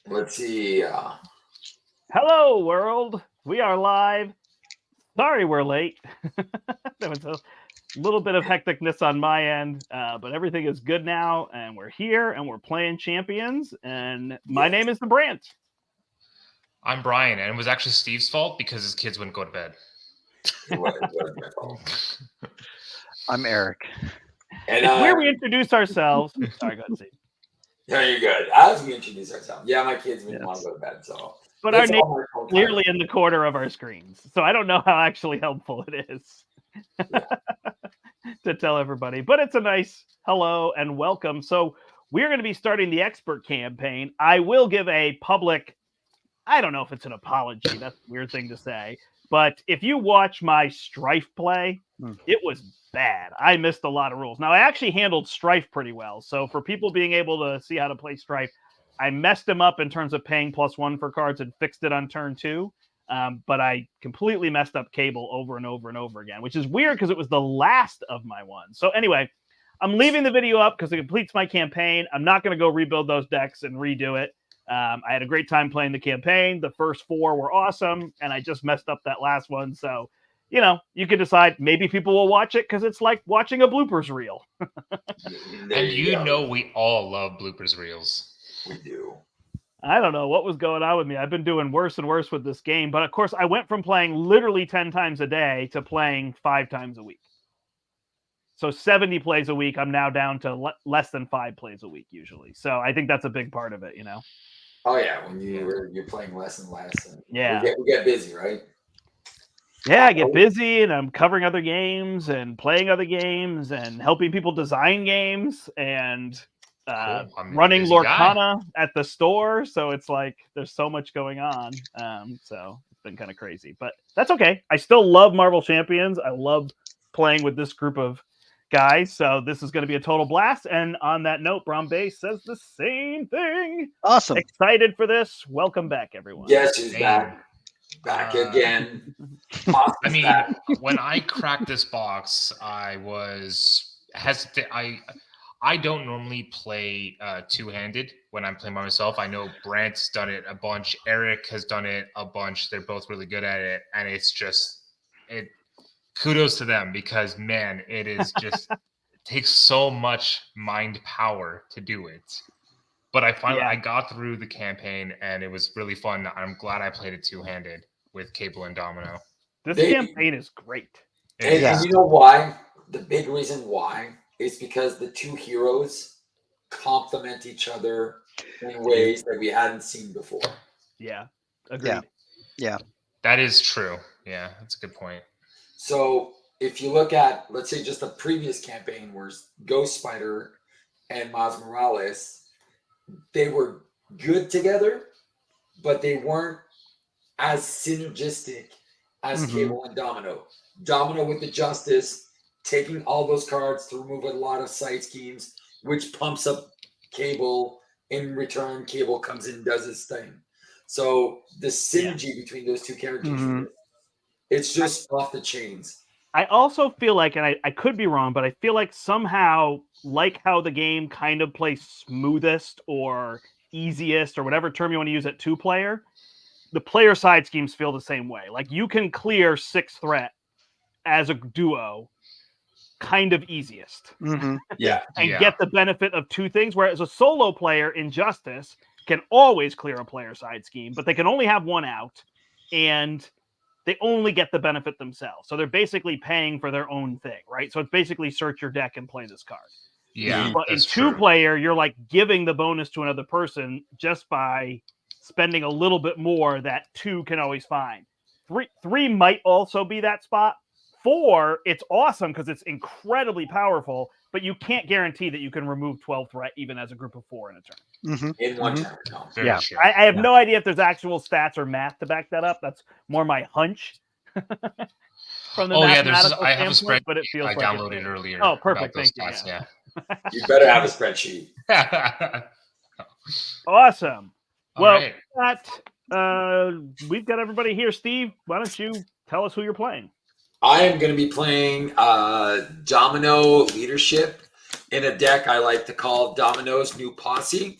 Let's see. Hello, world. We are live. Sorry we're late. There was a little bit of hecticness on my end, but everything is good now, and we're here, and we're playing champions. And my name is the Brant. I'm Brian, and it was actually Steve's fault because his kids wouldn't go to bed. It was my fault. I'm Eric. And It's where we introduce ourselves. Sorry, go ahead, Steve. No, you're good. As we introduce ourselves. Yeah, my kids didn't want to go to bed, so. But our name is clearly in the corner of our screens, so I don't know how actually helpful it is to tell everybody. But it's a nice hello and welcome. So we're going to be starting the expert campaign. I will give a public, I don't know if it's an apology. That's a weird thing to say. But if you watch my Strife play, it was bad. I missed a lot of rules. Now, I actually handled Strife pretty well. So for people being able to see how to play Strife, I messed him up in terms of paying +1 for cards and fixed it on turn 2. But I completely messed up Cable over and over and over again, which is weird because it was the last of my ones. So anyway, I'm leaving the video up because it completes my campaign. I'm not going to go rebuild those decks and redo it. I had a great time playing the campaign. The first 4 were awesome, and I just messed up that last one. So, you know, you can decide. Maybe people will watch it because it's like watching a bloopers reel. And you know we all love bloopers reels. We do. I don't know what was going on with me. I've been doing worse and worse with this game. But, of course, I went from playing literally 10 times a day to playing 5 times a week. So 70 plays a week. I'm now down to less than 5 plays a week usually. So I think that's a big part of it, you know? Oh, yeah. When you're playing less and less. And yeah. We get busy, right? Yeah, I get busy and I'm covering other games and playing other games and helping people design games and running Lorcana at the store. So it's like there's so much going on. So it's been kind of crazy, but that's okay. I still love Marvel Champions. I love playing with this group of guys. So this is going to be a total blast. And on that note, Brown Base says the same thing. Awesome. Excited for this. Welcome back, everyone. Yes, he's back. Back again. I mean, when I cracked this box, I was hesitant. I don't normally play two-handed when I'm playing by myself. I know Brant's done it a bunch. Eric has done it a bunch. They're both really good at it. And it's just, kudos to them because, man, it is just takes so much mind power to do it. But I finally I got through the campaign and it was really fun. I'm glad I played it two-handed with Cable and Domino. This campaign is great. And you know why? The big reason why is because the two heroes complement each other in ways that we hadn't seen before. Yeah, agreed. Yeah. That is true. Yeah, that's a good point. So if you look at, let's say, just a previous campaign where Ghost Spider and Miles Morales, they were good together, but they weren't as synergistic as Cable and Domino. Domino with the Justice, taking all those cards to remove a lot of side schemes, which pumps up Cable. In return, Cable comes in and does his thing. So the synergy between those two characters, it's just off the chains. I also feel like, and I could be wrong, but I feel like somehow, like how the game kind of plays smoothest or easiest or whatever term you want to use at 2-player, the player side schemes feel the same way. Like you can clear 6 threat as a duo kind of easiest. Yeah. And get the benefit of 2 things, whereas a solo player in Justice can always clear a player side scheme, but they can only have 1 out, and they only get the benefit themselves. So they're basically paying for their own thing, right? So it's basically search your deck and play this card. Yeah. But in 2-player, you're like giving the bonus to another person just by spending a little bit more that 2 can always find. 3 might also be that spot. 4, it's awesome because it's incredibly powerful, but you can't guarantee that you can remove 12 threat even as a group of 4 in a turn. In one turn. No. Yeah. I have no idea if there's actual stats or math to back that up. That's more my hunch. From the I have a spreadsheet but it feels I like downloaded earlier. Oh, perfect. Thank you. Yeah. You better have a spreadsheet. Awesome. Well, right. We've got everybody here. Steve, why don't you tell us who you're playing? I am going to be playing Domino Leadership in a deck I like to call Domino's New Posse.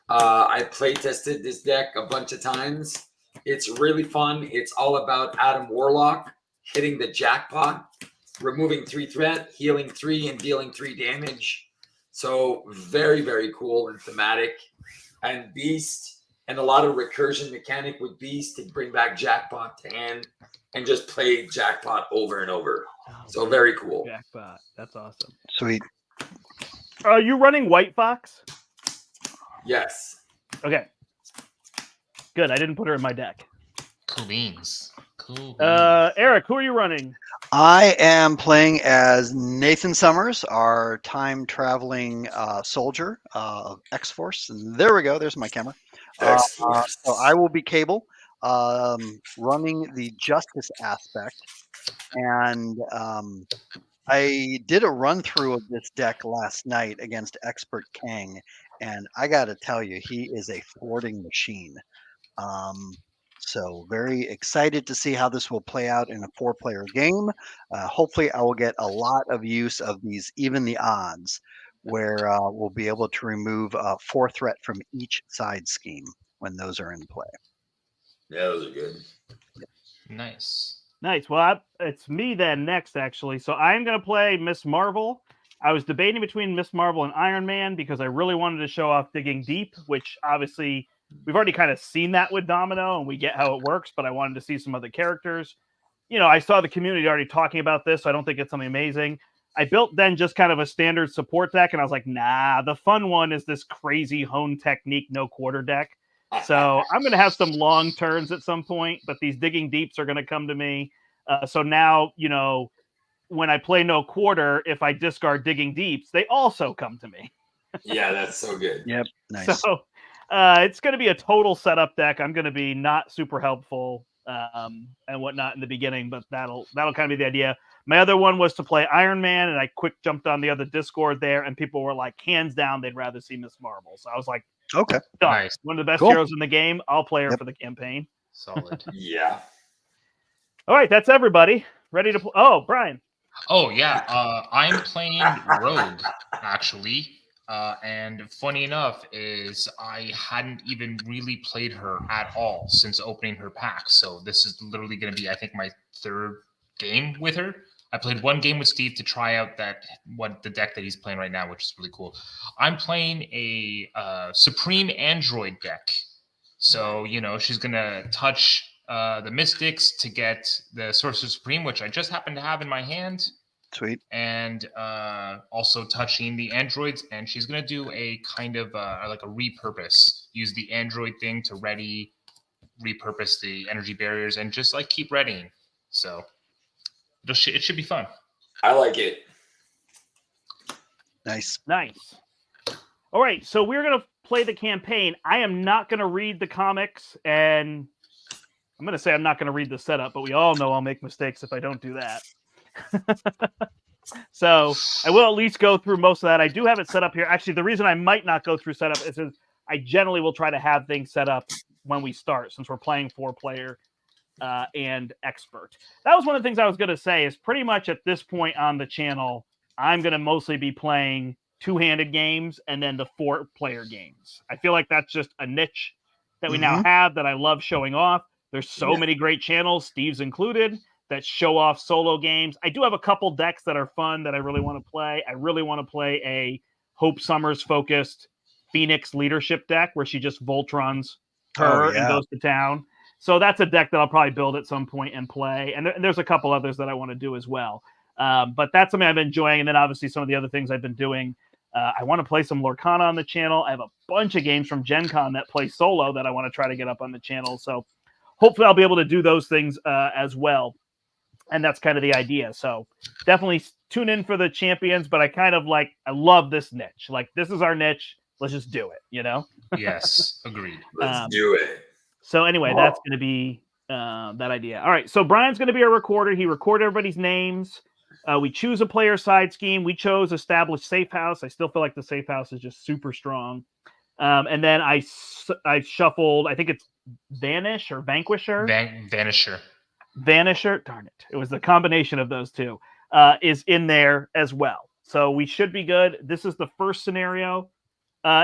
I play tested this deck a bunch of times. It's really fun. It's all about Adam Warlock hitting the jackpot, removing 3 threat, healing 3, and dealing 3 damage. So very, very cool and thematic. And Beast, and a lot of recursion mechanic with Beast to bring back jackpot to hand and just play jackpot over and over. So very cool. Jackpot. That's awesome. Sweet. Are you running White Fox? Yes. Okay. Good. I didn't put her in my deck. Cool beans. Cool. Eric, who are you running? I am playing as Nathan Summers, our time-traveling soldier of X-Force. And there we go. There's my camera. So I will be Cable, running the justice aspect. And I did a run-through of this deck last night against Expert Kang. And I got to tell you, he is a thwarting machine. So very excited to see how this will play out in a 4-player game. Hopefully I will get a lot of use of these even the odds, where we'll be able to remove 4 threat from each side scheme when those are in play. Yeah, those are good. Nice. Nice. Well, it's me then next, actually. So I'm going to play Miss Marvel. I was debating between Miss Marvel and Iron Man because I really wanted to show off Digging Deep, which obviously we've already kind of seen that with Domino and we get how it works, but I wanted to see some other characters. You know, I saw the community already talking about this, so I don't think it's something amazing. I built then just kind of a standard support deck, and I was like, nah, the fun one is this crazy Hone Technique no quarter deck. So I'm going to have some long turns at some point, but these Digging Deeps are going to come to me. So now, you know, when I play no quarter, if I discard Digging Deeps, they also come to me. Yeah, that's so good. Yep, nice. So it's going to be a total setup deck. I'm going to be not super helpful and whatnot in the beginning, but that'll kind of be the idea. My other one was to play Iron Man, and I quick jumped on the other Discord there, and people were like, hands down, they'd rather see Miss Marvel. So I was like, Okay. done. Nice. One of the best Cool. heroes in the game. I'll play her for the campaign. Solid. Yeah. All right, that's everybody. Ready to play? Oh, Brian. Oh yeah, I'm playing Rogue actually, and funny enough is I hadn't even really played her at all since opening her pack. So this is literally going to be, I think, my 3rd game with her. I played 1 game with Steve to try out the deck that he's playing right now, which is really cool. I'm playing a Supreme Android deck, so you know she's gonna touch the Mystics to get the Sorcerer Supreme, which I just happen to have in my hand. Sweet. And also touching the androids, and she's going to do a kind of like a repurpose. Use the android thing to repurpose the energy barriers, and just like keep readying. So it should be fun. I like it. Nice. Nice. All right, so we're going to play the campaign. I am not going to read the comics, and I'm going to say I'm not going to read the setup, but we all know I'll make mistakes if I don't do that. So I will at least go through most of that. I do have it set up here. Actually, the reason I might not go through setup is I generally will try to have things set up when we start, since we're playing 4-player and expert. That was one of the things I was going to say is pretty much at this point on the channel, I'm going to mostly be playing 2-handed games and then the 4-player games. I feel like that's just a niche that we now have that I love showing off. There's so many great channels, Steve's included, that show off solo games. I do have a couple decks that are fun that I really want to play. I really want to play a Hope Summers focused Phoenix leadership deck where she just Voltrons her and goes to town. So that's a deck that I'll probably build at some point and play. And there's a couple others that I want to do as well. But that's something I've been enjoying. And then obviously some of the other things I've been doing. I want to play some Lorcana on the channel. I have a bunch of games from Gen Con that play solo that I want to try to get up on the channel. So hopefully I'll be able to do those things as well. And that's kind of the idea. So definitely tune in for the champions, but I love this niche. Like, this is our niche. Let's just do it, you know? Yes, agreed. Let's do it. So anyway, that's going to be that idea. All right, so Brian's going to be our recorder. He recorded everybody's names. We choose a player side scheme. We chose Established Safe House. I still feel like the Safe House is just super strong. And then I shuffled, I think it's Vanish or Vanquisher. Vanisher. Vanisher, darn it. It was the combination of those two, is in there as well. So we should be good. This is the first scenario.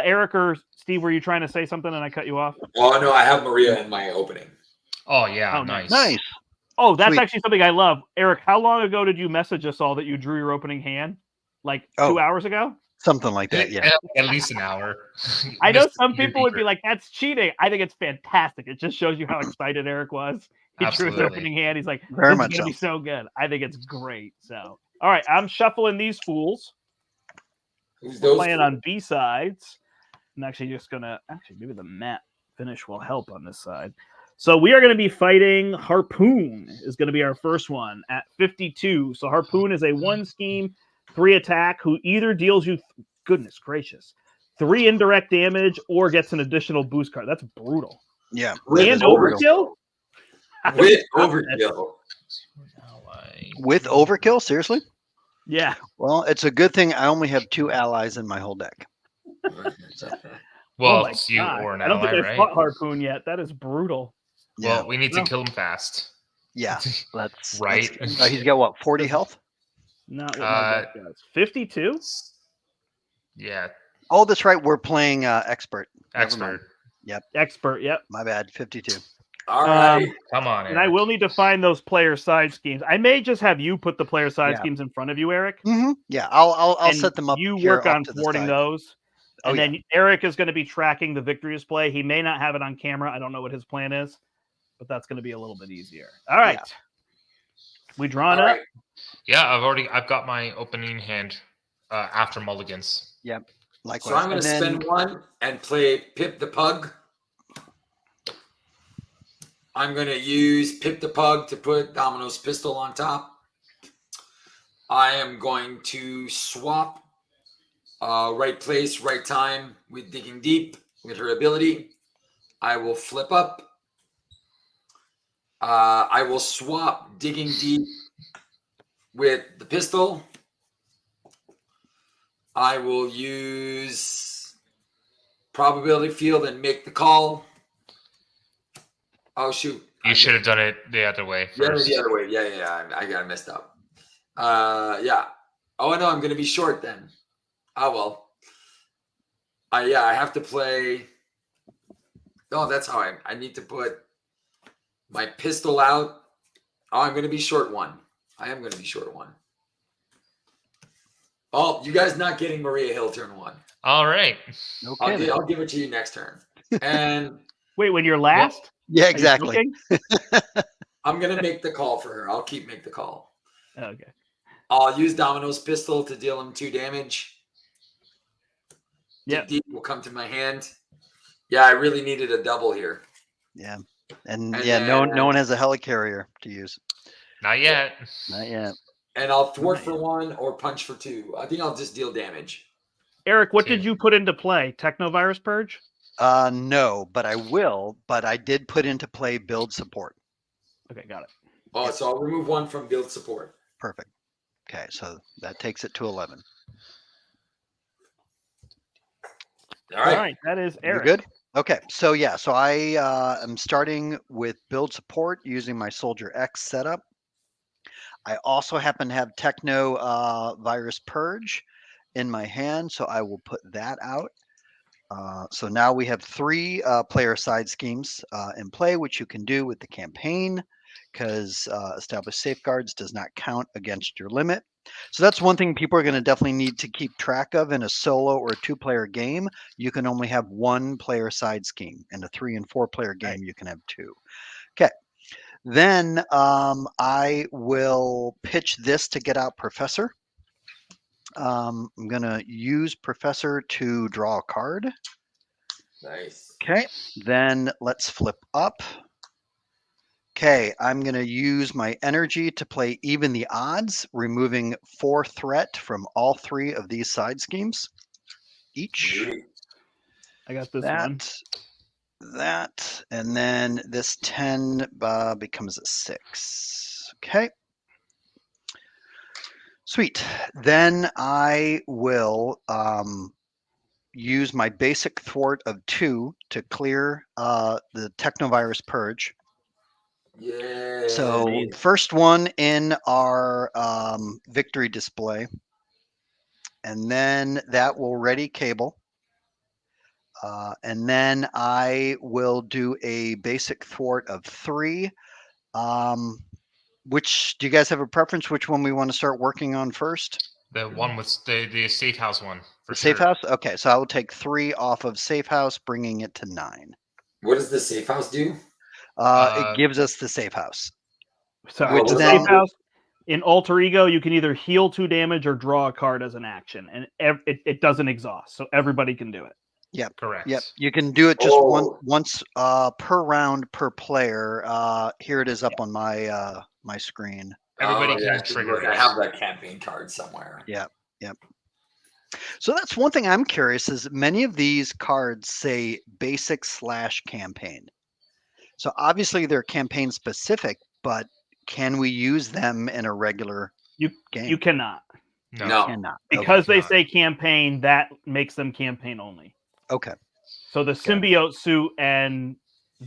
Eric or Steve, were you trying to say something and I cut you off? Oh no, I have Maria in my opening. Oh yeah, Oh, nice. Nice. Oh, that's Sweet. actually something I love. Eric, how long ago did you message us all that you drew your opening hand? Like 2 hours ago? Something like that. Yeah. At least an hour. I know Mr. some Peter people would be Beaver. like, that's cheating. I think it's fantastic. It just shows you how excited Eric was. He drew his Absolutely. opening hand. He's like, Very this is much going to so. be so good. I think it's great. So, all right, I'm shuffling these fools. Who's We're those? playing two? on B sides. I'm actually just going to, maybe the matte finish will help on this side. So we are going to be fighting Harpoon is going to be our first one at 52. So Harpoon is a 1 scheme, 3 attack who either deals you, goodness gracious, 3 indirect damage or gets an additional boost card. That's brutal. Yeah. With And overkill. overkill? With overkill. With overkill? Seriously? Yeah. Well, it's a good thing I only have 2 allies in my whole deck. Well, Oh my it's you God. or an I don't ally, think I've right? fought Harpoon yet. That is brutal. Yeah. Well, we need to No. kill him fast. Yeah. Let's Right. he's got what? 40 health? Not what my deck does. 52? Yeah, Oh, that's right. We're playing expert. Never mind. expert. Expert, yep. My bad. 52. All right. Come on, And I Eric. will need to find those player side schemes. I may just have you put the player side Yeah. schemes in front of you, Eric. Mm-hmm. Yeah. I'll And set them up. You here work off on to the thwarting side. those. Oh, And then Eric is going to be tracking the victory display. He may not have it on camera. I don't know what his plan is, but that's going to be a little bit easier. All right. We drawn All up. right. Yeah, I've got my opening hand after mulligans. Yep. Likewise. So I'm going to spend 1 and play Pip the Pug. I'm going to use Pip the Pug to put Domino's pistol on top. I am going to swap right place, right time with Digging Deep with her ability. I will flip up. I will swap Digging Deep with the pistol. I will use Probability Field and make the call. Oh, shoot. You should have done it the other way Yeah, first. the other way. Yeah. I got messed up. Yeah. Oh, no, I'm going to be short then. Oh, well. I have to play. Oh, that's how I need to put my pistol out. Oh, I'm going to be short 1. I am going to be short 1. Oh, you guys not getting Maria Hill turn 1. All right. Okay. I'll give it to you next turn. And Wait, when you're last? Yeah, Are you exactly. joking? I'm going to make the call for her. I'll make the call. Okay. I'll use Domino's pistol to deal him 2 damage. Yep. Deep will come to my hand. Yeah, I really needed a double here. Yeah. And And yeah, no then- one has a helicarrier to use. Not yet. Not yet. And I'll thwart for 1 or punch for 2. I think I'll just deal damage. Eric, what 2. did you put into play? Technovirus Purge? No, but I will. But I did put into play build support. Okay, got it. Oh, so I'll remove 1 from build support. Perfect. Okay, so that takes it to 11. All right. All right, that is You Eric. good? Okay, so yeah, so I am starting with build support using my Soldier X setup. I also happen to have Techno Virus Purge in my hand, so I will put that out. So now we have 3 player side schemes in play, which you can do with the campaign, because established safeguards does not count against your limit. So that's one thing people are going to definitely need to keep track of in a solo or 2-player game. You can only have 1 player side scheme. In a 3 and 4 player game, you can have 2. Okay. Then I will pitch this to get out Professor. I'm going to use Professor to draw a card. Nice. Okay, then let's flip up. Okay, I'm going to use my energy to play Even the Odds, removing 4 threat from all 3 of these side schemes each. Sweet. I got this one. That, and then this 10 becomes a 6. Okay. Sweet. Then I will use my basic thwart of 2 to clear the Technovirus Purge. Yeah. So first one in our victory display, and then that will ready cable. And then I will do a basic thwart of 3. Which do you guys have a preference? Which one we want to start working on first? The one with the safe house one for The safe sure. house? Okay, so I will take 3 off of safe house, bringing it to 9. What does the safe house do? It gives us the safe house. Sorry, Which the then- safe house in Alter Ego, you can either heal 2 damage or draw a card as an action, and it doesn't exhaust, so everybody can do it. Correct. Yep, you can do it just Oh. once per round per player. Here it is up on my my screen. Everybody yeah, can trigger look, it. I have that campaign card somewhere. Yeah. So that's one thing I'm curious is many of these cards say basic / campaign. So obviously they're campaign specific, but can we use them in a regular game? You cannot. No. Cannot. Because they cannot. say campaign, that makes them campaign only. Okay. So the symbiote suit and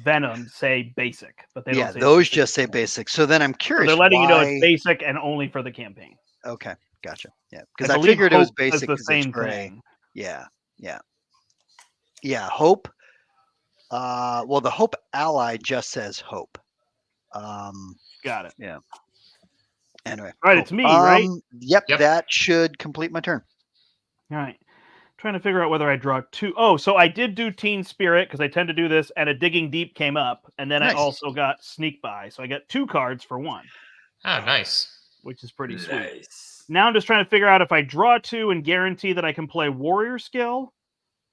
Venom say basic, but they Yeah, don't say those basic just say campaign. basic. So then I'm So curious. they're letting you know why- it's basic and only for the campaign. Okay, gotcha. Yeah, because I believe figured it was Hope does basic the because it's same gray. thing. Yeah. Hope. Well, the Hope ally just says Hope. Got it. Anyway. All right, it's me, right? Yep, Yep. that should complete my turn. All right. Trying to figure out whether I draw 2. Oh, so I did do Teen Spirit because I tend to do this, and a Digging Deep came up, and then Nice. I also got Sneak By. So I got 2 cards for 1, Ah, nice. which is pretty sweet. Nice. Now I'm just trying to figure out if I draw 2 and guarantee that I can play Warrior Skill,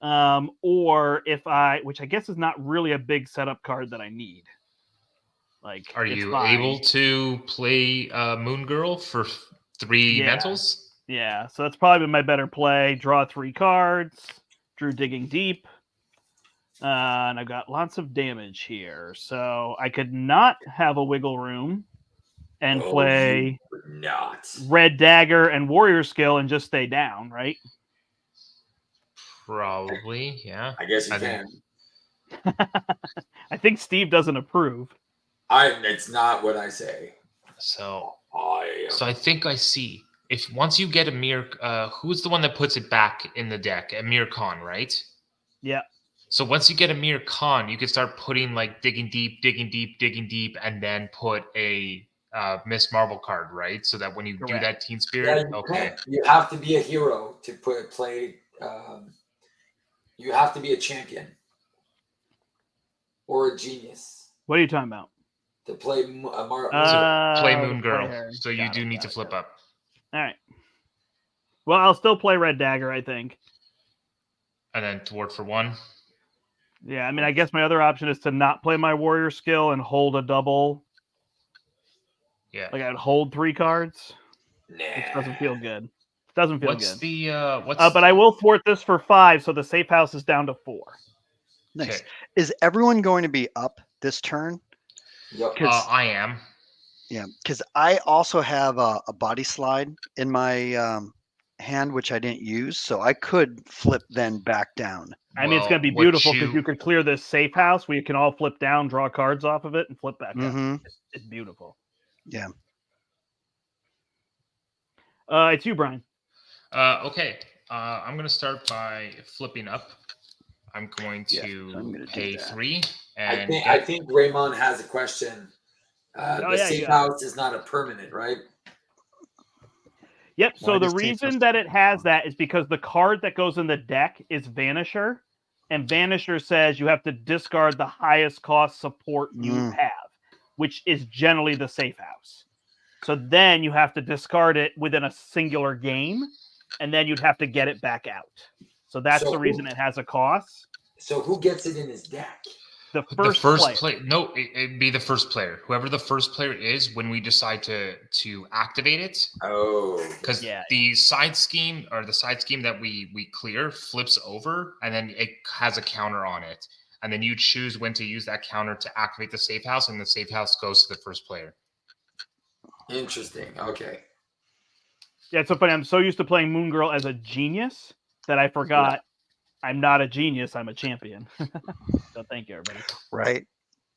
or if which I guess is not really a big setup card that I need. Like, Are it's you fine. able to play Moon Girl for 3 Yeah. mentals? Yeah, so that's probably been my better play. Draw 3 cards, drew Digging Deep, and I've got lots of damage here. So I could not have a Wiggle Room and Oh, play you would not. Red Dagger and Warrior Skill and just stay down, right? Probably, yeah. I guess you I think- can. I think Steve doesn't approve. It's not what I say. So I I think I see. If once you get a Mir, who's the one that puts it back in the deck? A Mir Khan, right? Yeah. So once you get a Mir Khan, you can start putting like digging deep, and then put a Miss Marvel card, right? So that when you do Correct. that Teen yeah, Spirit, you okay. can't. You have to be a hero to play. You have to be a champion or a genius What are you talking about? to play a Play to Moon Girl. her. So you Got do it, need got to it, flip got it. up. All right. Well, I'll still play Red Dagger, I think. And then thwart for 1. Yeah, I mean, I guess my other option is to not play my Warrior Skill and hold a double. Yeah. Like I'd hold 3 cards, which Nah. doesn't feel good. Doesn't feel What's good. the what's But I will thwart this for 5, so the safe house is down to 4. Nice. Okay. Is everyone going to be up this turn? Yep. I am. Yeah, because I also have a body slide in my hand, which I didn't use, so I could flip then back down. I mean, it's going to be what beautiful because you could clear this safe house. We can all flip down, draw cards off of it, and flip back up. Mm-hmm. It's beautiful. Yeah. It's you, Brian. Okay. I'm going to start by flipping up. I'm going Yeah, to so I'm gonna do pay that. 3. I And think get- Raymond has a question. The yeah, safe yeah. house is not a permanent, right? Yep. So Why the does safe reason house- that it has that is because the card that goes in the deck is Vanisher, and Vanisher says you have to discard the highest cost support you Mm. have, which is generally the safe house. So then you have to discard it within a singular game, and then you'd have to get it back out. So that's So the reason it has a cost. So who gets it in his deck? The the first, first player. player. No, it'd be the first player. Whoever the first player is when we decide to activate it. Oh, Because Yeah, the side scheme or the side scheme that we clear flips over and then it has a counter on it. And then you choose when to use that counter to activate the safe house, and the safe house goes to the first player. interesting. Okay. Yeah, it's so funny. I'm so used to playing Moon Girl as a genius that I forgot I'm not a genius. I'm a champion. So thank you, everybody. Right.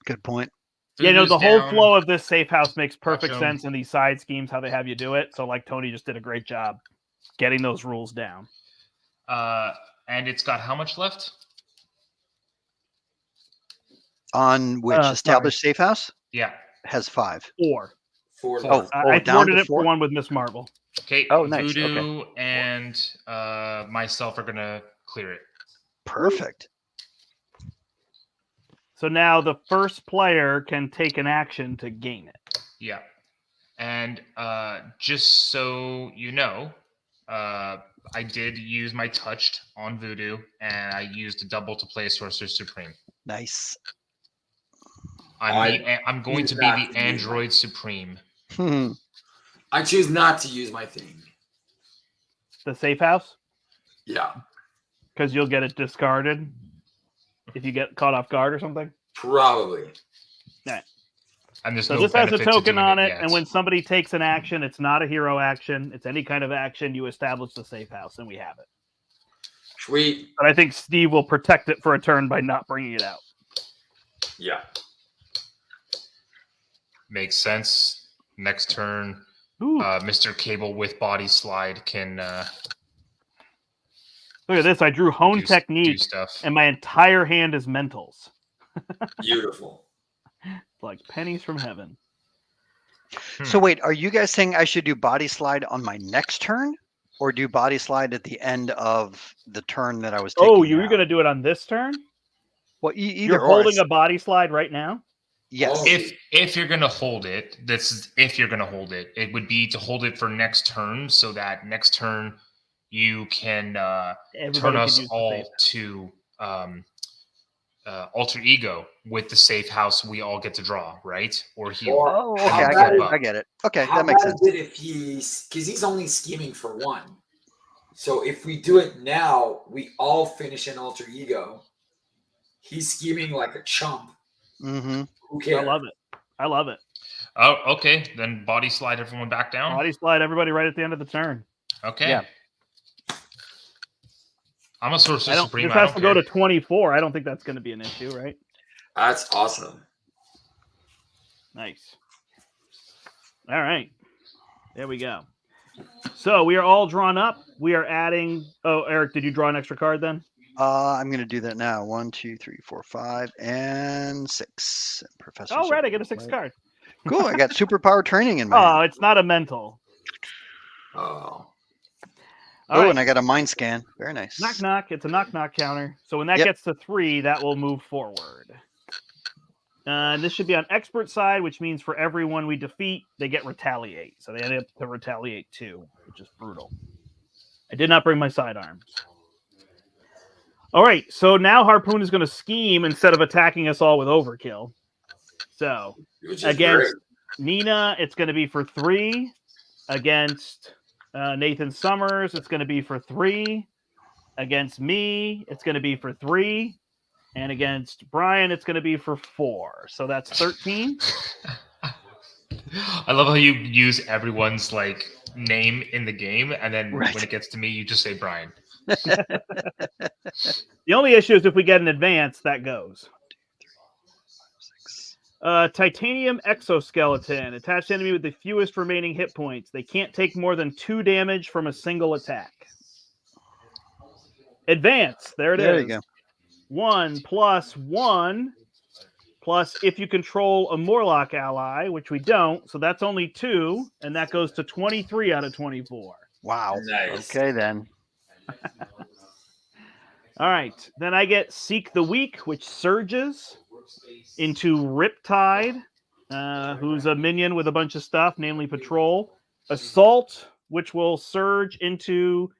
Good point. Yeah, no, Food the is whole down. flow of this safe house makes perfect Gotcha. sense in these side schemes, how they have you do it. So, like, Tony just did a great job getting those rules down. And it's got how much left? On which established safe house Yeah. has 5. 4. 4. I down thwarted to it for 4? one with Miss Marvel. Okay. Oh, nice. Voodoo and myself are gonna clear it. Perfect. So now the first player can take an action to gain it. Yeah. And just so you know, I did use my touched on Voodoo, and I used a double to play Sorcerer Supreme. Nice. I'm going to be the Android Supreme. I choose not to use my thing. The safe house? Yeah. Because you'll get it discarded if you get caught off guard or something? Probably. Yeah. And there's So no this has a benefit to token doing on it, yet. and when somebody takes an action, it's not a hero action. It's any kind of action. You establish the safe house, and we have it. Sweet. But I think Steve will protect it for a turn by not bringing it out. Yeah. Makes sense. Next turn, Ooh, Mr. Cable with body slide can look at this. I drew Hone do Technique, stuff. and my entire hand is mentals. Beautiful. Like pennies from heaven. So wait, are you guys saying I should do body slide on my next turn, or do body slide at the end of the turn that I was taking? Oh, you were going to do it on this turn? Well, either You're or. holding a body slide right now? Yes. Oh. If you're gonna hold it, it would be to hold it for next turn, so that next turn you can Everybody turn can us use the all safe. to alter ego with the safe house. We all get to draw, right? Or heal. Or Oh, okay. how I bad get it. is- I get it. Okay, How that makes bad sense. is it if because he's only scheming for 1. So if we do it now, we all finish an alter ego. He's scheming like a chump. Mm-hmm. Who cares? I love it. I love it. Oh, okay. Then body slide everyone back down. Body slide everybody right at the end of the turn. Okay. Yeah. I'm a Sorcerer Supreme. This I has don't to go care. to 24. I don't think that's going to be an issue, right? That's awesome. Nice. All right. There we go. So we are all drawn up. We are adding. Oh, Eric, did you draw an extra card then? I'm going to do that now. 1, 2, 3, 4, 5, and 6. Professor. Oh, right. I get a 6th card. Cool. I got superpower training in my Oh, hand. it's not a mental. Oh. All Oh, right. and I got a mind scan. Very nice. Knock, knock. It's a knock, knock counter. So when that Yep. gets to 3, that will move forward. And this should be on expert side, which means for everyone we defeat, they get retaliate. So they end up to retaliate 2, which is brutal. I did not bring my sidearms. All right. So now Harpoon is going to scheme instead of attacking us all with overkill. So Which is against great. Nina, it's going to be for 3. Against Nathan Summers, it's going to be for 3. Against me, it's going to be for 3. And against Brian, it's going to be for 4. So that's 13. I love how you use everyone's like name in the game, and then Right. when it gets to me, you just say Brian. The only issue is if we get an advance, that goes. Titanium exoskeleton. Attached enemy with the fewest remaining hit points. They can't take more than 2 damage from a single attack. Advance. There it is. There you go. 1 plus 1 plus if you control a Morlock ally, which we don't. So that's only 2. And that goes to 23 out of 24. Wow. Nice. Okay, then. All right. Then I get Seek the Weak, which surges into Riptide, who's a minion with a bunch of stuff, namely Patrol. Assault, which will surge into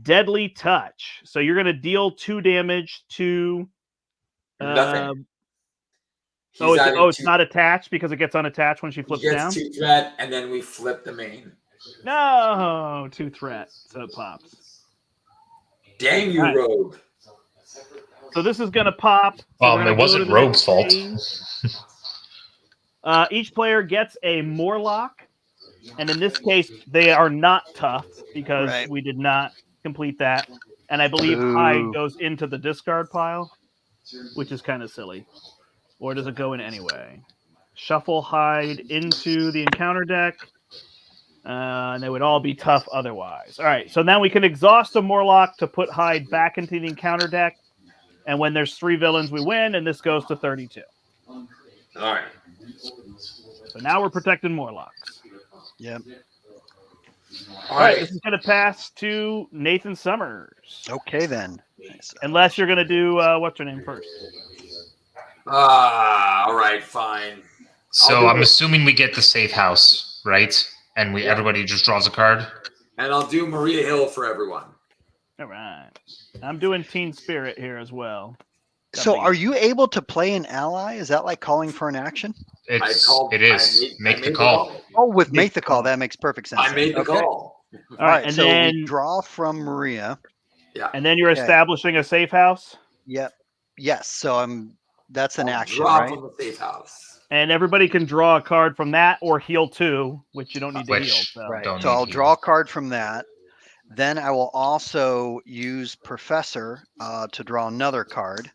Deadly Touch. So you're going to deal 2 damage to... Nothing. It's not attached because it gets unattached when she He flips gets down? 2 threat, and then we flip the main. No! 2 threat. So it pops. Dang you, Right. rogue. So this is going to pop. So Well, we're gonna it go wasn't to the Rogue's next fault. phase. Each player gets a Morlock. And in this case, they are not tough because Right. we did not complete that. And I believe Boo. Hide goes into the discard pile, which is kind of silly. Or does it go in anyway? Shuffle Hide into the encounter deck. And they would all be tough otherwise. All right, so now we can exhaust a Morlock to put Hide back into the encounter deck. And when there's 3 villains, we win, and this goes to 32. All right. So now we're protecting Morlocks. Yep. All right, this is going to pass to Nathan Summers. Okay then. Nice. Unless you're going to do what's her name first. All right, fine. So I'm assuming we get the safe house, right? And everybody just draws a card. And I'll do Maria Hill for everyone. All right. I'm doing Teen Spirit here as well. So are you able to play an ally? Is that like calling for an action? It is. Make the call. Oh, with make the call. That makes perfect sense. I made the call. All right, and so then we draw from Maria. Yeah. And then you're establishing a safe house? Yep. Yes. So that's an action, draw right? from the safe house. And everybody can draw a card from that or heal 2, which you don't need to heal. So. Right. So I'll draw a card from that. Then I will also use Professor to draw another card.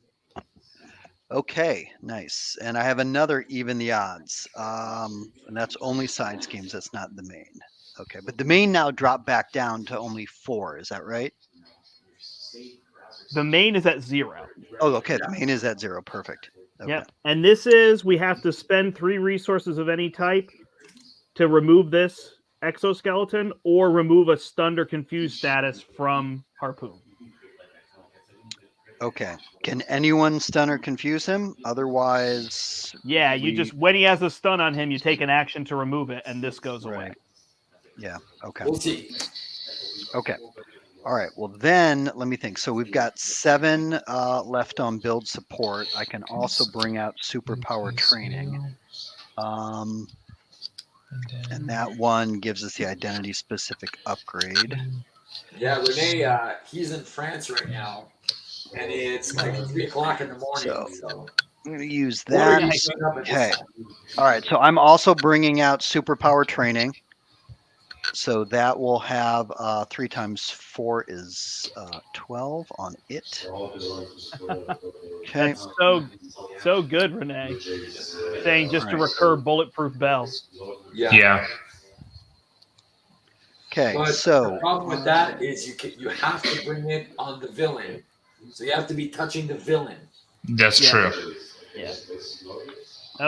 Okay, nice. And I have another even the odds. And that's only side schemes. That's not the main. Okay, but the main now dropped back down to only 4. Is that right? The main is at 0. Oh, okay. The main is at 0. Perfect. Okay. Yep. And this is, we have to spend 3 resources of any type to remove this exoskeleton or remove a stunned or confused status from Harpoon. Okay. Can anyone stun or confuse him? Otherwise... Yeah, you just, when he has a stun on him, you take an action to remove it, and this goes away. Yeah, okay. We'll see. Okay. All right. Well, then, let me think. So we've got 7 left on build support. I can also bring out superpower training. And that one gives us the identity-specific upgrade. Yeah, Renee, he's in France right now. And it's like 3 o'clock in the morning. So I'm going to use that. Okay. All right. So I'm also bringing out superpower training. So that will have 3 times 4 is 12 on it. Okay. That's so good, Renee. Saying just to recur bulletproof bell. Yeah. Okay. But so the problem with that is you have to bring it on the villain. So you have to be touching the villain. That's true. Yeah.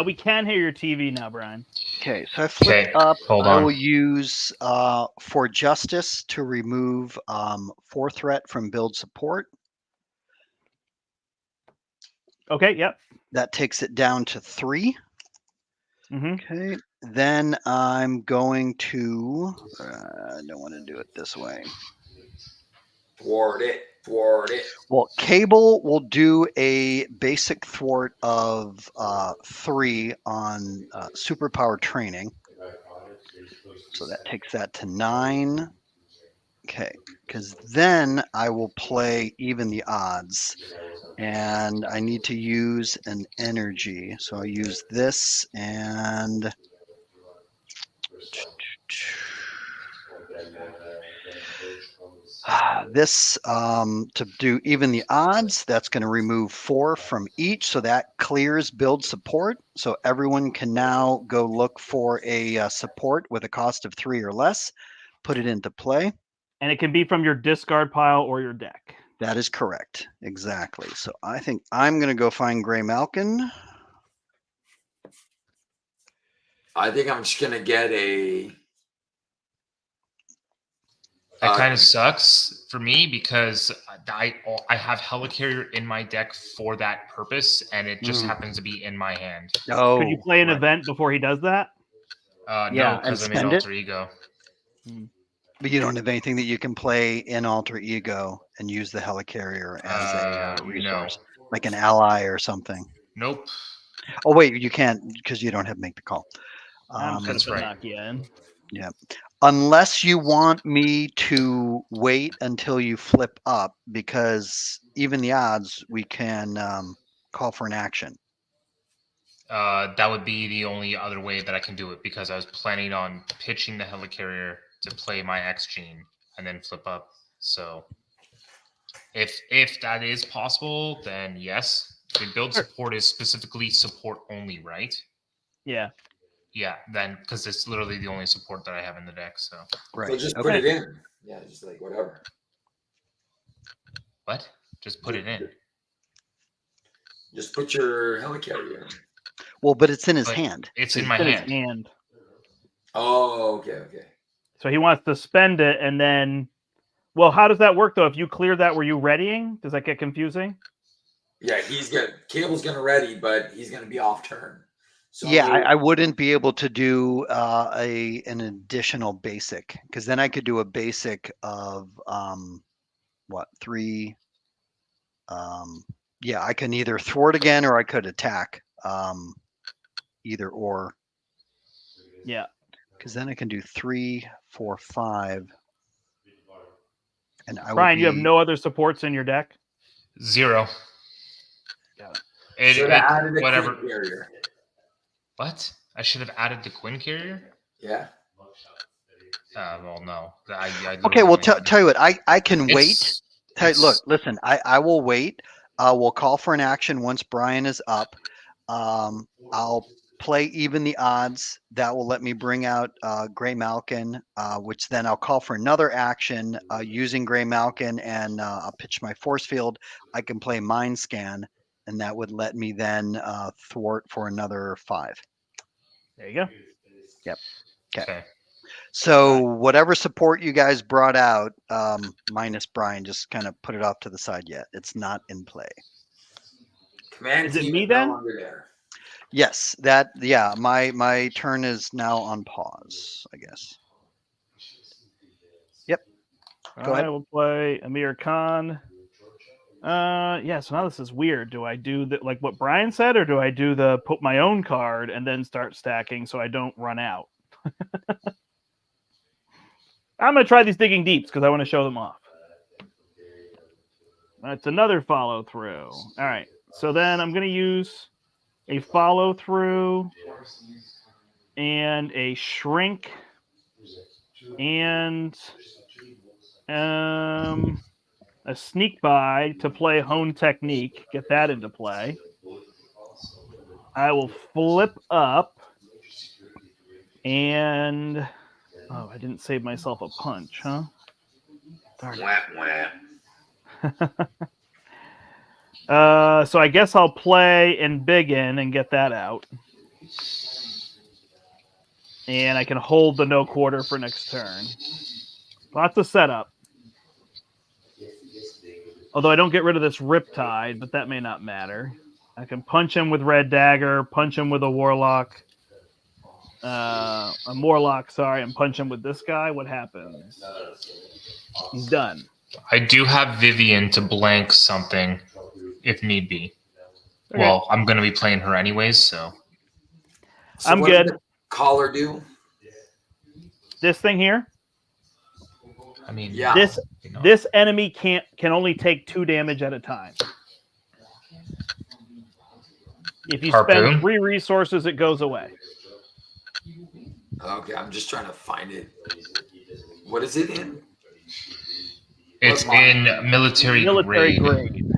We can hear your TV now, Brian. Okay, so I flipped up. Hold I on. will use for justice to remove 4 threat from build support. Okay, yep. That takes it down to 3. Mm-hmm. Okay, then I'm going to. I don't want to do it this way. Thwart it. Well, Cable will do a basic thwart of 3 on superpower training. So that takes that to 9. Okay, because then I will play even the odds. And I need to use an energy. So I'll use this and... this to do even the odds, that's going to remove 4 from each, so that clears build support. So everyone can now go look for a support with a cost of 3 or less, put it into play. And it can be from your discard pile or your deck. That is correct. Exactly. So I think I'm going to go find Gray Malkin. I think I'm just going to get a... That kind of sucks for me because I have Helicarrier in my deck for that purpose, and it just happens to be in my hand. Oh, could you play an event before he does that? No, because I'm in Alter Ego. But you don't have anything that you can play in Alter Ego and use the Helicarrier as a resource, like an ally or something. Nope. Oh wait, you can't because you don't have make the call. That's right. Knock you in. Yeah. Unless you want me to wait until you flip up, because even the odds, we can call for an action. That would be the only other way that I can do it, because I was planning on pitching the Helicarrier to play my X Gene and then flip up. So if that is possible, then yes. The build support is specifically support only, right? Yeah. Yeah, then because it's literally the only support that I have in the deck. So right. So just put it in. Yeah, just like whatever. What? Just put it in. Just put your Helicarrier in. Well, but it's in his But hand. It's So in my in his hand. hand. Oh, okay. So he wants to spend it and then. Well, how does that work though? If you clear that, were you readying? Does that get confusing? Yeah, Cable's gonna ready, but he's gonna be off turn. So yeah, I wouldn't be able to do an additional basic, because then I could do a basic of what, 3. Yeah, I can either thwart again or I could attack. Either or, Yeah. because then I can do 3, 4, 5, and I would Brian, be. you have no other supports in your deck? 0. Got should have added a whatever. Queen Carrier. What? I should have added the Quinn carrier? Yeah. Well, no. I Okay, well, literally- tell you what, I can wait. It's- Look, listen, I will wait. We'll call for an action once Brian is up. I'll play even the odds. That will let me bring out Gray Malkin, which then I'll call for another action using Gray Malkin, and I'll pitch my force field. I can play Mind Scan, and that would let me then thwart for another 5. There you go. Yep. Okay. So whatever support you guys brought out, minus Brian, just kind of put it off to the side yet. It's not in play. Command Is it team me is no then? longer there. Yes, my turn is now on pause, I guess. Yep. Go ahead. I will play Amir Khan. Yeah, so now this is weird. Do I do the, like what Brian said, or do I do the put my own card and then start stacking so I don't run out? I'm going to try these digging deeps because I want to show them off. That's another follow through. All right. So then I'm going to use a follow through and a shrink and a sneak by to play Hone Technique. Get that into play. I will flip up and... Oh, I didn't save myself a punch, huh? Darn it. So I guess I'll play and big in and get that out. And I can hold the no quarter for next turn. Lots of setup. Although I don't get rid of this Riptide, but that may not matter. I can punch him with Red Dagger, punch him with a Warlock. A Morlock, sorry, and punch him with this guy. What happens? He's done. I do have Vivian to blank something if need be. Okay. Well, I'm going to be playing her anyways, so. I'm what good. Did the caller do? This thing here. I mean, Yeah. This enemy can only take 2 damage at a time. If you Harpoon? spend 3 resources, it goes away. Okay, I'm just trying to find it. What is it in? It's What in line? military grade.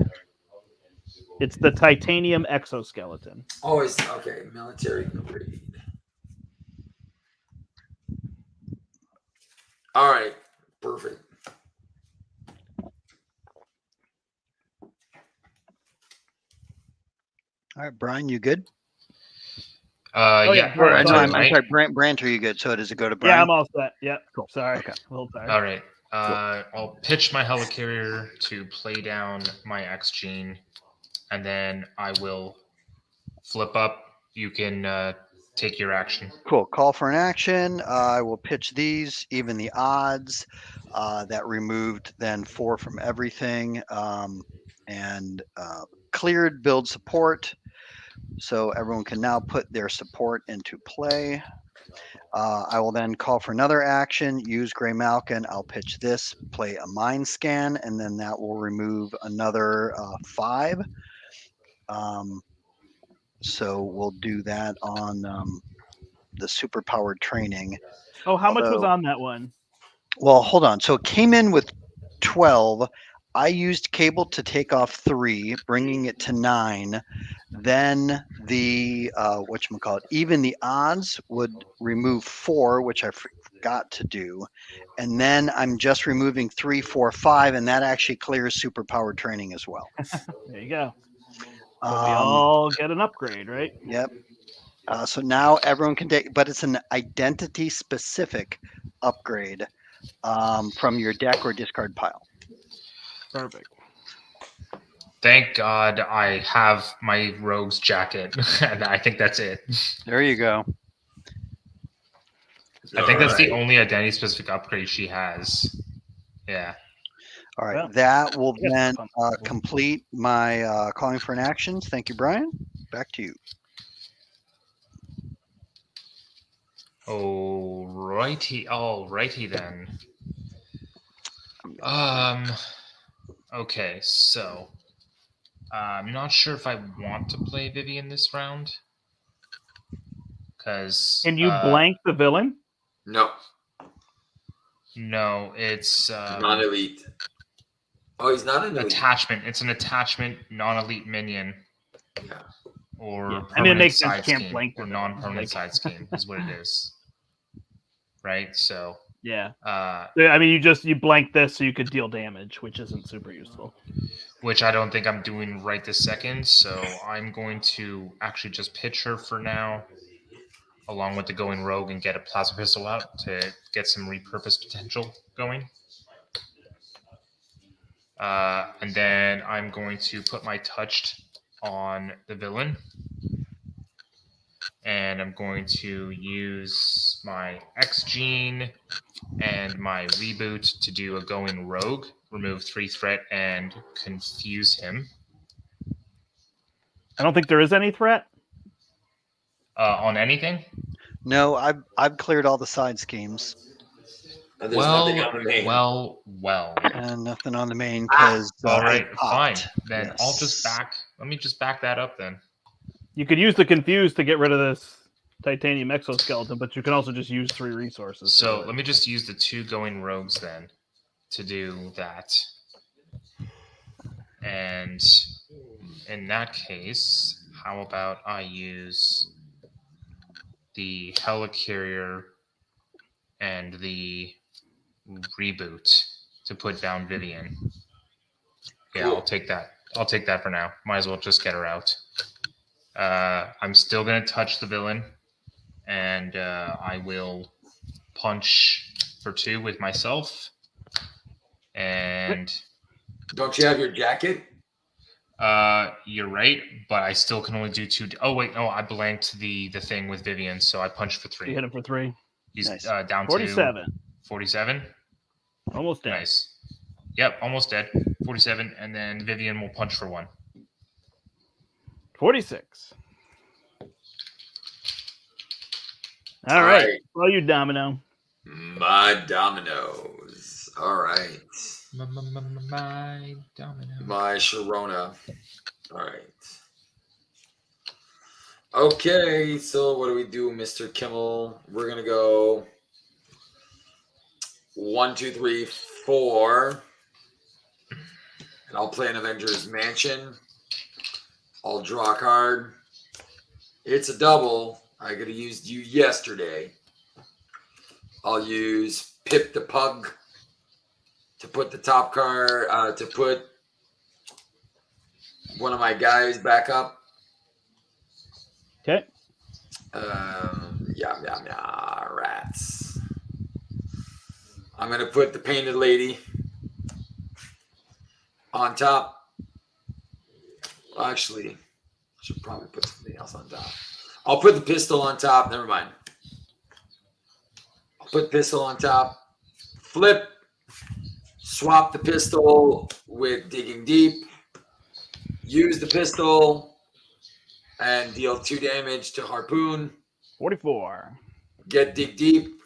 It's the titanium exoskeleton. Oh, it's okay. Military grade. All right, perfect. All right, Brian, you good? yeah, Yeah. sure. I I'm do sorry, it, I'm right? sorry, Brant, are you good? So does it go to Brian? Yeah, I'm all set. Yep. Cool. Sorry. Okay. A little tired. All right. I'll pitch my helicarrier to play down my X gene, and then I will flip up. You can take your action. Cool. Call for an action. I will pitch these, even the odds. That removed then 4 from everything, and cleared build support. So everyone can now put their support into play. I will then call for another action, use Gray Malkin. I'll pitch this, play a Mind Scan, and then that will remove another 5. So we'll do that on the superpowered training. Oh, how much was Although- on that one? Well, hold on. So it came in with 12. I used Cable to take off 3, bringing it to 9. Then the whatchamacallit, even the odds would remove 4, which I forgot to do. And then I'm just removing 3, 4, 5, and that actually clears superpowered training as well. There you go. So we all get an upgrade, right? Yep. So now everyone can take, but it's an identity-specific upgrade from your deck or discard pile. Perfect. Thank God I have my rogue's jacket, and I think that's it. There you go. I think that's the Alright. only identity-specific upgrade she has. Yeah. All right, Well, that will guess then it's fun. complete my calling for an actions. Thank you, Brian. Back to you. Alrighty then. Okay, so I'm not sure if I want to play Vivian this round. Because Can you blank the villain? No, no, it's non-elite. Oh, he's not an elite. attachment. It's an attachment non-elite minion. Yeah. Or Yeah. I mean, it permanent makes sense, side can't scheme, blank or the non-permanent like- side scheme is what it is. Right? So Yeah. uh I mean, you blank this so you could deal damage, which isn't super useful. which I don't think I'm doing right this second, so I'm going to actually just pitch her for now, along with the going rogue, and get a plasma pistol out to get some repurpose potential going. And then I'm going to put my touched on the villain. And I'm going to use my X gene and my reboot to do a going rogue, remove 3 threat, and confuse him. I don't think there is any threat. On anything? No, I've cleared all the side schemes And there's nothing on the main. Well. and nothing on the main because All right, fine. Then Yes. I'll just back. Let me just back that up then. You could use the confuse to get rid of this titanium exoskeleton, but you can also just use 3 resources. So let me just use the 2 going rogues then to do that. And in that case, how about I use the helicarrier and the reboot to put down Vivian. Yeah, Cool. I'll take that. I'll take that for now. Might as well just get her out. I'm still going to touch the villain, and I will punch for 2 with myself. And Don't you have your jacket? you're right, but I still can only do 2. Oh wait, no, I blanked the thing with Vivian, so I punched for 3. You hit him for 3. He's Nice. Down 47. to 47. Almost dead. Nice. Yep, almost dead. 47, and then Vivian will punch for 1. 46. All right. Well, you domino. My dominoes. All right. My domino. My Sharona. All right. Okay, so what do we do, Mr. Kimmel? We're gonna go 1, 2, 3, 4. And I'll play an Avengers Mansion. I'll draw a card. It's a double. I could have used you yesterday. I'll use Pip the Pug to put the top card, to put one of my guys back up. Okay. Rats. I'm going to put the Painted Lady on top. Well, actually, I should probably put something else on top. I'll put the pistol on top. Never mind. I'll put pistol on top. Flip. Swap the pistol with Digging Deep. Use the pistol and deal 2 damage to Harpoon. 44. Get Dig Deep.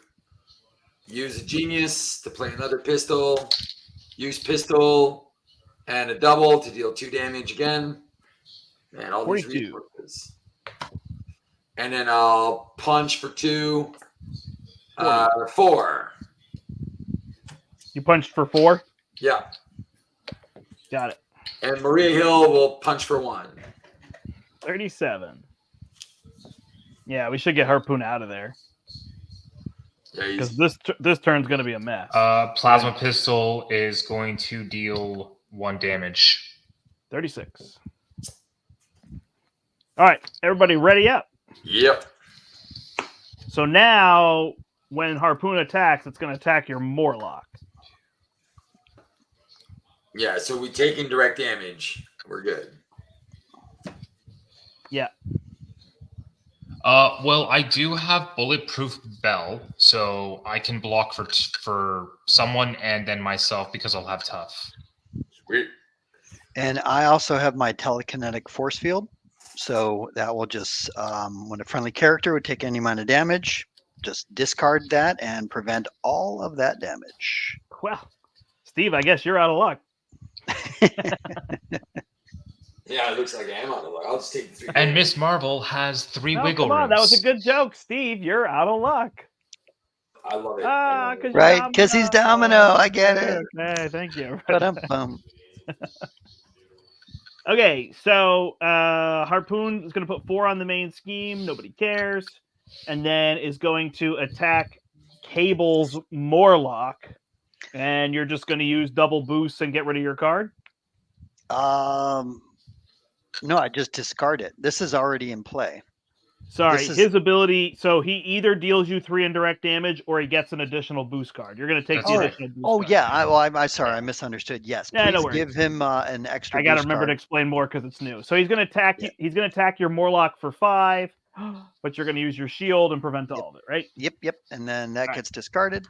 Use a Genius to play another pistol. Use pistol and a double to deal 2 damage again. And all these 42. resources. And then I'll punch for 2. 4. You punched for 4? Yeah. Got it. And Maria Hill will punch for 1. 37. Yeah, we should get Harpoon out of there. Yeah, Because this turn's going to be a mess. Plasma pistol is going to deal 1 damage. 36. All right, everybody ready up. Yep. So now, when Harpoon attacks, it's going to attack your Morlock. Yeah, so we take indirect damage. We're good. Yeah. Well, I do have bulletproof bell, so I can block for someone and then myself because I'll have tough. Sweet. And I also have my telekinetic force field. So that will just, when a friendly character would take any amount of damage, just discard that and prevent all of that damage. Well, Steve, I guess you're out of luck. Yeah, it looks like I am out of luck. I'll just take the 3. And Miss Marvel has 3 No, wiggle come on, rooms. that was a good joke, Steve. You're out of luck. I love it. Because Right? Because he's Domino. I get it. Okay, thank you. Ba-dum-bum. Okay, so Harpoon is going to put 4 on the main scheme. Nobody cares. And then is going to attack Cable's Morlock. And you're just going to use double boosts and get rid of your card? No, I just discard it. This is already in play. Sorry, his ability. So he either deals you 3 indirect damage or he gets an additional boost card. You're going to take the additional boost card. Yeah. I'm sorry. I misunderstood. Yes. Yeah, Please no worries. give him an extra I got to boost remember to card. explain more because it's new. So he's going to attack you. He's going to attack your Morlock for 5, but you're going to use your shield and prevent all of it, right? Yep. And then that gets discarded.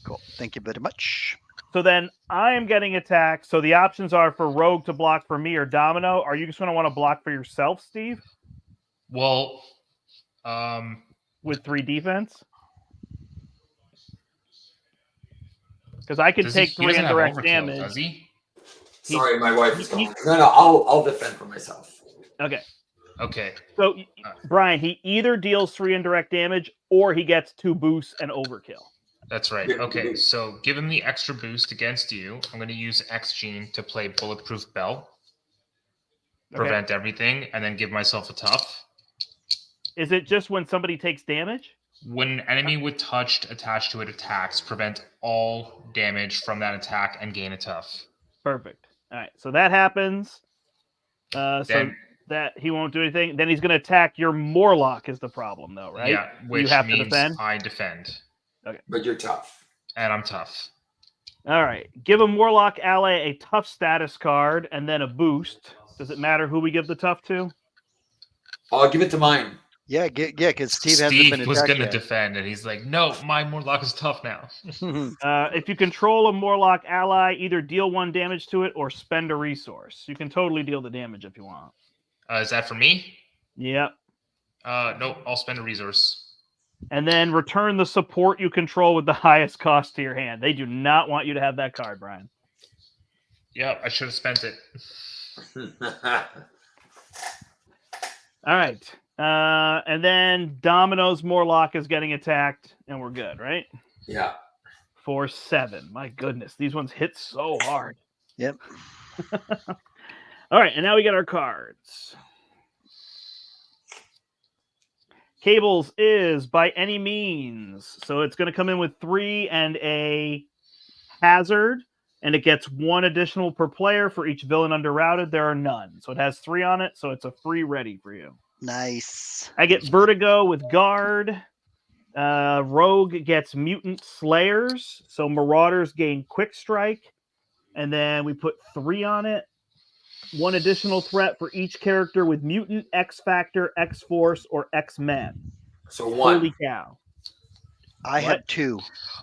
Cool. Thank you very much. So then I am getting attacked. So the options are for Rogue to block for me or Domino. Are you just going to want to block for yourself, Steve? Well, with 3 defense? Because I could take 3 indirect damage. Does he? Sorry, my wife is calling. No, I'll defend for myself. Okay. Okay. So, Brian, he either deals 3 indirect damage or he gets 2 boosts and overkill. That's right. Okay, so give him the extra boost against you. I'm going to use X Gene to play Bulletproof Bell. Prevent everything, and then give myself a tough. Is it just when somebody takes damage? When an enemy with touched attached to it attacks, prevent all damage from that attack and gain a tough. Perfect. All right, so that happens. So that he won't do anything. Then he's going to attack your Morlock is the problem, though, right? Yeah, which you have means to defend? I defend. Okay. But you're tough. And I'm tough. All right. Give a Morlock ally a tough status card and then a boost. Does it matter who we give the tough to? I'll give it to mine. Yeah, because Steve hasn't been attacked was going to yet. defend, and he's like, no, my Morlock is tough now. If you control a Morlock ally, either deal 1 damage to it or spend a resource. You can totally deal the damage if you want. Is that for me? Yep. No, I'll spend a resource. And then return the support you control with the highest cost to your hand. They do not want you to have that card, Brian. Yeah, I should have spent it. All right. And then Domino's Morlock is getting attacked, and we're good, right? Yeah. For 7. My goodness, these ones hit so hard. Yep. All right, and now we get our cards. Cables is by any means. So it's going to come in with 3 and a hazard, and it gets 1 additional per player for each villain underrouted. There are none. So it has 3 on it, so it's a free ready for you. Nice. I get Vertigo with Guard. Rogue gets Mutant Slayers. So Marauders gain Quick Strike. And then we put 3 on it. 1 additional threat for each character with Mutant, X Factor, X Force, or X Men. So 1. Holy cow. I had 2.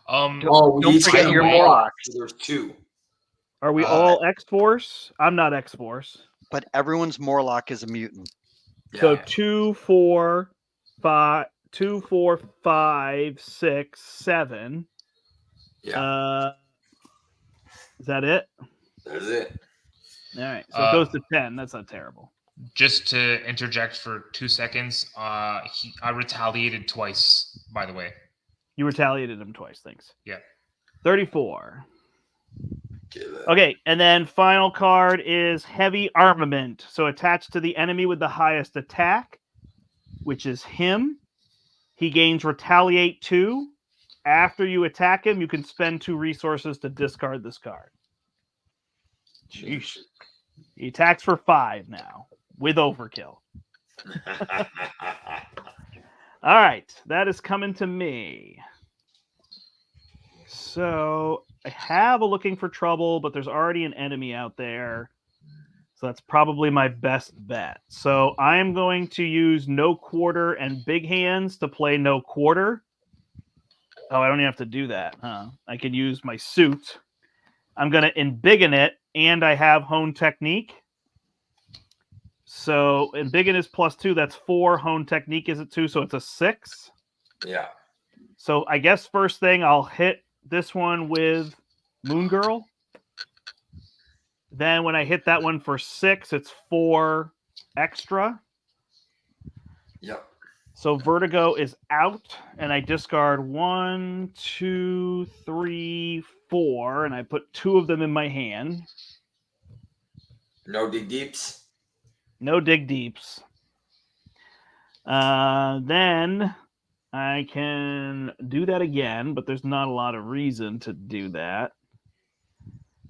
Don't forget your Morlock. So there's 2. Are we all X Force? I'm not X Force. But everyone's Morlock is a mutant. So 2, 4, 5, 2, 4, 5, 6, 7. Yeah. Is that it? That's it. All right. So it goes to 10. That's not terrible. Just to interject for 2 seconds, I retaliated twice, by the way. You retaliated him twice. Thanks. Yeah. 34. Okay, and then final card is Heavy Armament. So attached to the enemy with the highest attack, which is him. He gains Retaliate 2. After you attack him, you can spend 2 resources to discard this card. Jeez. He attacks for 5 now, with overkill. All right, that is coming to me. So I have a looking for trouble, but there's already an enemy out there. So that's probably my best bet. So I'm going to use no quarter and big hands to play no quarter. Oh, I don't even have to do that, huh? I can use my suit. I'm going to embiggen it, and I have hone technique. So embiggen is +2. That's 4. Hone technique is at 2, so it's a 6. Yeah. So I guess first thing I'll hit this one with Moon Girl. Then when I hit that one for 6, it's 4 extra. Yep. So Vertigo is out, and I discard 1, 2, 3, 4, and I put 2 of them in my hand. No dig deeps. No dig deeps. Then I can do that again, but there's not a lot of reason to do that.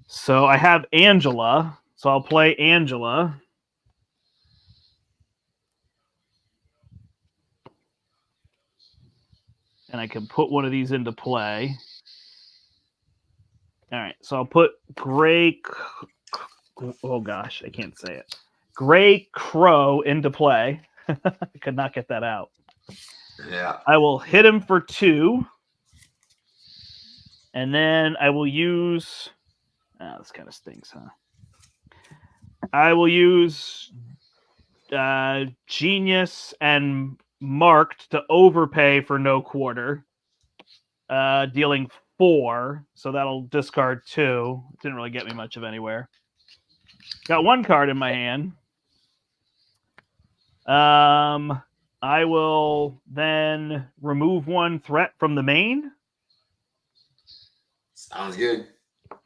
So I have Angela, so I'll play Angela. And I can put one of these into play. All right, so I'll put Gray... Oh, gosh, I can't say it. Gray Crow into play. I could not get that out. Yeah. I will hit him for 2. And then I will use... Oh, this kind of stinks, huh? I will use Genius and Marked to overpay for no quarter, dealing 4. So that'll discard 2. Didn't really get me much of anywhere. Got 1 card in my hand. I will then remove 1 threat from the main. Sounds good.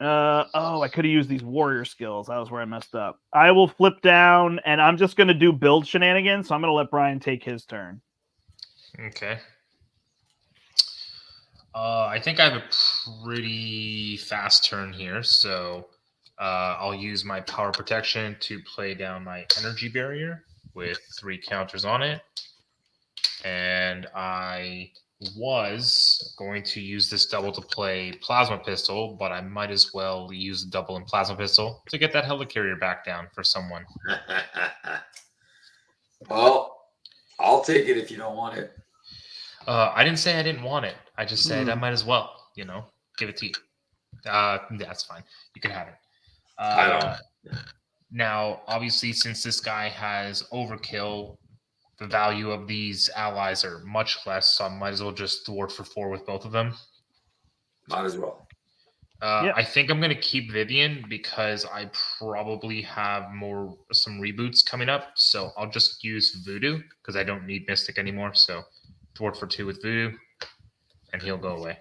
I could have used these warrior skills. That was where I messed up. I will flip down, and I'm just going to do build shenanigans, so I'm going to let Brian take his turn. Okay. I think I have a pretty fast turn here, so I'll use my power protection to play down my energy barrier with 3 counters on it. And I was going to use this double to play plasma pistol, but I might as well use the double and plasma pistol to get that helicarrier back down for someone. Well, I'll take it if you don't want it. I didn't say I didn't want it. I just said I might as well, give it to you. That's fine. You can have it. I don't. Now, obviously, since this guy has overkill, the value of these allies are much less, so I might as well just thwart for 4 with both of them. Might as well. Yep. I think I'm going to keep Vivian because I probably have some reboots coming up, so I'll just use Voodoo because I don't need Mystic anymore, so thwart for 2 with Voodoo, and he'll go away.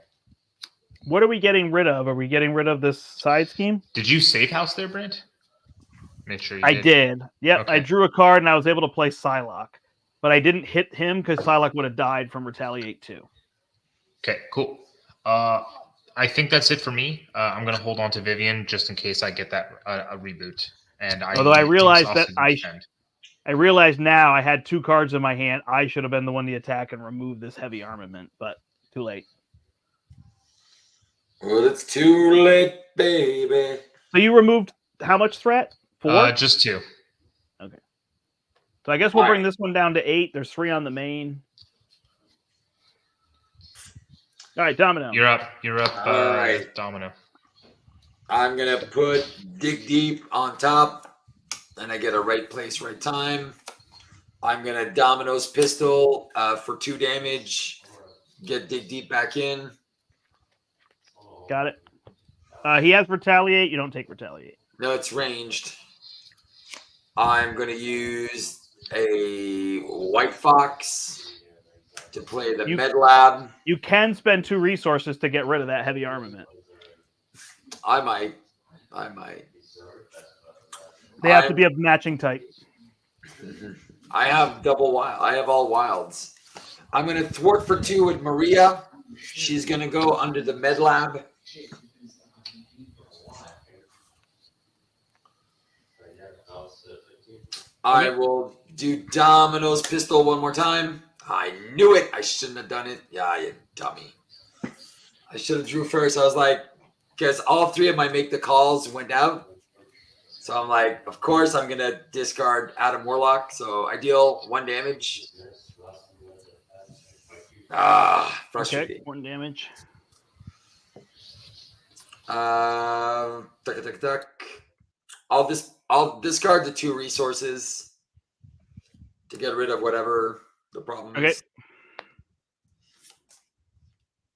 What are we getting rid of? Are we getting rid of this side scheme? Did you save house there, Brent? Make sure you I did. Yep, Okay. I drew a card, and I was able to play Psylocke. But I didn't hit him because Psylocke would have died from Retaliate 2. Okay, cool. I think that's it for me. I'm going to hold on to Vivian just in case I get that a reboot. And Although I realized that defend. I realize now I had 2 cards in my hand. I should have been the one to attack and remove this heavy armament, but too late. Well, it's too late, baby. So you removed how much threat? 4? Just 2. Okay. So I guess we'll bring this one down to 8. There's 3 on the main. All right, Domino. You're up. All right. Domino. I'm going to put Dig Deep on top, and I get a right place, right time. I'm going to Domino's Pistol for 2 damage. Get Dig Deep back in. Got it. He has Retaliate. You don't take Retaliate. No, it's ranged. I'm going to use a White Fox to play the Med Lab. You can spend 2 resources to get rid of that heavy armament. I might. They have to be of matching type. I have double wild. I have all wilds. I'm going to thwart for 2 with Maria. She's going to go under the Med Lab. I will do Domino's Pistol one more time. I knew it. I shouldn't have done it. Yeah, you dummy. I should have drew first. I was like, because all three of my make the calls went out. So I'm like, of course I'm gonna discard Adam Morlock. So I deal 1 damage. Frustrating. Okay, 1 damage. Duck. I'll discard the 2 resources to get rid of whatever the problem is.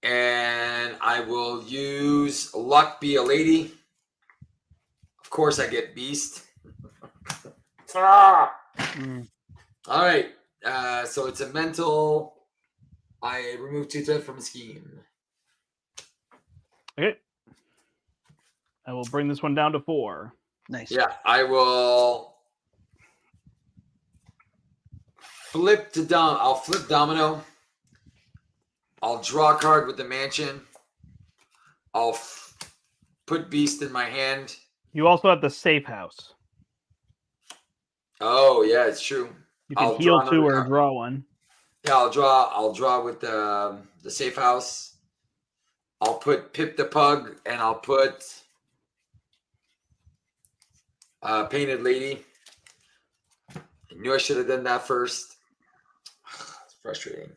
And I will use Luck Be a Lady. Of course, I get Beast. All right. So it's a mental. I remove 2 threat from a scheme. Okay. I will bring this one down to 4. Nice. Yeah, I will flip to I'll flip Domino. I'll draw a card with the mansion. I'll put Beast in my hand. You also have the safe house. Oh yeah, it's true. You can heal 2 or draw 1. Yeah, I'll draw with the safe house. I'll put Pip the Pug, and I'll put Painted Lady. I knew I should have done that first. It's frustrating.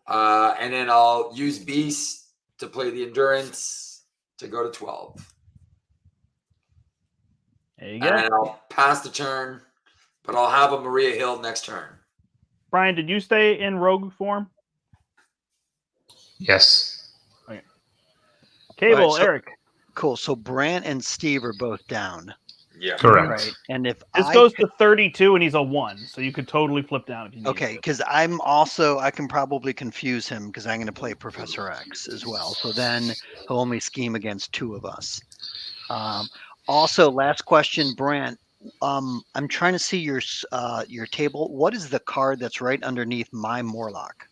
And then I'll use Beast to play the Endurance to go to 12. There you go. And I'll pass the turn, but I'll have a Maria Hill next turn. Brian, did you stay in rogue form? Yes. Okay. Cable, All right, Eric. Cool. So Brant and Steve are both down. Yeah. Correct. Right. And if This goes to 32 and he's a 1, so you could totally flip down if you need okay, to. because I can probably confuse him because I'm going to play Professor X as well. So then he'll only scheme against 2 of us. Also, last question, Brant. I'm trying to see your table. What is the card that's right underneath my Morlock?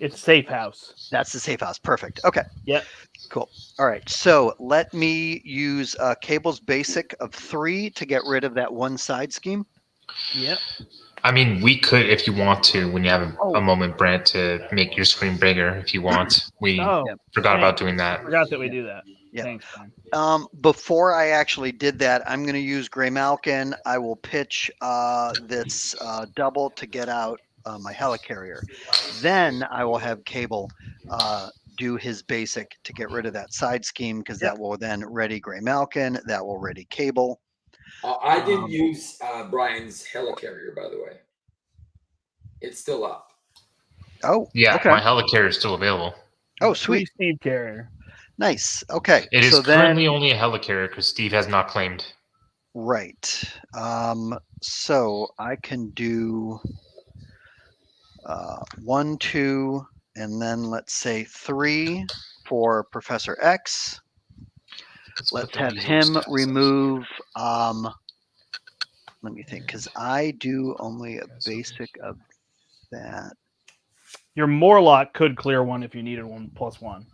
It's safe house. That's the safe house. Perfect. Okay. Yep. Cool. All right. So let me use Cable's basic of 3 to get rid of that 1 side scheme. Yep. I mean, we could, if you want to, when you have a moment, Brent, to make your screen bigger if you want. We forgot about doing that. Forgot that we do that. Yeah. Thanks, Brian. Before I actually did that, I'm going to use Grey Malkin. I will pitch this double to get out my helicarrier. Then I will have Cable do his basic to get rid of that side scheme because that will then ready Grey Malkin. That will ready Cable. I didn't use Brian's helicarrier, by the way. It's still up. Oh, yeah. Okay. My helicarrier is still available. Oh, sweet. Steve carrier. Nice. Okay. It is so currently then, only a helicarrier because Steve has not claimed. Right. So I can do 1, 2, and then let's say 3 for Professor X. Let's have him remove. Let me think, because I do only a basic of that. Your Morlock could clear 1 if you needed 1+1.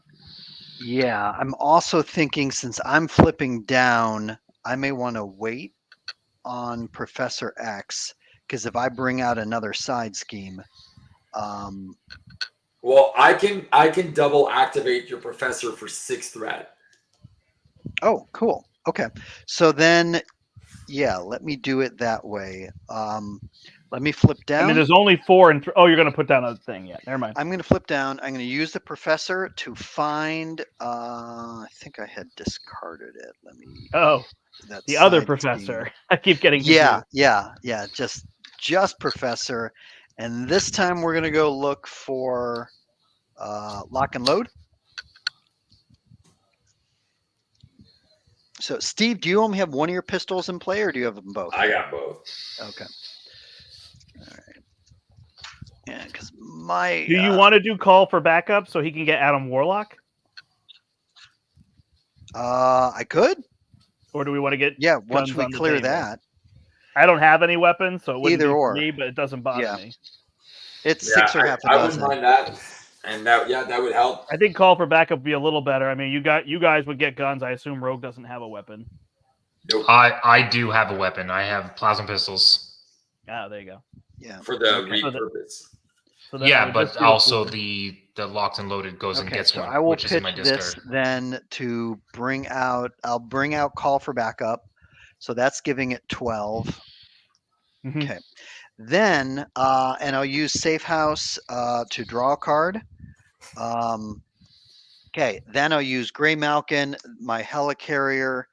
Yeah, I'm also thinking since I'm flipping down, I may want to wait on Professor X because if I bring out another side scheme, well, I can double activate your professor for 6 threat. Oh, cool. Okay, so then, yeah, let me do it that way. Let me flip down. I mean, there's only 4 and oh, you're going to put down a thing. Yeah, never mind. I'm going to flip down. I'm going to use the professor to find. I think I had discarded it. Let me. Oh, the other professor. Scheme. I keep getting. Yeah. Just professor, and this time we're going to go look for lock and load. So, Steve, do you only have 1 of your pistols in play, or do you have them both? I got both. Okay. All right. Yeah, because my. Do you want to do call for backup so he can get Adam Warlock? I could. Or do we want to get? Yeah, once we clear that. I don't have any weapons, so it wouldn't either be or me, but it doesn't bother me. It's 6 or half a dozen. I wouldn't mind that. And that would help. I think call for backup would be a little better. I mean, you guys would get guns. I assume Rogue doesn't have a weapon. Nope. I do have a weapon. I have plasma pistols. Ah, there you go. Yeah. For the repurpose. So then I Yeah, would but just do a also 4. the locked and loaded goes and Okay, gets so one, I will which is in pitch my this discard. then to bring out. I'll bring out Call for Backup, so that's giving it 12. Mhm. Okay, then and I'll use Safe House to draw a card. Okay, then I'll use Gray Malkin, my Helicarrier,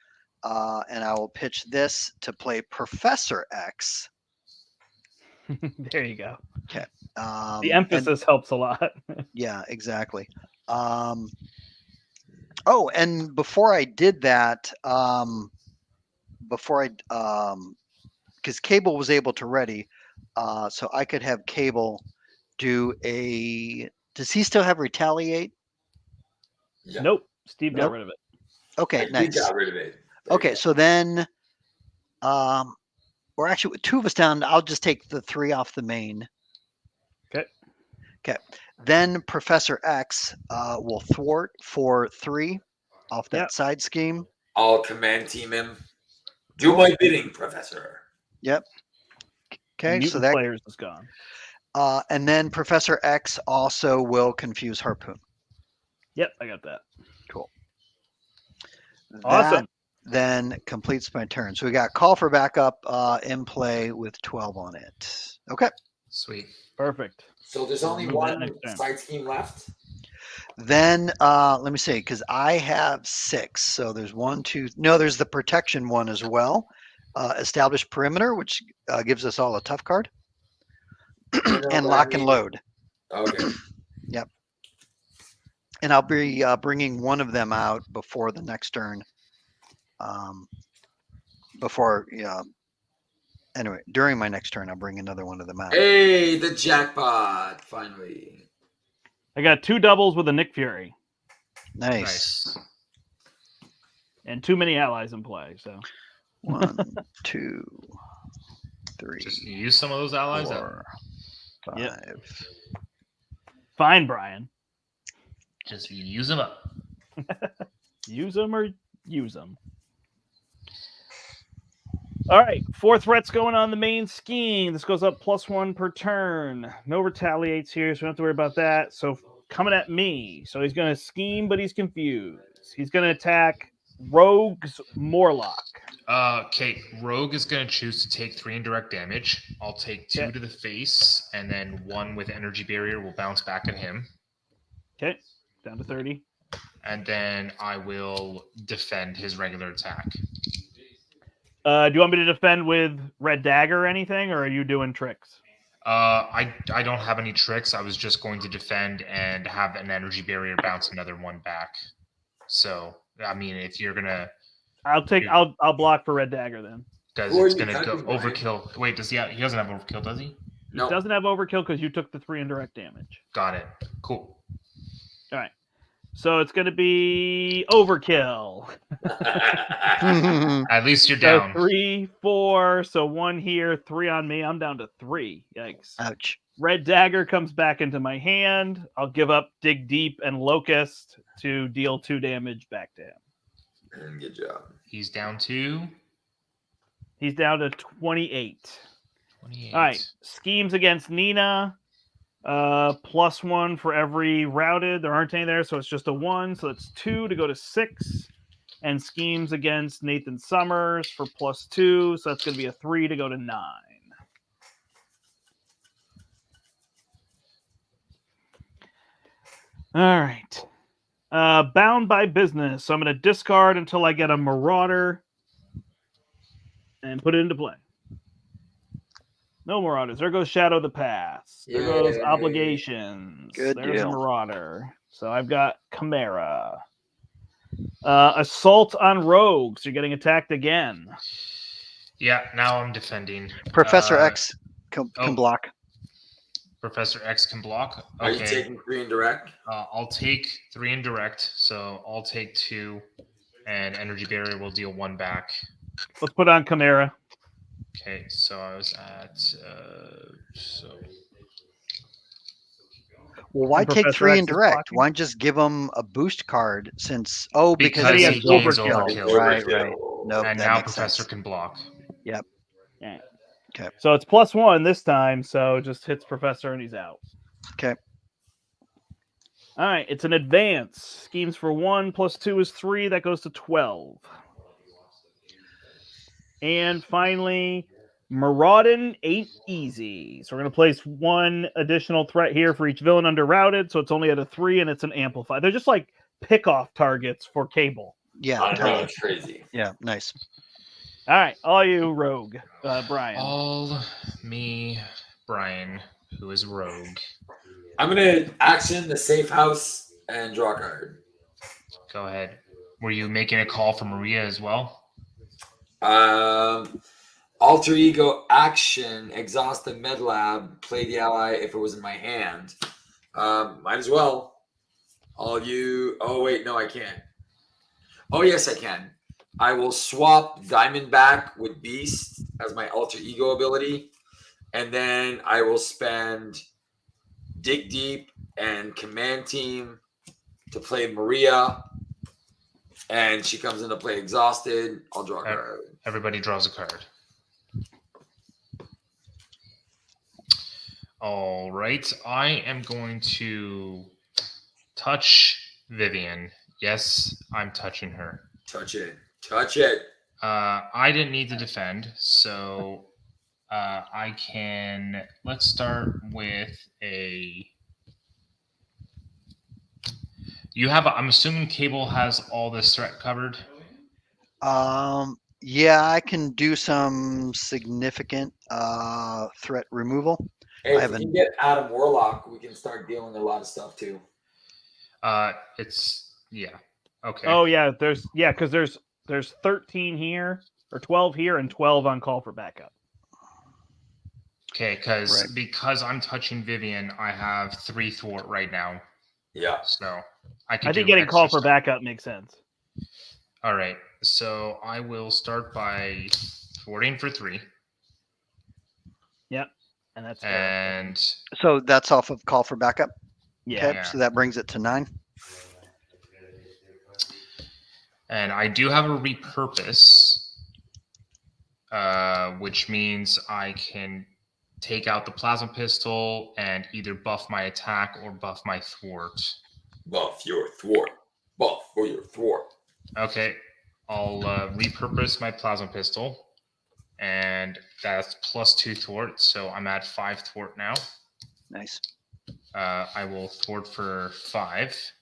and I will pitch this to play Professor X. There you go. Okay. The emphasis helps a lot. Yeah, exactly. Oh, and before I did that, because Cable was able to ready, so I could have Cable do a. Does he still have Retaliate? Yeah. Nope. Steve got Nope. rid of it. Okay, We nice. got rid of it. There you Okay, go. so then, or actually, with 2 of us down, I'll just take the 3 off the main. Okay. Okay. Then Professor X will thwart for 3 off that Yep. side scheme. I'll command team him. Do my bidding, Professor. Yep. Okay, Mutant so that players is gone. and then Professor X also will confuse Harpoon. Yep, I got that. Cool. Awesome. That then completes my turn. So we got Call for Backup in play with 12 on it. Okay. Sweet. Perfect. So there's only Remove that one next turn. side scheme left. Then let me see, because I have 6. So there's 1, 2. No, there's the protection one as well. Establish perimeter, which gives us all a tough card, No, no, and but lock I mean, and load. Okay. Yep. And I'll be bringing one of them out before the next turn. Anyway, during my next turn, I'll bring another one of them out. Hey, the jackpot! Finally. I got 2 doubles with a Nick Fury Nice. and too many allies in play. So 1, 2, 3, Just use some of those allies up. 4, 5. Yep. Fine, Brian. Just use them up. Use them or use them. All right, 4 threats going on the main scheme. This goes up +1 per turn. No retaliates here, so we don't have to worry about that. So coming at me. So he's going to scheme, but he's confused. He's going to attack Rogue's Morlock. Okay, Rogue is going to choose to take 3 indirect damage. I'll take 2 to the face, and then 1 with Energy Barrier will bounce back at him. Okay, down to 30. And then I will defend his regular attack. Do you want me to defend with Red Dagger or anything, or are you doing tricks? I don't have any tricks. I was just going to defend and have an Energy Barrier bounce another 1 back. So, I mean, if you're gonna, I'll block for Red Dagger then. because Who are it's you gonna go attacking, Brian? overkill. Wait, he doesn't have overkill, does he? He No. doesn't have overkill because you took the 3 indirect damage. Got it. Cool. All right. So it's going to be overkill. At least you're So down. 3, 4. So 1 here, 3 on me. I'm down to 3. Yikes. Ouch. Red Dagger comes back into my hand. I'll give up Dig Deep and Locust to deal 2 damage back to him. Good job. He's down to He's down to 28. 28. All right. Schemes against Nina. +1 for every routed. There aren't any there, so it's just a 1. So it's 2 to go to 6. And schemes against Nathan Summers for +2. So that's going to be a 3 to go to 9. All right. Bound by business. So I'm going to discard until I get a Marauder and put it into play. No Marauders. There goes Shadow of the Past. There goes Yay. Obligations. Good There's deal. a Marauder. So I've got Chimera. Assault on Rogues. You're getting attacked again. Yeah, now I'm defending. Professor X can block. Professor X can block. Are you Okay. taking 3 indirect? I'll take 3 indirect, so I'll take 2, and Energy Barrier will deal 1 back. Let's put on Chimera. Okay, so I was at Well, why And take Professor 3 X is indirect? blocking? Why just give him a boost card since because he he has gains overkill. overkill. Right. Overkill. Nope, And that now makes Professor sense. can block. Yeah. Okay. So it's +1 this time, so it just hits Professor and he's out. Okay. All right, it's an advance. Schemes for 1 plus 2 is 3. That goes to 12. And finally, Maraudin ain't easy. So we're going to place 1 additional threat here for each villain under routed. So it's only at a 3 and it's an amplify. They're just like pick-off targets for Cable. Yeah, I know, totally. it's crazy. Yeah, nice. All right, all you rogue, Brian. All me, Brian, who is rogue. I'm gonna action the safe house and draw a card. Go ahead. Were you making a call for Maria as well? Alter ego action, exhaust the med lab, play the ally if it was in my hand. Might as well. All you. Oh wait, no, I can't. Oh yes, I can. I will swap Diamondback with Beast as my alter ego ability, and then I will spend Dig Deep and Command Team to play Maria, and she comes into play exhausted. I'll draw a card. Everybody draws a card. All right. I am going to touch Vivian. Yes, I'm touching her. Touch it. Touch it. I didn't need to defend, so I can. Let's start with a. You have. I'm assuming Cable has all this threat covered. Yeah, I can do some significant threat removal. Hey, I if we haven't- can get Adam Warlock, we can start dealing with a lot of stuff too. It's yeah. Okay. Oh yeah, because there's 13 here or 12 here and 12 on call for backup. Okay, Right. because I'm touching Vivian, I have 3 thwart right now, Yeah. so I can. I think do getting extra call for stuff. backup makes sense. All right, so I will start by thwarting for 3, And that's and So that's off of call for backup. yeah. Okay, so that brings it to 9. I do have a repurpose, which means I can take out the plasma pistol and either buff my attack or buff my thwart. Buff your thwart. Buff for your thwart. Okay, I'll repurpose my plasma pistol, and that's +2 thwart, so I'm at 5 thwart now. Nice. I will thwart for 5.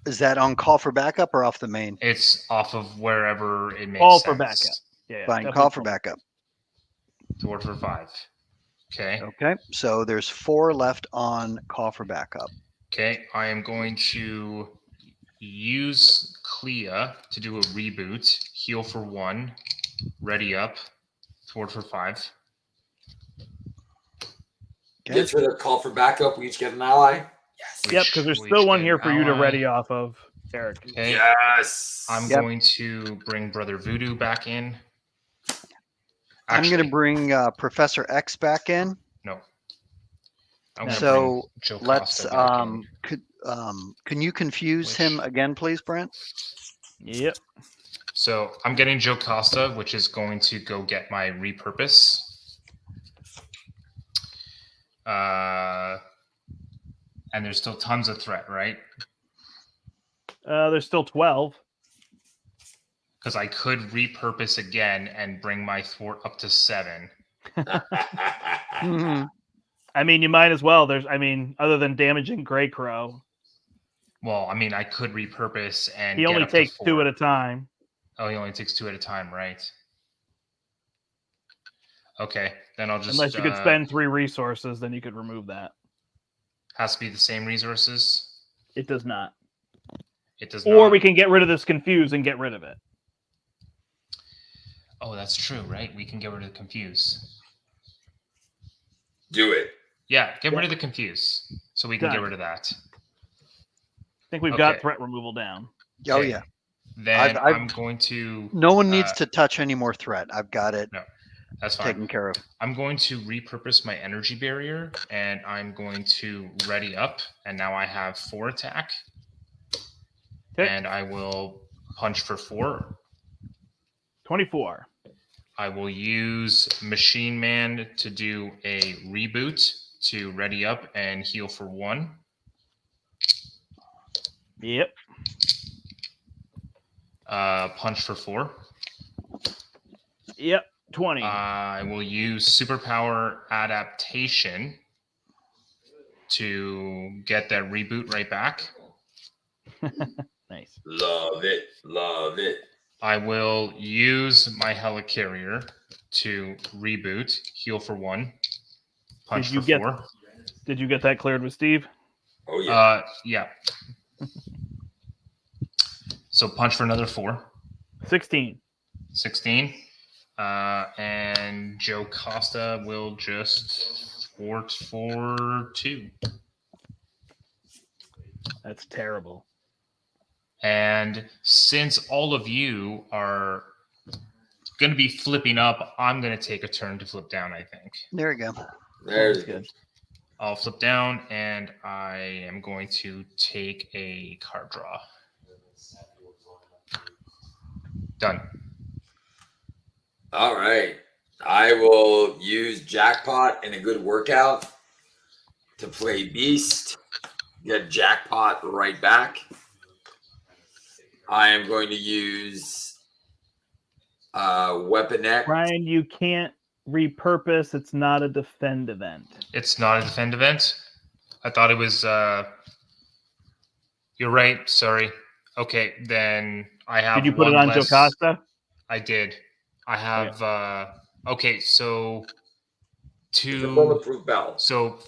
Is that on call for backup or off the main? It's off of wherever it makes Call sense. for backup. Yeah. Fine, definitely call for backup. Thwart for 5. Okay. Okay, so there's 4 left on call for backup. Okay, I am going to use Clea to do a reboot. Heal for 1. Ready up. Thwart for 5. Okay. Gets rid of call for backup. We each get an ally. Yes. Yep, because there's We still each one get here an for you to ally. ready off of, Eric. Okay. Yes. I'm Yep. going to bring Brother Voodoo back in. I'm going Actually, to bring Professor X back in. no. I'm gonna So bring Joe let's Costa back in. can you confuse him Which- again, please, Brent? Yep. So I'm getting Joe Costa, which is going to go get my repurpose. And there's still tons of threat, right? There's still 12. Because I could repurpose again and bring my thwart up to 7. Mhm. I mean, you might as well. Other than damaging Grey Crow, Well, I mean, I could repurpose and he get only up to takes 2 4. at a time. Oh, he only takes 2 at a time, right? Okay, then I'll just. Unless you could spend 3 resources, then you could remove that. Has to be the same resources. It does not. It does Or not. we can get rid of this confuse and get rid of it. Oh, that's true, right? We can get rid of the confuse. Do it. Yeah, get rid of the confuse, so we can get Done. rid of that. I think we've got Okay. threat removal down. Oh Okay. yeah. Then I've- I'm going to. No one needs to touch any more threat. I've got it That's fine. taken care of. I'm going to repurpose my energy barrier, and I'm going to ready up, and now I have 4 attack. Okay. And I will punch for 4. 24. I will use Machine Man to do a reboot to ready up and heal for 1. Yep. Punch for 4. Yep. 20. I will use Superpower Adaptation to get that reboot right back. Nice. Love it. Love it. I will use my Helicarrier to reboot, heal for 1, punch Did you for get- 4. Did you get that cleared with Steve? Oh, yeah. Yeah. So punch for another 4. 16. 16. And Joe Costa will just thwart for 2. That's terrible. And since all of you are going to be flipping up, I'm going to take a turn to flip down, I think. There we go. There's That's good. I'll flip down, and I am going to take a card draw. Done. All right. I will use Jackpot and a good workout to play Beast. Get Jackpot right back. I am going to use Weapon X. Brian, you can't repurpose. It's not a defend event. It's not a defend event. I thought it was. You're right. Sorry. Okay, then I have. Did you put it one on less. Jocasta? I did. I have. Okay, so It's a 2. bulletproof bell. So,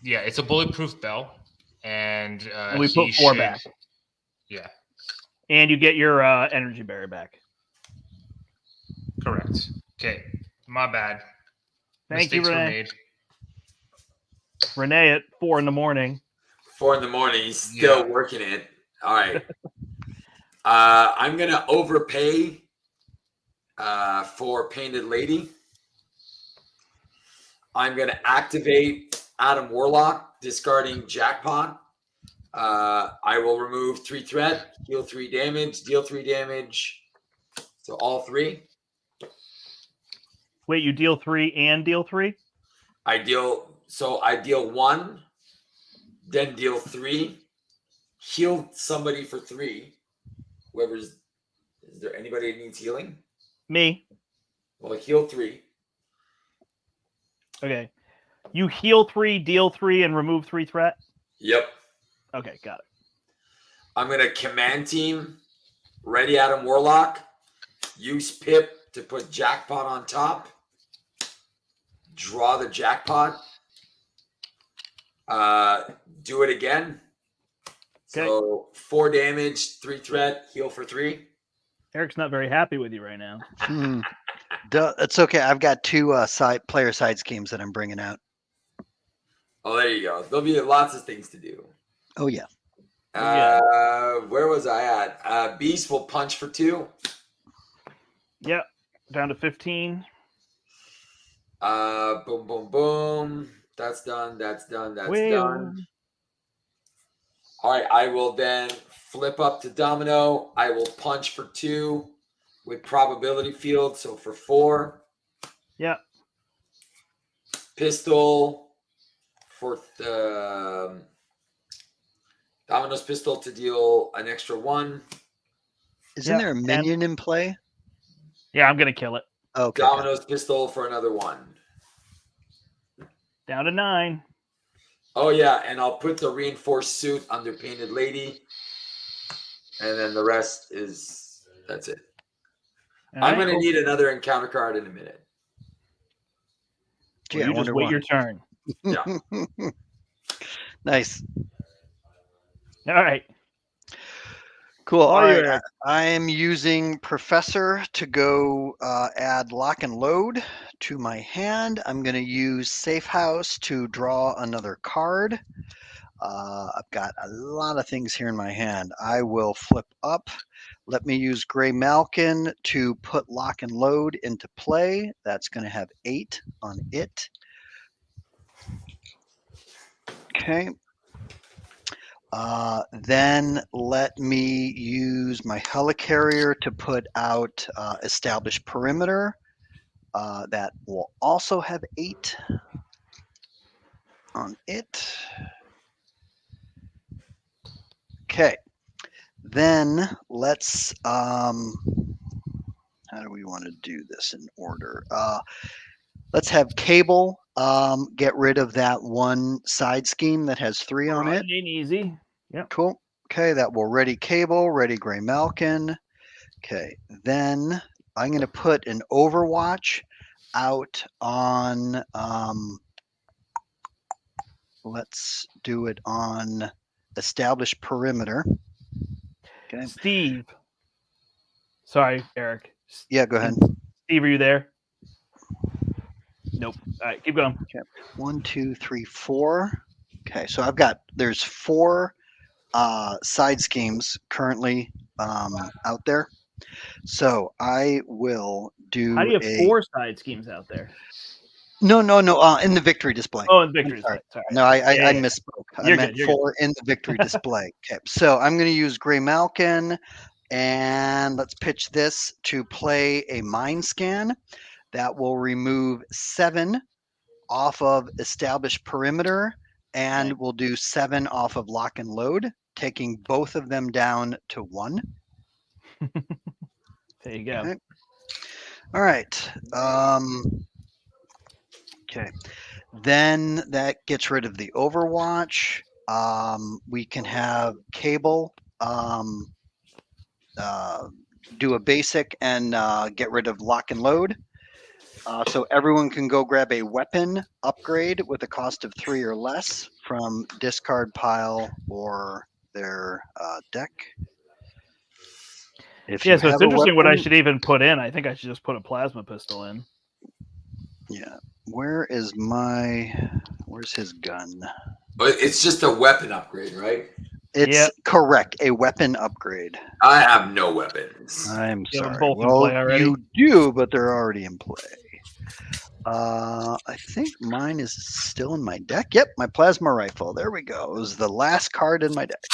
yeah, it's a bulletproof bell, and we he put 4 should- back. Yeah, And you get your energy berry back. correct. Okay, my bad. Thank Mistakes you, were Renee. made. Renee at 4 in the morning. 4 in the morning. He's still Yeah. working it. All right. I'm going to overpay for Painted Lady. I'm going to activate Adam Warlock, discarding Jackpot. I will remove 3 threat, heal 3 damage, deal 3 damage. So all 3. Wait, you deal 3 and deal 3? I deal 1, then deal 3, heal somebody for 3. Is there anybody that needs healing? Me. Well, heal 3. Okay. You heal 3, deal 3, and remove 3 threat? Yep. Okay, got it. I'm going to command team, ready Adam Warlock, use Pip to put Jackpot on top, draw the Jackpot, do it again. Okay. So 4 damage, 3 threat, heal for 3. Eric's not very happy with you right now. It's okay. I've got 2 player side schemes that I'm bringing out. Oh, there you go. There'll be lots of things to do. Oh, yeah. Where was I at? Beast will punch for 2. Yep. Down to 15. Boom, boom, boom. That's done. That's done. That's Well. done. All right. I will then flip up to Domino. I will punch for 2 with probability field. So for 4. Yep. Pistol for Domino's pistol to deal an extra 1. Isn't Yeah, there a and- minion in play? Yeah, I'm going to kill it. Okay. Domino's pistol for another 1. Down to 9. Oh, yeah. And I'll put the reinforced suit under Painted Lady. And then the rest that's it. All I'm right, going to cool. need another encounter card in a minute. Gee, Well, I you just wonder wait why. your turn. Yeah. Nice. All right. Cool. All All right, right. Eric. I am using Professor to go add Lock and Load to my hand. I'm going to use Safe House to draw another card. I've got a lot of things here in my hand. I will flip up. Let me use Gray Malkin to put Lock and Load into play. That's going to have 8 on it. Okay. Then let me use my helicarrier to put out Establish Perimeter. that will also have 8 on it. Okay, then let's. How do we want to do this in order? Let's have Cable get rid of that one side scheme that has 3 on it. Ain't easy. Yep. Cool. Okay, that will ready Cable, ready Gray Malkin. Okay, then I'm going to put an Overwatch out on. Let's do it on Established Perimeter. Okay. Steve. Sorry, Eric. Yeah, go ahead. Steve, are you there? Nope. All right, keep going. Okay. 1, 2, 3, 4. Okay, so there's 4 side schemes currently out there. So I will do. How do you have 4 side schemes out there? No. In the victory display. Oh, in the victory display. Sorry. No, I misspoke. You're I meant good, 4 in the victory display. Okay, so I'm going to use Gray Malkin, and let's pitch this to play a Mind Scan. That will remove 7 off of Established Perimeter, and we'll do 7 off of Lock and Load, taking both of them down to 1. There you go. Okay. All right. Okay. Then that gets rid of the Overwatch. We can have Cable do a basic and get rid of Lock and Load. So everyone can go grab a weapon upgrade with a cost of 3 or less from discard pile or their deck. So it's interesting what I should even put in. I think I should just put a plasma pistol in. Yeah. Where's his gun? But it's just a weapon upgrade, right? It's correct. A weapon upgrade. I have no weapons. I'm You have sorry. both in play already? You do, but they're already in play. I think mine is still in my deck. Yep, my plasma rifle. There we go. It was the last card in my deck.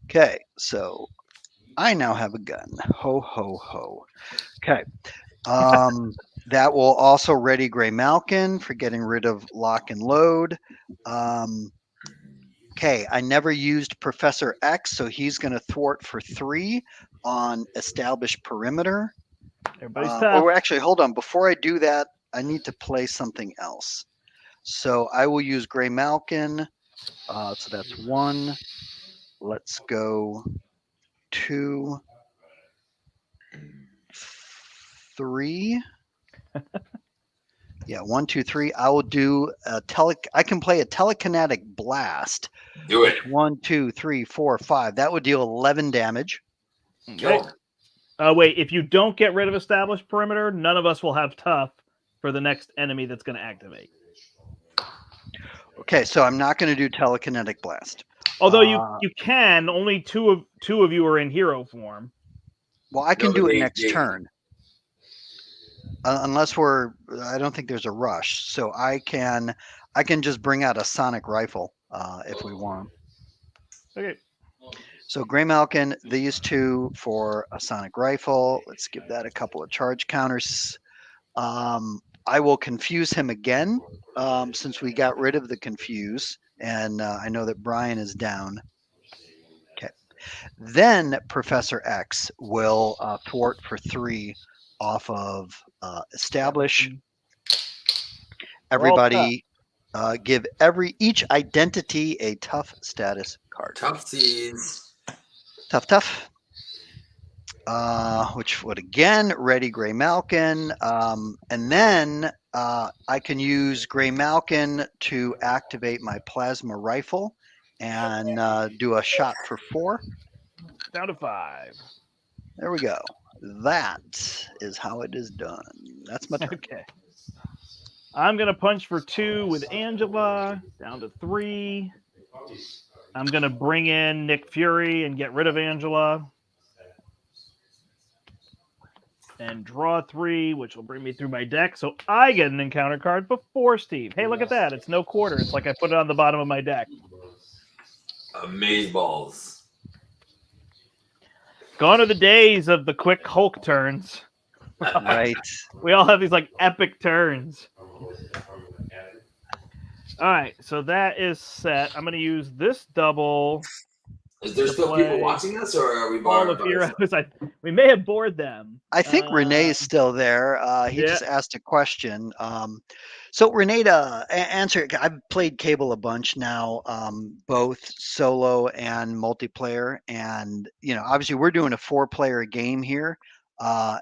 Okay, so I now have a gun. Ho, ho, ho. Okay. That will also ready Gray Malkin for getting rid of Lock and Load. Okay, I never used Professor X, so he's going to thwart for 3 on Established Perimeter. Everybody's tough. Actually, hold on. Before I do that, I need to play something else. So I will use Gray Malkin. So that's 1. Let's go 2, 3. Yeah, 1, 2, 3. I will do I can play a telekinetic blast. Do it. 1, 2, 3, 4, 5. That would deal 11 damage. Kill him. Wait, if you don't get rid of Established Perimeter, none of us will have tough for the next enemy that's going to activate. Okay, so I'm not going to do telekinetic blast. Although you can, only two of you are in hero form. Well, I can do it next turn. Unless I don't think there's a rush. So I can just bring out a sonic rifle if we want. Okay. So Gray Malkin, these 2 for a sonic rifle. Let's give that a couple of charge counters. I will confuse him again since we got rid of the confuse. And I know that Brian is down. Okay. Then Professor X will thwart for 3 off of Establish. Everybody give each identity a tough status card. Toughies. Tough. Which would again ready Gray Malkin. And then I can use Gray Malkin to activate my plasma rifle and do a shot for 4. Down to 5. There we go. That is how it is done. That's my turn. Okay. I'm going to punch for 2 with Angela. Down to 3. I'm going to bring in Nick Fury and get rid of Angela. And draw 3, which will bring me through my deck. So I get an encounter card before Steve. Hey, look at that. It's no quarter. It's like I put it on the bottom of my deck. Amazeballs. Gone are the days of the quick Hulk turns. Right. We all have these like epic turns. All right, so that is set. I'm going to use this double. Is there To still people play watching us, or are we All bar of by Heroes. ourselves? We may have bored them. I think Renee is still there. He yeah. just asked a question. So Renee, to answer, I've played Cable a bunch now, both solo and multiplayer, and obviously we're doing a 4-player game here,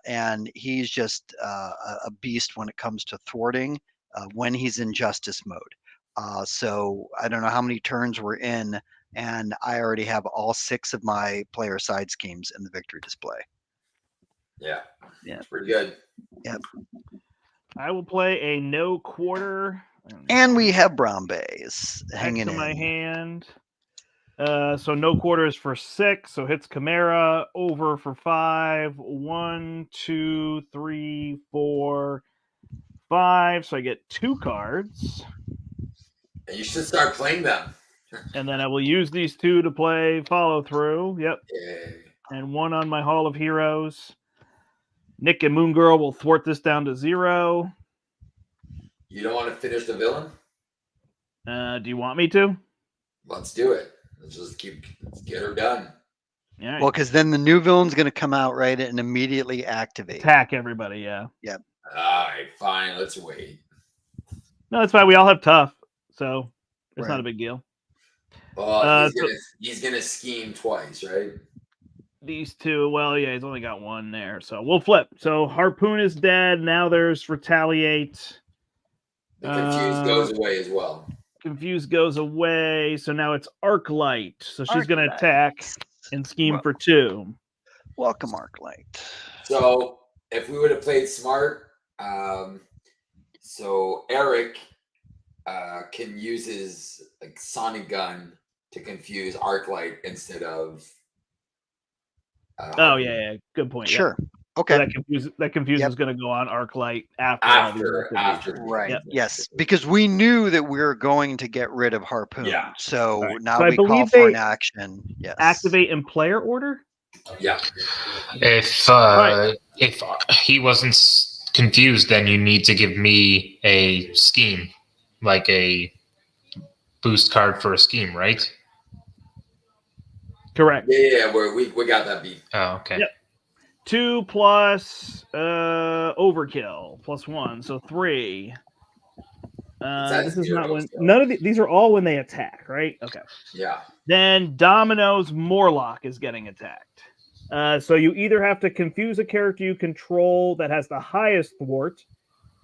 and he's just a beast when it comes to thwarting when he's in justice mode. So I don't know how many turns we're in, and I already have all 6 of my player side schemes in the victory display. Yeah. Yeah. It's pretty good. Yep. I will play a no quarter. And we have brown bays hanging to in. my hand. So no quarters for 6. So hits Chimera. Over for 5. 1, 2, 3, 4, 5. So I get 2 cards. And you should start playing them. And then I will use these 2 to play follow through. Yep. Yay. And 1 on my Hall of Heroes. Nick and Moon Girl will thwart this down to 0. You don't want to finish the villain? Do you want me to? Let's do it. Let's get her done. All right. Well, because then the new villain's going to come out, right, and immediately activate. Attack everybody, yeah. All right, fine. Let's wait. No, it's fine. We all have tough, so it's Right. not a big deal. Well, he's gonna scheme twice, right? These 2, well, yeah, he's only got 1 there, so we'll flip. So Harpoon is dead. Now there's Retaliate. The confused goes away as well. Confused goes away, so now it's Arclight. So she's going to Arclight. attack and scheme Well- for 2. Welcome, Arclight. So if we would have played smart, so Eric can use his sonic gun to confuse Arclight instead of. Oh yeah, good point. Sure. Yeah. Okay. So that confuse Yep. is going to go on Arclight after. After. Right. Yep. Yes, because we knew that we were going to get rid of Harpoon. Yeah. So Right. now So I we call believe for they an action. Yes. Activate in player order. Yeah. If he wasn't confused, then you need to give me a scheme, like a boost card for a scheme, right? Correct. Yeah. We got that beat. Oh, okay. Yep. 2 plus overkill plus 1, so 3. This is not when none of these are all when they attack, right? Okay. Yeah. Then Domino's Morlock is getting attacked. So you either have to confuse a character you control that has the highest thwart,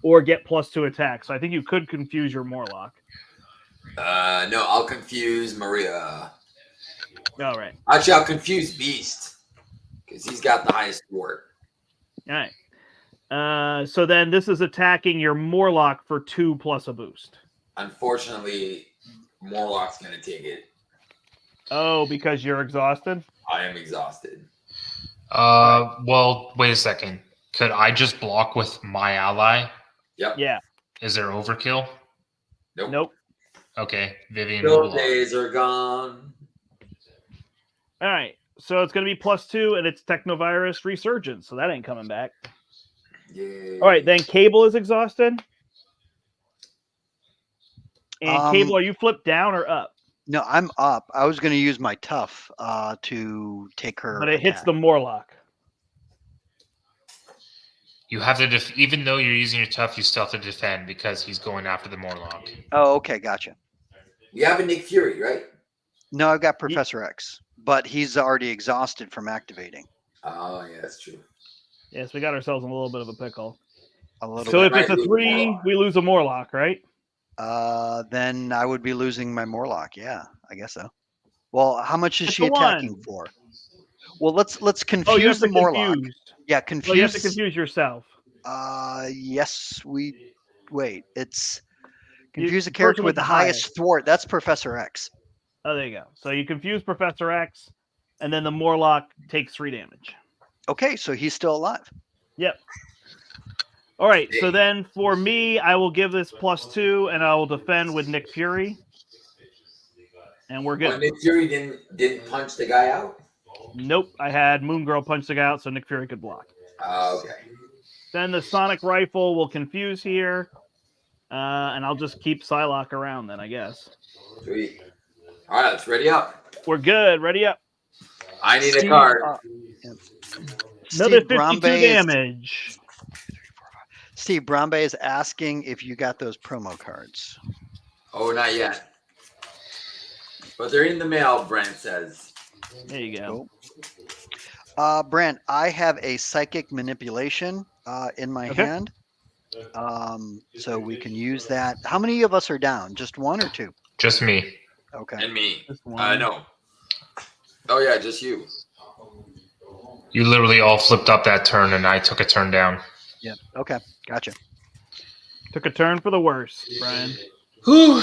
or get +2 attack. So I think you could confuse your Morlock. No, I'll confuse Maria. All right. Actually, I'll confuse Beast because he's got the highest thwart. All right. So then this is attacking your Morlock for 2 plus a boost. Unfortunately, Morlock's gonna take it. Oh, because you're exhausted? I am exhausted. Well, wait a second. Could I just block with my ally? Yep. Yeah. Is there overkill? Nope. Okay, Vivian. Those will block. days are gone. All right. So it's going to be +2, and it's Technovirus Resurgence, so that ain't coming back. Yeah. All right, then Cable is exhausted. And Cable, are you flipped down or up? No, I'm up. I was going to use my tough to take her. But it hits attack. the Morlock. You have to, even though you're using your tough, you still have to defend because he's going after the Morlock. Oh, okay, gotcha. You have a Nick Fury, right? No, I've got Professor X, but he's already exhausted from activating. Oh, yeah, that's true. Yes, we got ourselves in a little bit of a pickle. A little So bit. if it's a 3, we lose a Morlock, right? Then I would be losing my Morlock. Yeah, I guess so. Well, how much is It's she a attacking 1. for? Well, let's confuse Oh, you have the to Morlock. confuse. Yeah, Oh, confuse. you have to confuse yourself. Yes, wait. It's You- confuse the the character person with the highest thwart. That's Professor X. Oh, there you go. So you confuse Professor X, and then the Morlock takes 3 damage. Okay, so he's still alive. Yep. All right. So then for me, I will give this +2, and I will defend with Nick Fury. And we're Well, good. Nick Fury didn't punch the guy out? Nope. I had Moon Girl punch the guy out so Nick Fury could block. Okay. Then the sonic rifle will confuse here. And I'll just keep Psylocke around then, I guess. Sweet. All right, let's ready up. We're good. Ready up. I need a Steve, card. Another Steve 52 Bromby damage. Steve Bromby is asking if you got those promo cards. Oh, not yet. But they're in the mail, Brent says. There you go. Cool. Brent, I have a psychic manipulation in my hand. So we can use that. How many of us are down? Just one or two? Just me. Okay. And me. Just one. No. Oh, yeah, just you. You literally all flipped up that turn, and I took a turn down. Yeah. Okay. Gotcha. Took a turn for the worse, Brian. Whew.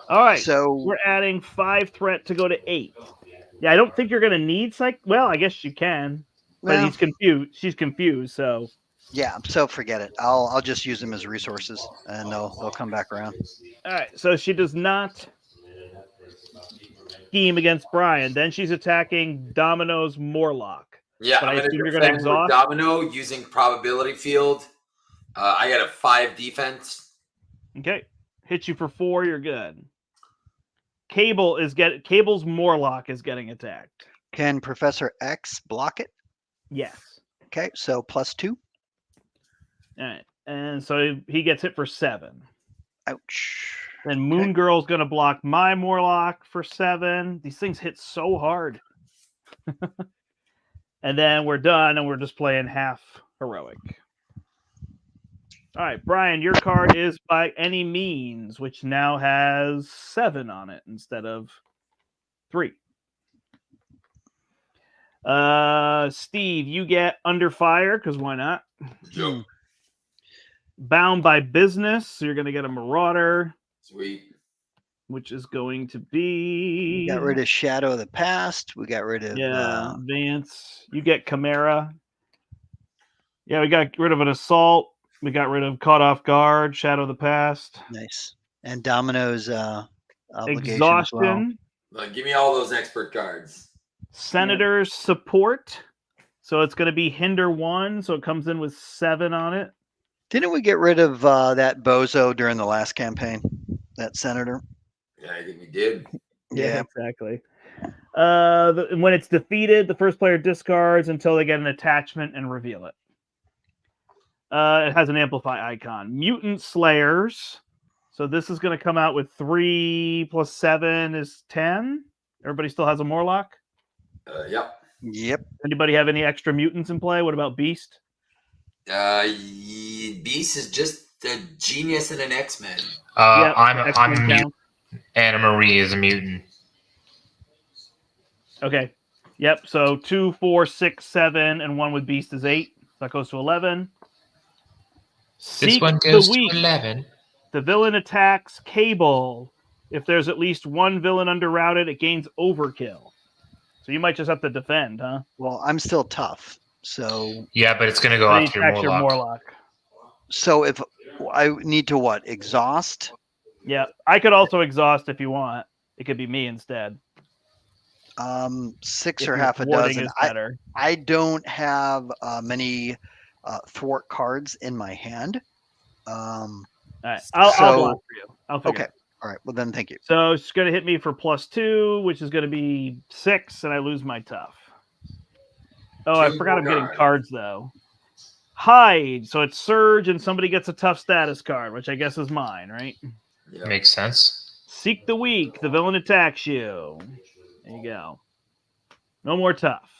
All right. So We're adding 5 threat to go to 8. Yeah, I don't think you're going to need psych. Well, I guess you can. But well, he's confused. She's confused, so. yeah. So forget it. I'll just use them as resources, and they'll come back around. All right. So she does not scheme against Brian. Then she's attacking Domino's Morlock. Yeah, But I I'm going assume to you're gonna defend with exhaust? Domino using probability field. I got a 5 defense. Okay. Hit you for 4. You're good. Cable's Morlock is getting attacked. Can Professor X block it? Yes. Okay. So +2. All right. And so he gets hit for 7. Ouch. Then Moon Girl's going to block my Morlock for 7. These things hit so hard. And then we're done, and we're just playing half heroic. All right, Brian, your card is By Any Means, which now has 7 on it instead of 3. Steve, you get Under Fire, because why not? Joke. Bound by Business, so you're going to get a Marauder. Sweet. Which is going to be... We got rid of Shadow of the Past. We got rid of... Advance. You get Chimera. Yeah, we got rid of an Assault. We got rid of Caught Off Guard, Shadow of the Past. Nice. And Domino's obligation Exhaustion. Give me all those expert cards. Senator's Support. So it's going to be Hinder 1, so it comes in with 7 on it. Didn't we get rid of that bozo during the last campaign? That senator? Yeah, I think we did. Yeah. Exactly. When it's defeated, the first player discards until they get an attachment and reveal it. It has an amplify icon. Mutant Slayers. So this is going to come out with 3 + 7 is 10. Everybody still has a Morlock? Yep. Yep. Anybody have any extra mutants in play? What about Beast? Beast is just a genius and an X-Men. I'm a X-Men mutant. count. Anna Marie is a mutant. Okay. Yep. So 2, 4, 6, 7, and 1 with Beast is 8. That goes to 11. This Seek one the goes to Weak. 11. The villain attacks Cable. If there's at least one villain underrouted, it gains Overkill. So you might just have to defend, huh? Well, I'm still tough. So Yeah, but it's going to go Then after you your attack Morlock. so if I need to what? Exhaust? Yeah. I could also exhaust if you want. It could be me instead. 6 If or your half a thwarting dozen. is better. I don't have many thwart cards in my hand. All right. I'll so- block for you. I'll figure Okay. it out. All right. Well, then thank you. So it's going to hit me for +2, which is going to be 6, and I lose my tough. Oh, I forgot I'm getting cards, though. Hide. So it's Surge, and somebody gets a tough status card, which I guess is mine, right? Yeah. Makes sense. Seek the Weak. The villain attacks you. There you go. No more tough.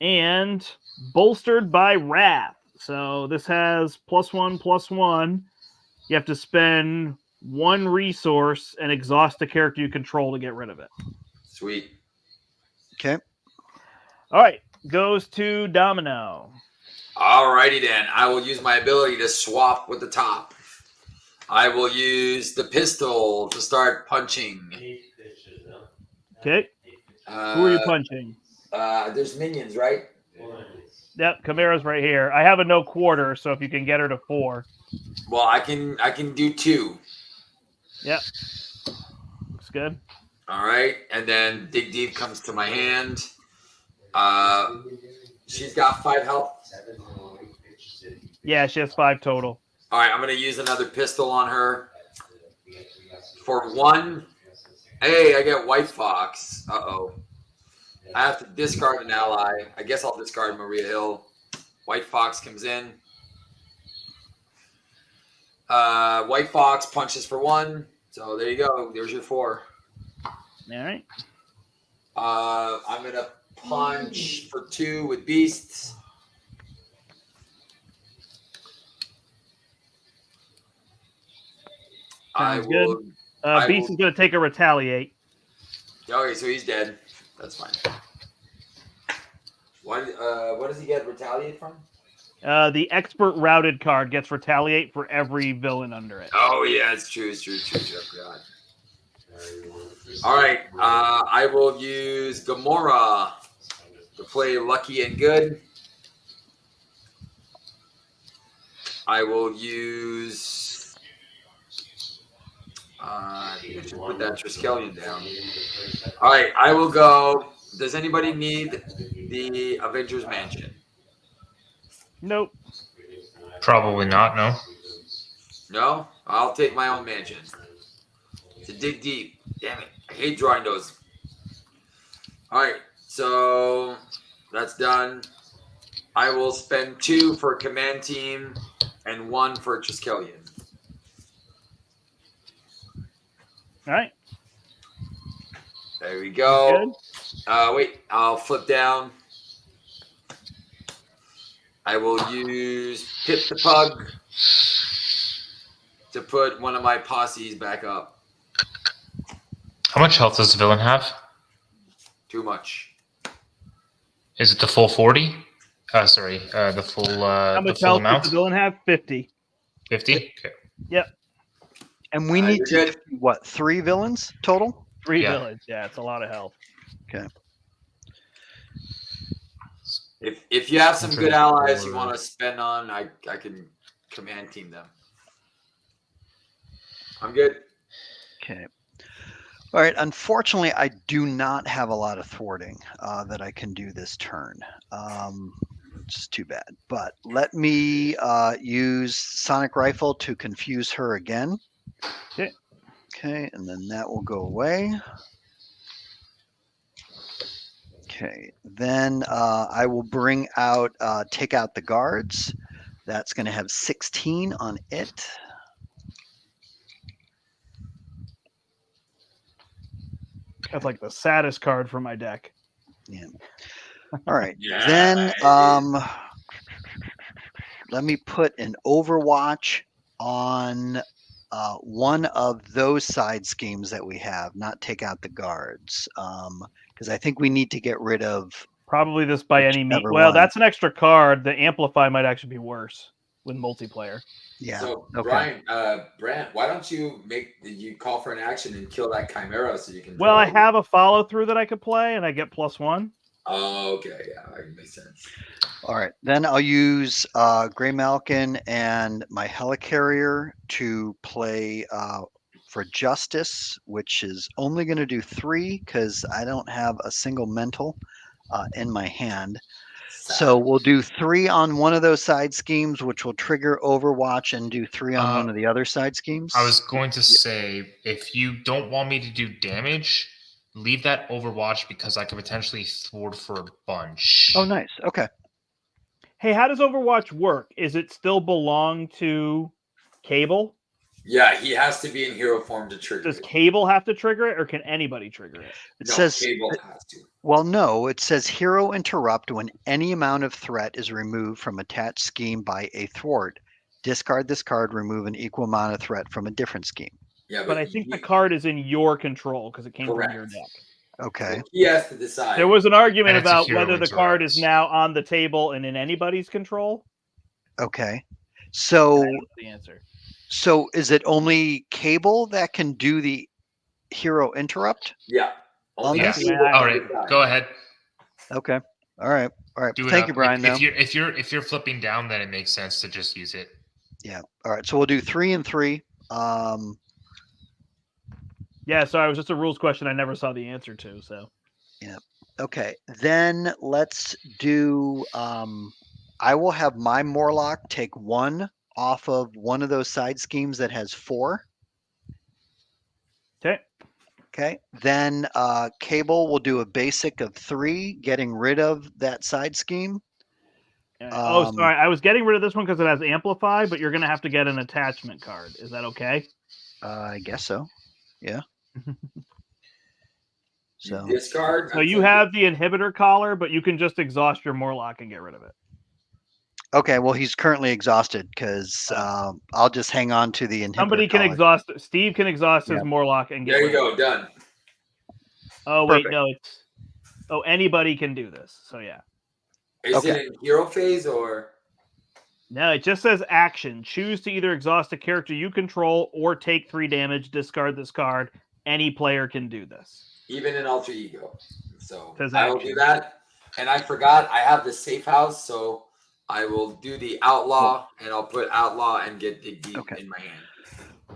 And Bolstered by Wrath. So this has +1/+1. You have to spend 1 resource and exhaust the character you control to get rid of it. Sweet. Okay. All right. Goes to Domino. Alrighty then. I will use my ability to swap with the top. I will use the pistol to start punching. Okay. Who are you punching? There's minions, right? Yep, Chimera's right here. I have a no quarter, so if you can get her to 4. Well, I can do 2. Yep. Looks good. All right, and then Dig Deep comes to my hand. She's got 5 health. Yeah, she has 5 total. All right, I'm going to use another pistol on her. For 1, hey, I get White Fox. Uh-oh. I have to discard an ally. I guess I'll discard Maria Hill. White Fox comes in. White Fox punches for 1. So there you go. There's your 4. All right. I'm going to punch for 2 with Beasts. Sounds good. Beast is going to take a retaliate. Okay, so he's dead. That's fine. What does he get retaliate from? The expert routed card gets retaliate for every villain under it. Oh yeah, it's true. I forgot. All right, I will use Gamora to play Lucky and Good. I will use. I should put that Triskelion down. All right, I will go. Does anybody need the Avengers Mansion? Nope. Probably not. No. No? I'll take my own mansion. To dig deep. Damn it. I hate drawing those. Alright, so that's done. I will spend 2 for Command Team and 1 for Triskelion. All right. There we go. Wait, I'll flip down. I will use Pip the Pug to put one of my posses back up. How much health does the villain have? Too much. Is it the full 40? Sorry, the full How the much full health amount? does the villain have? 50. 50? Okay. Yep. And we need you're to good. what? 3 villains total? 3 Yeah. villains. Yeah, it's a lot of health. Okay. If you have some good allies you 4. want to spend on, I can Command Team them. I'm good. Okay. All right. Unfortunately, I do not have a lot of thwarting that I can do this turn. Which is too bad. But let me use Sonic Rifle to confuse her again. Okay. Okay, and then that will go away. Okay, then I will bring out, take out the guards. That's going to have 16 on it. That's like the saddest card for my deck. Yeah. All right. Yeah, Then it let me put an Overwatch on one of those side schemes that we have, not take out the guards. Because I think we need to get rid of. Probably this by any means. Whichever Well, one. that's an extra card. The Amplify might actually be worse with multiplayer. Yeah. So Okay. Brian, Brant, why don't you call for an action and kill that Chimera so you can? Well, draw I it? have a follow through that I could play, and I get +1. Oh, okay, yeah, that makes sense. All right. Then I'll use Grey Malkin and my Helicarrier to play for Justice, which is only going to do 3 because I don't have a single mental in my hand. So we'll do 3 on one of those side schemes, which will trigger Overwatch, and do 3 on one of the other side schemes. I was going to say, if you don't want me to do damage, leave that Overwatch because I could potentially thwart for a bunch. Oh, nice. Okay. Hey, how does Overwatch work? Is it still belong to Cable? Yeah, he has to be in hero form to trigger Does it. Cable have to trigger it, or can anybody trigger it? It No, says Cable has to. Well, no, it says hero interrupt when any amount of threat is removed from attached scheme by a thwart. Discard this card, remove an equal amount of threat from a different scheme. Yeah, But I think the card is in your control because it came from your Correct. deck. Okay. So he has to decide. There was an argument And it's a about hero whether the card is interrupt. now on the table and in anybody's control. Okay. I So don't know the answer. so is it only Cable that can do the hero interrupt? Yeah. Only Yes. Cable Yeah. All can right, decide. go ahead. Okay. All right. All right. Do it Thank up. you, Brian. If though. if you're flipping down, then it makes sense to just use it. Yeah. All right. So we'll do 3 and 3. Yeah, sorry, it was just a rules question I never saw the answer to. So Okay. Then let's do I will have my Morlock take 1 off of one of those side schemes that has 4. Okay. Okay. Then Cable will do a basic of 3, getting rid of that side scheme. Sorry. I was getting rid of this one because it has Amplify, but you're going to have to get an attachment card. Is that okay? I guess so. Yeah. You So discard. So you have the inhibitor collar, but you can just exhaust your Morlock and get rid of it. okay, well he's currently exhausted because I'll just hang on to the inhibitor. Somebody can collar. exhaust. Steve can exhaust his Yep. Morlock and get There you rid of go. it. Done. Oh wait, Perfect. no, it's anybody can do this. So yeah. Is Okay. it in hero phase or? No, it just says action. Choose to either exhaust a character you control or take 3 damage. Discard this card. Any player can do this. Even in alter ego. So Says I will action. do that. And I forgot I have the safe house, so I will do the outlaw and I'll put outlaw and get dig deep Okay. in my hand.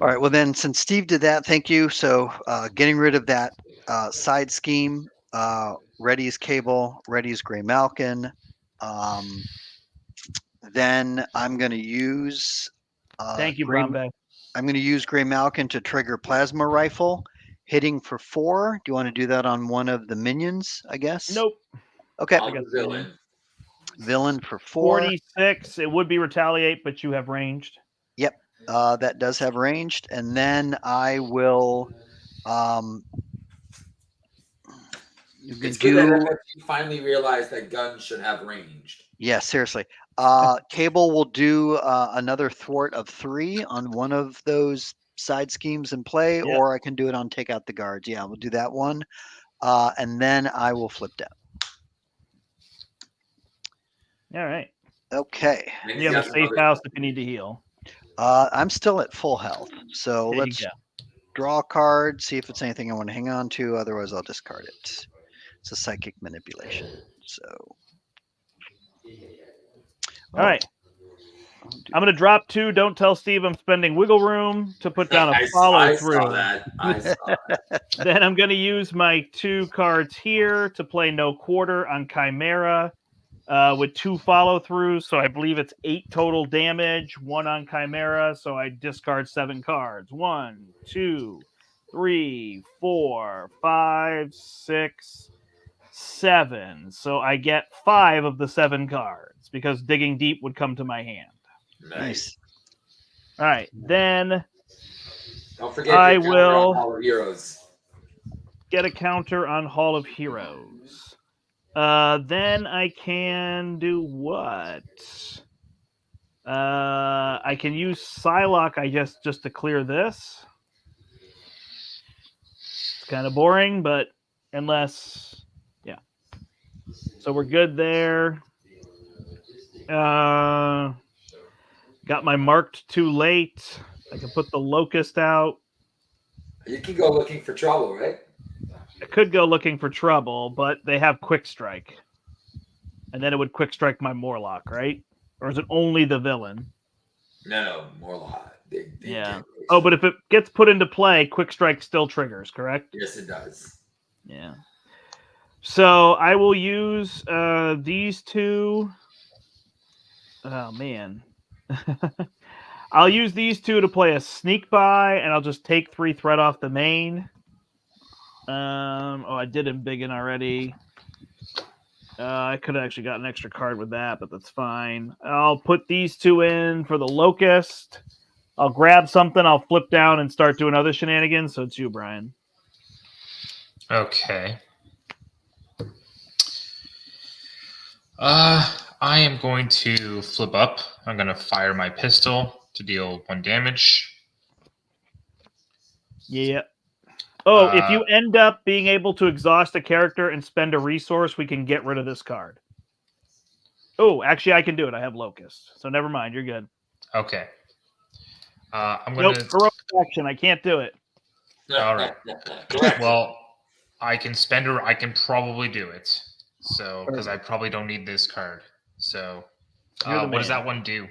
All right. Well, then, since Steve did that, thank you. So, getting rid of that side scheme. Ready is Cable. Ready is Gray Malkin. Then I'm going to use. Thank you, Gray, Brombe. I'm going to use Gray Malkin to trigger Plasma Rifle, hitting for 4. Do you want to do that on one of the minions? I guess. Nope. Okay. I'll got do the villain. Villain for 4. 46. It would be retaliate, but you have ranged. Yep. That does have ranged, and then I will. It's good that FFG finally realized that guns should have ranged. Yeah, seriously. Cable will do another thwart of 3 on one of those side schemes in play, Yep. or I can do it on take out the guards. Yeah, we'll do that one, and then I will flip down. All right. Okay. And You have a safe house if you need to heal. I'm still at full health, so There you let's go. draw a card, see if it's anything I want to hang on to. Otherwise, I'll discard it. It's a psychic manipulation. So. All right. I'm going to drop 2. Don't tell Steve I'm spending wiggle room to put down a follow through. I saw that. Then I'm going to use my 2 cards here to play no quarter on Chimera with 2 follow throughs. So I believe it's 8 total damage, 1 on Chimera. So I discard 7 cards. 1, 2, 3, 4, 5, 6, 7. So I get 5 of the 7 cards because digging deep would come to my hand. Nice. All right. Then Don't forget I your counter will on Hall of Heroes. get a counter on Hall of Heroes. Then I can do what? I can use Psylocke, I guess, just to clear this. It's kind of boring, but unless, yeah. So we're good there. Got my marked too late. I can put the Locust out. You can go looking for trouble, right? I could go looking for trouble, but they have Quick Strike. And then it would Quick Strike my Morlock, right? Or is it only the villain? No, Morlock. They Yeah. Oh, but if it gets put into play, Quick Strike still triggers, correct? Yes, it does. Yeah. So I will use these 2. Oh, man. I'll use these 2 to play a sneak by, and I'll just take 3 threat off the main. I did embiggen already. I could have actually got an extra card with that, but that's fine. I'll put these 2 in for the Locust. I'll grab something, I'll flip down and start doing other shenanigans. So it's you, Brian. Okay. I am going to flip up. I'm going to fire my pistol to deal 1 damage. Yeah. Oh, if you end up being able to exhaust a character and spend a resource, we can get rid of this card. Oh, actually, I can do it. I have Locust. So never mind. You're good. Okay. I'm going to... Heroic action. I can't do it. All right. Correct. Well, I can spend her. I can probably do it. So, because I probably don't need this card. So, what does that one do?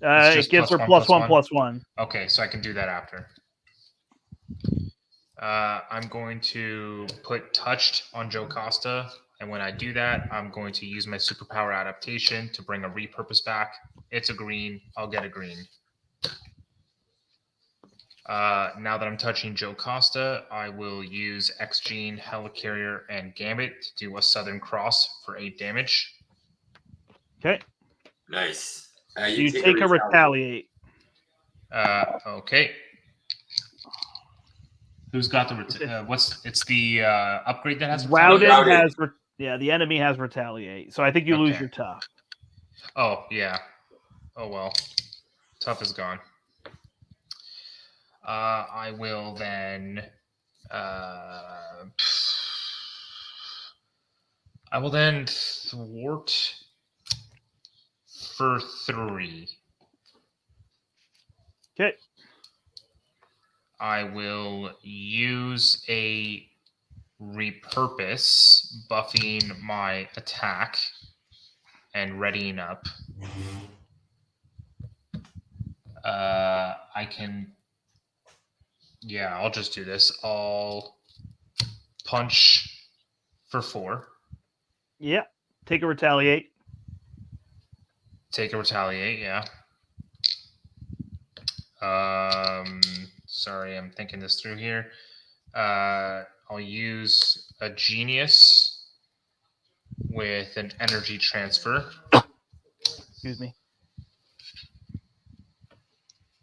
It gives her +1/+1. Okay, so I can do that after. I'm going to put Touched on Joe Costa And when I do that, I'm going to use my superpower adaptation to bring a repurpose back. It's a green. I'll get a green. Now that I'm touching Joe Costa, I will use X-Gene, Helicarrier, and Gambit to do a Southern Cross for 8 damage. Okay. Nice. You take a retaliate. Okay. Who's got the it's the upgrade that has Routed Routed. has the enemy has retaliate. So I think you lose Okay. your tough. Oh yeah. Oh well. Tough is gone. I will then thwart for 3. Okay. I will use a repurpose, buffing my attack and readying up. I can. Yeah, I'll just do this. I'll punch for 4. Yeah. Take a retaliate. Take a retaliate, yeah. Sorry, I'm thinking this through here. I'll use a genius with an energy transfer. Excuse me.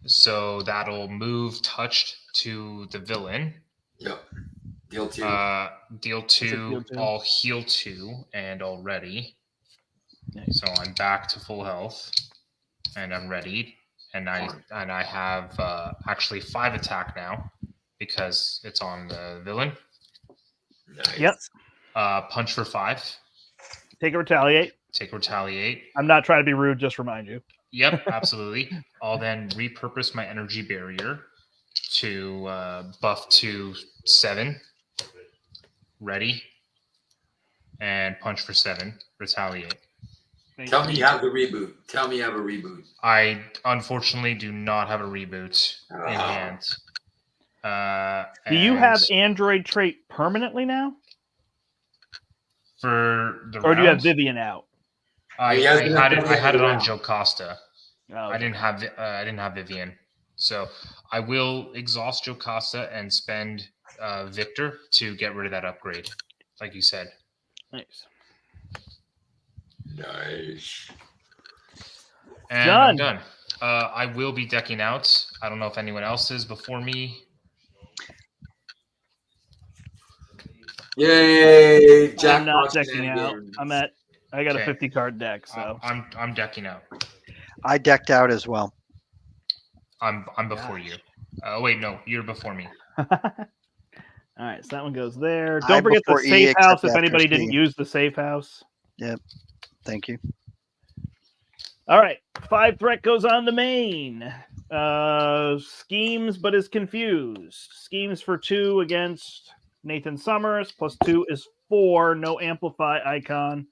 So that'll move touched to the villain. Yep. Deal 2. Deal 2. I'll heal 2 and already. Nice. So I'm back to full health and I'm ready. And I have actually 5 attack now because it's on the villain. Nice. Yep. Punch for 5. Take a retaliate. Take retaliate. I'm not trying to be rude, just remind you. Yep, absolutely. I'll then repurpose my energy barrier to buff to 7. Ready. And punch for 7. Retaliate. Tell me you have the reboot. Tell me you have a reboot. I unfortunately do not have a reboot in hand. Do you have Android trait permanently now? For the or do you have Vivian out? I had it on Joe Costa. Oh, okay. I didn't have Vivian. So I will exhaust Joe Costa and spend Victor to get rid of that upgrade, like you said. Nice. Nice. And Done. I'm done. I will be decking out. I don't know if anyone else is before me. Yay! Jack I'm not decking out. I got a 50 card deck, so I'm decking out. I decked out as well. I'm before you. Wait, no, you're before me. All right, so that one goes there. I Don't forget the before E, safe house except if after anybody C. didn't use the safe house. Yep. Thank you. All right, 5 threat goes on the main. Schemes, but is confused. Schemes for 2 against Nathan Summers. +2 is 4. No amplify icon.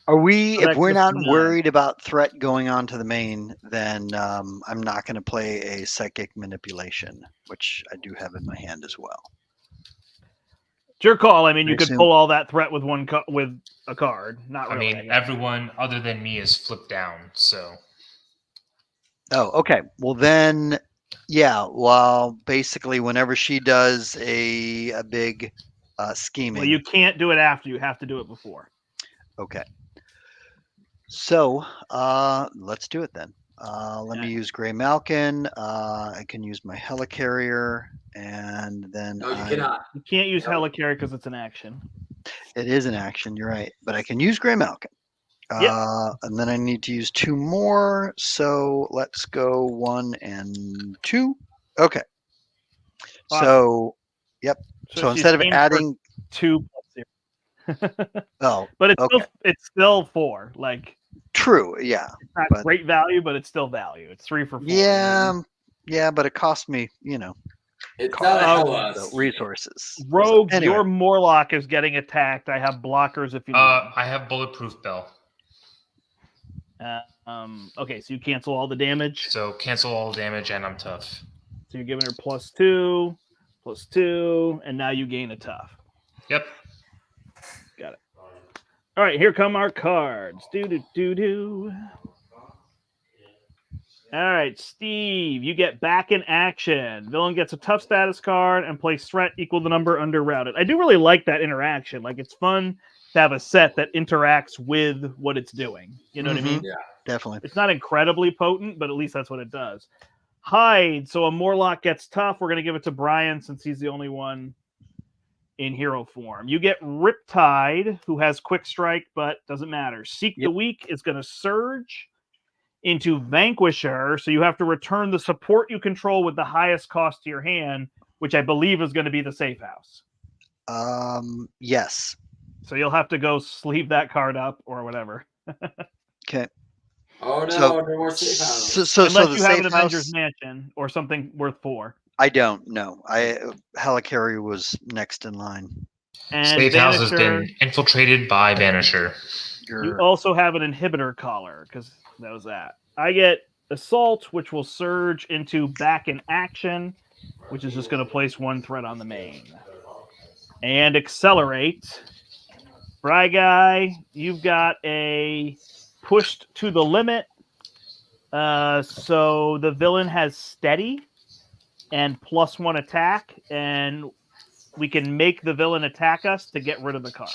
Are we? So that if we're goes not to 9. worried about threat going on to the main, then I'm not going to play a psychic manipulation, which I do have in my hand as well. It's your call. I mean, you I could assume- pull all that threat with with a card. Not I really. mean, everyone other than me is flipped down. So Oh, okay. Well, then, yeah. Well, basically, whenever she does a big scheming. Well, you can't do it after. You have to do it before. Okay. So let's do it then. Let me use Gray Malkin. I can use my Helicarrier, and then No, you cannot. You can't use No. Helicarrier because it's an action. it is an action. You're right, but I can use Gray Malkin. Yep. And then I need to use 2 more. So let's go 1 and 2. Okay. Awesome. So, yep. So she's instead of aimed for adding 2 +0. Oh, But okay. It's still 4. Like, True, yeah. it's not But- great value, but it's still value. It's 3 for 4. Yeah, but it cost me, It's not a hella. the resources. Rogue, So, anyway. your Morlock is getting attacked. I have blockers if you need. I have bulletproof bell. Okay, so you cancel all the damage. So cancel all damage and I'm tough. So you're giving her +2, +2, and now you gain a tough. Yep. Got it. All right, here come our cards. Do. All right, Steve, you get back in action. Villain gets a tough status card and plays threat equal the number under routed. I do really like that interaction. Like, it's fun to have a set that interacts with what it's doing. You know what I mean? Yeah. Definitely. It's not incredibly potent, but at least that's what it does. Hide. So a Morlock gets tough. We're going to give it to Brian since he's the only one in hero form. You get Riptide, who has quick strike, but doesn't matter. Seek the Weak is going to surge into Vanquisher, so you have to return the support you control with the highest cost to your hand, which I believe is going to be the safe house. Yes. So you'll have to go sleeve that card up or whatever. Okay. Oh no, So- no more safe house. Unless the you have safe an Avengers house. Mansion or something worth 4. I don't know. Helicary was next in line. And Safe house has Vanisher, been infiltrated by Vanisher. you also have an inhibitor collar because that was that. I get Assault, which will surge into back in action, which is just going to place 1 threat on the main. And Accelerate. Bry Guy, you've got a pushed to the limit. So the villain has steady and +1 attack, and we can make the villain attack us to get rid of the card.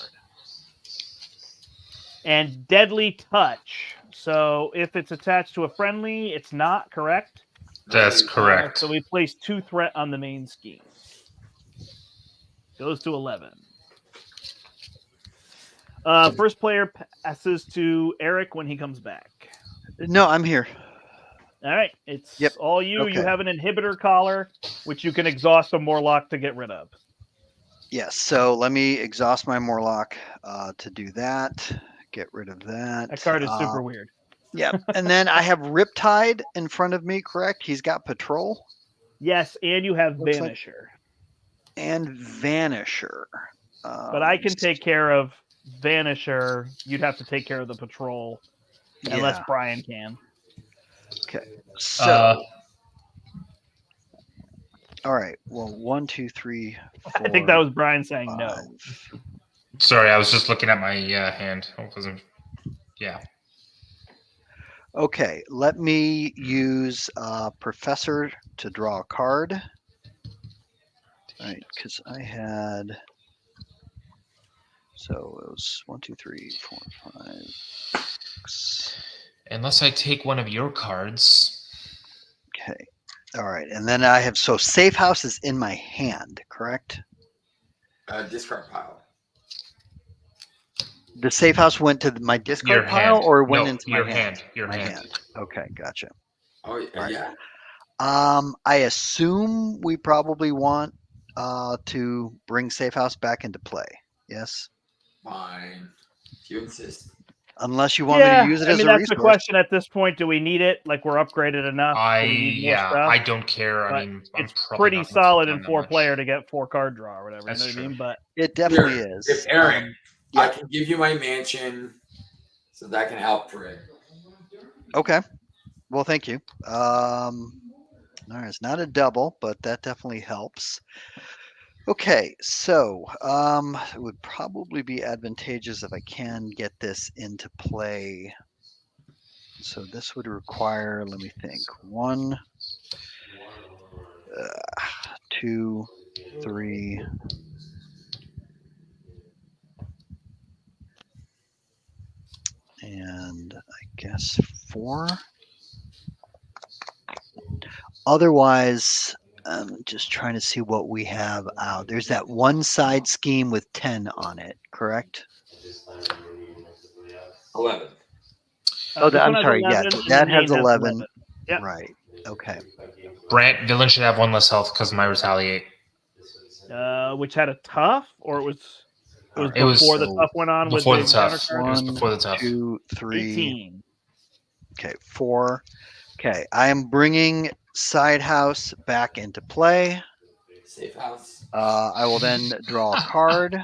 And Deadly Touch. So if it's attached to a friendly, it's not, correct? That's correct. So we place 2 threat on the main scheme. Goes to 11. First player passes to Eric when he comes back. No, I'm here. All right, it's Yep. all you. Okay. You have an inhibitor collar, which you can exhaust a Morlock to get rid of. Yes. So let me exhaust my Morlock to do that. Get rid of that. That card is super weird. Yeah. And then I have Riptide in front of me, correct? He's got Patrol Yes, and you have Looks like- Vanisher. and Vanisher. But I can take care of Vanisher. You'd have to take care of the Patrol, unless Yeah. Brian can. Okay. So. All right. Well, 1, 2, 3, 4. I think that was Brian saying no. 5. Sorry, I was just looking at my hand. I wasn't. Yeah. Okay, let me use Professor to draw a card. All right, because I had. So it was 1, 2, 3, 4, 5, 6. Unless I take one of your cards. Okay. All right, and then I have Safe House is in my hand, correct? Discard pile. The Safe House went to my discard Your pile, hand. or it went No, into my your hand? Your My hand. Okay, gotcha. Oh yeah. Right. Yeah. I assume we probably want to bring Safe House back into play. Yes, Fine. If you insist. unless you want me to use it as a that's resource. the question at this point. Do we need it? Like, we're upgraded enough? Do we need more stuff? I don't care. But I mean, I'm it's probably pretty not gonna solid put in down that 4 much. player to get 4 card draw or whatever. That's You know what I mean? true. But It definitely Here, is. If Aaron, yeah. I can give you my mansion, so that can help for it. Okay. Well, thank you. All right, it's not a double, but that definitely helps. Okay, so it would probably be advantageous if I can get this into play. So this would require, let me think, 1, 2, 3. And I guess 4. Otherwise, I'm just trying to see what we have out. There's that one side scheme with 10 on it, correct? 11. Oh, this I'm one has sorry. 11, Yeah, and that the has main 11. Yep. Right. Okay. Brant, villain should have 1 less health because of my retaliate. Which had a tough, or it was Alright, It was before the so tough went on before with the the tough. counter card? It was 1, before the tough. 2, 3. 18. Okay, 4. Okay, I am bringing Side House back into play. Safe house. I will then draw a card.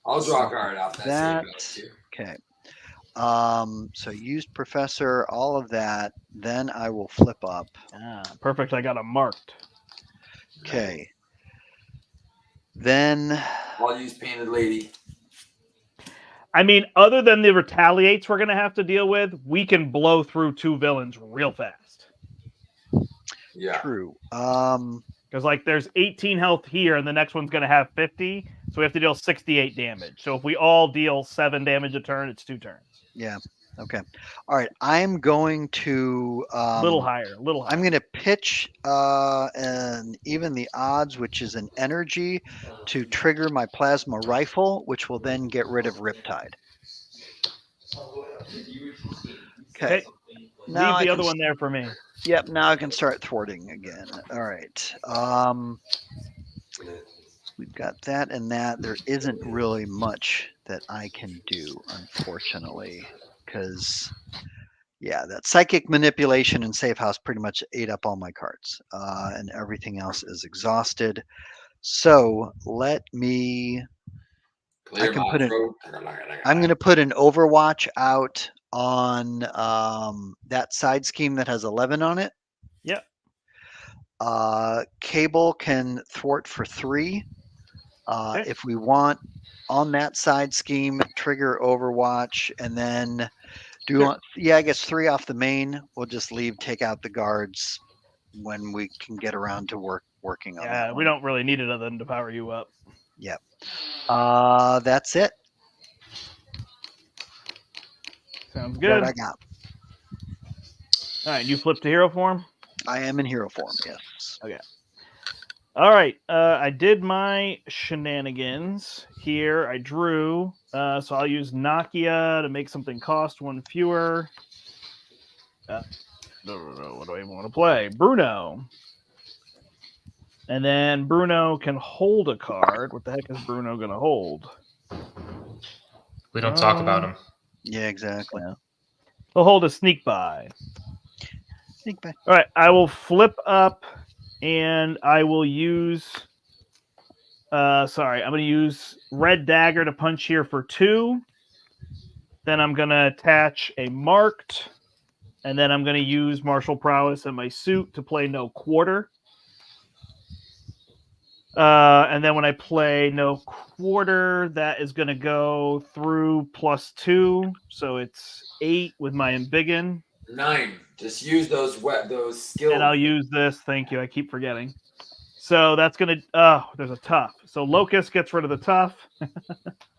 I'll draw a card off that That- safe house too. Okay. So use Professor, all of that. Then I will flip up. Perfect. I got them marked. Okay. Then I'll use Painted Lady. I mean, other than the retaliates we're going to have to deal with, we can blow through 2 villains real fast. Yeah. True. Because, like, there's 18 health here, and the next one's going to have 50, so we have to deal 68 damage. So if we all deal 7 damage a turn, it's 2 turns. Yeah. Okay. All right. I'm going to A little higher. I'm going to pitch and even the odds, which is an energy, to trigger my plasma rifle, which will then get rid of Riptide. Okay. Now Leave I the can other one there for me. Yep. Now I can start thwarting again. All right. We've got that and that. There isn't really much that I can do, unfortunately, because yeah, that psychic manipulation and safe house pretty much ate up all my cards, and everything else is exhausted. So let me. Clear I can my put an. throat. I'm going to put an Overwatch out on that side scheme that has 11 on it. Yep. Cable can thwart for 3. Okay. If we want on that side scheme, trigger Overwatch, and then I guess 3 off the main. We'll just take out the guards when we can get around to working on that. Yeah, we don't really need it other than to power you up. Yep. That's it. Sounds good. That I got. All right, you flip to hero form? I am in hero form, yes. Okay. All right, I did my shenanigans here. I drew, so I'll use Nakia to make something cost 1 fewer. What do I even want to play? Bruno. And then Bruno can hold a card. What the heck is Bruno going to hold? We don't talk about him. Yeah, exactly. Yeah. He'll hold a sneak by. Sneak by. All right, I will flip up and I will use I'm going to use Red Dagger to punch here for 2. Then I'm going to attach a marked, and then I'm going to use Martial Prowess in my suit to play no quarter. And then when I play no quarter, that is going to go through +2, so it's 8 with my Embiggen. 9. Just use those skills. And I'll use this. Thank you. I keep forgetting. So that's going to... there's a tough. So Locust gets rid of the tough.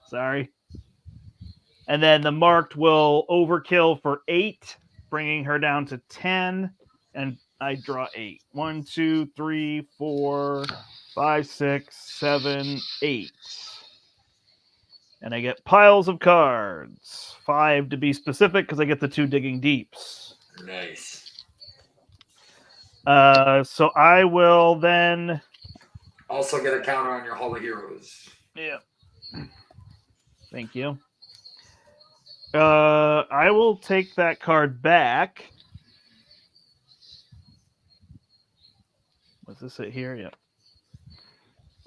Sorry. And then the marked will overkill for 8, bringing her down to 10. And I draw 8. 1, 2, 3, 4, 5, 6, 7, 8. And I get piles of cards. 5 to be specific because I get the 2 digging deeps. Nice. So I will then also get a counter on your Hall of Heroes. Yeah. Thank you. I will take that card back. What's this at here? Yep.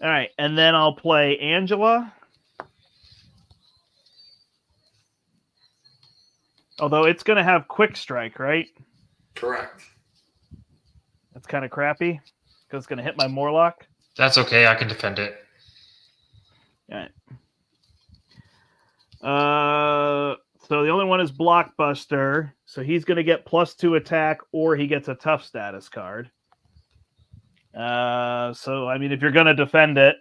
All right, and then I'll play Angela. Although it's going to have Quick Strike, right? Correct. That's kind of crappy because it's going to hit my Morlock. That's okay. I can defend it. All right. So the only one is Blockbuster. So he's going to get +2 attack, or he gets a tough status card. So I mean, if you're going to defend it,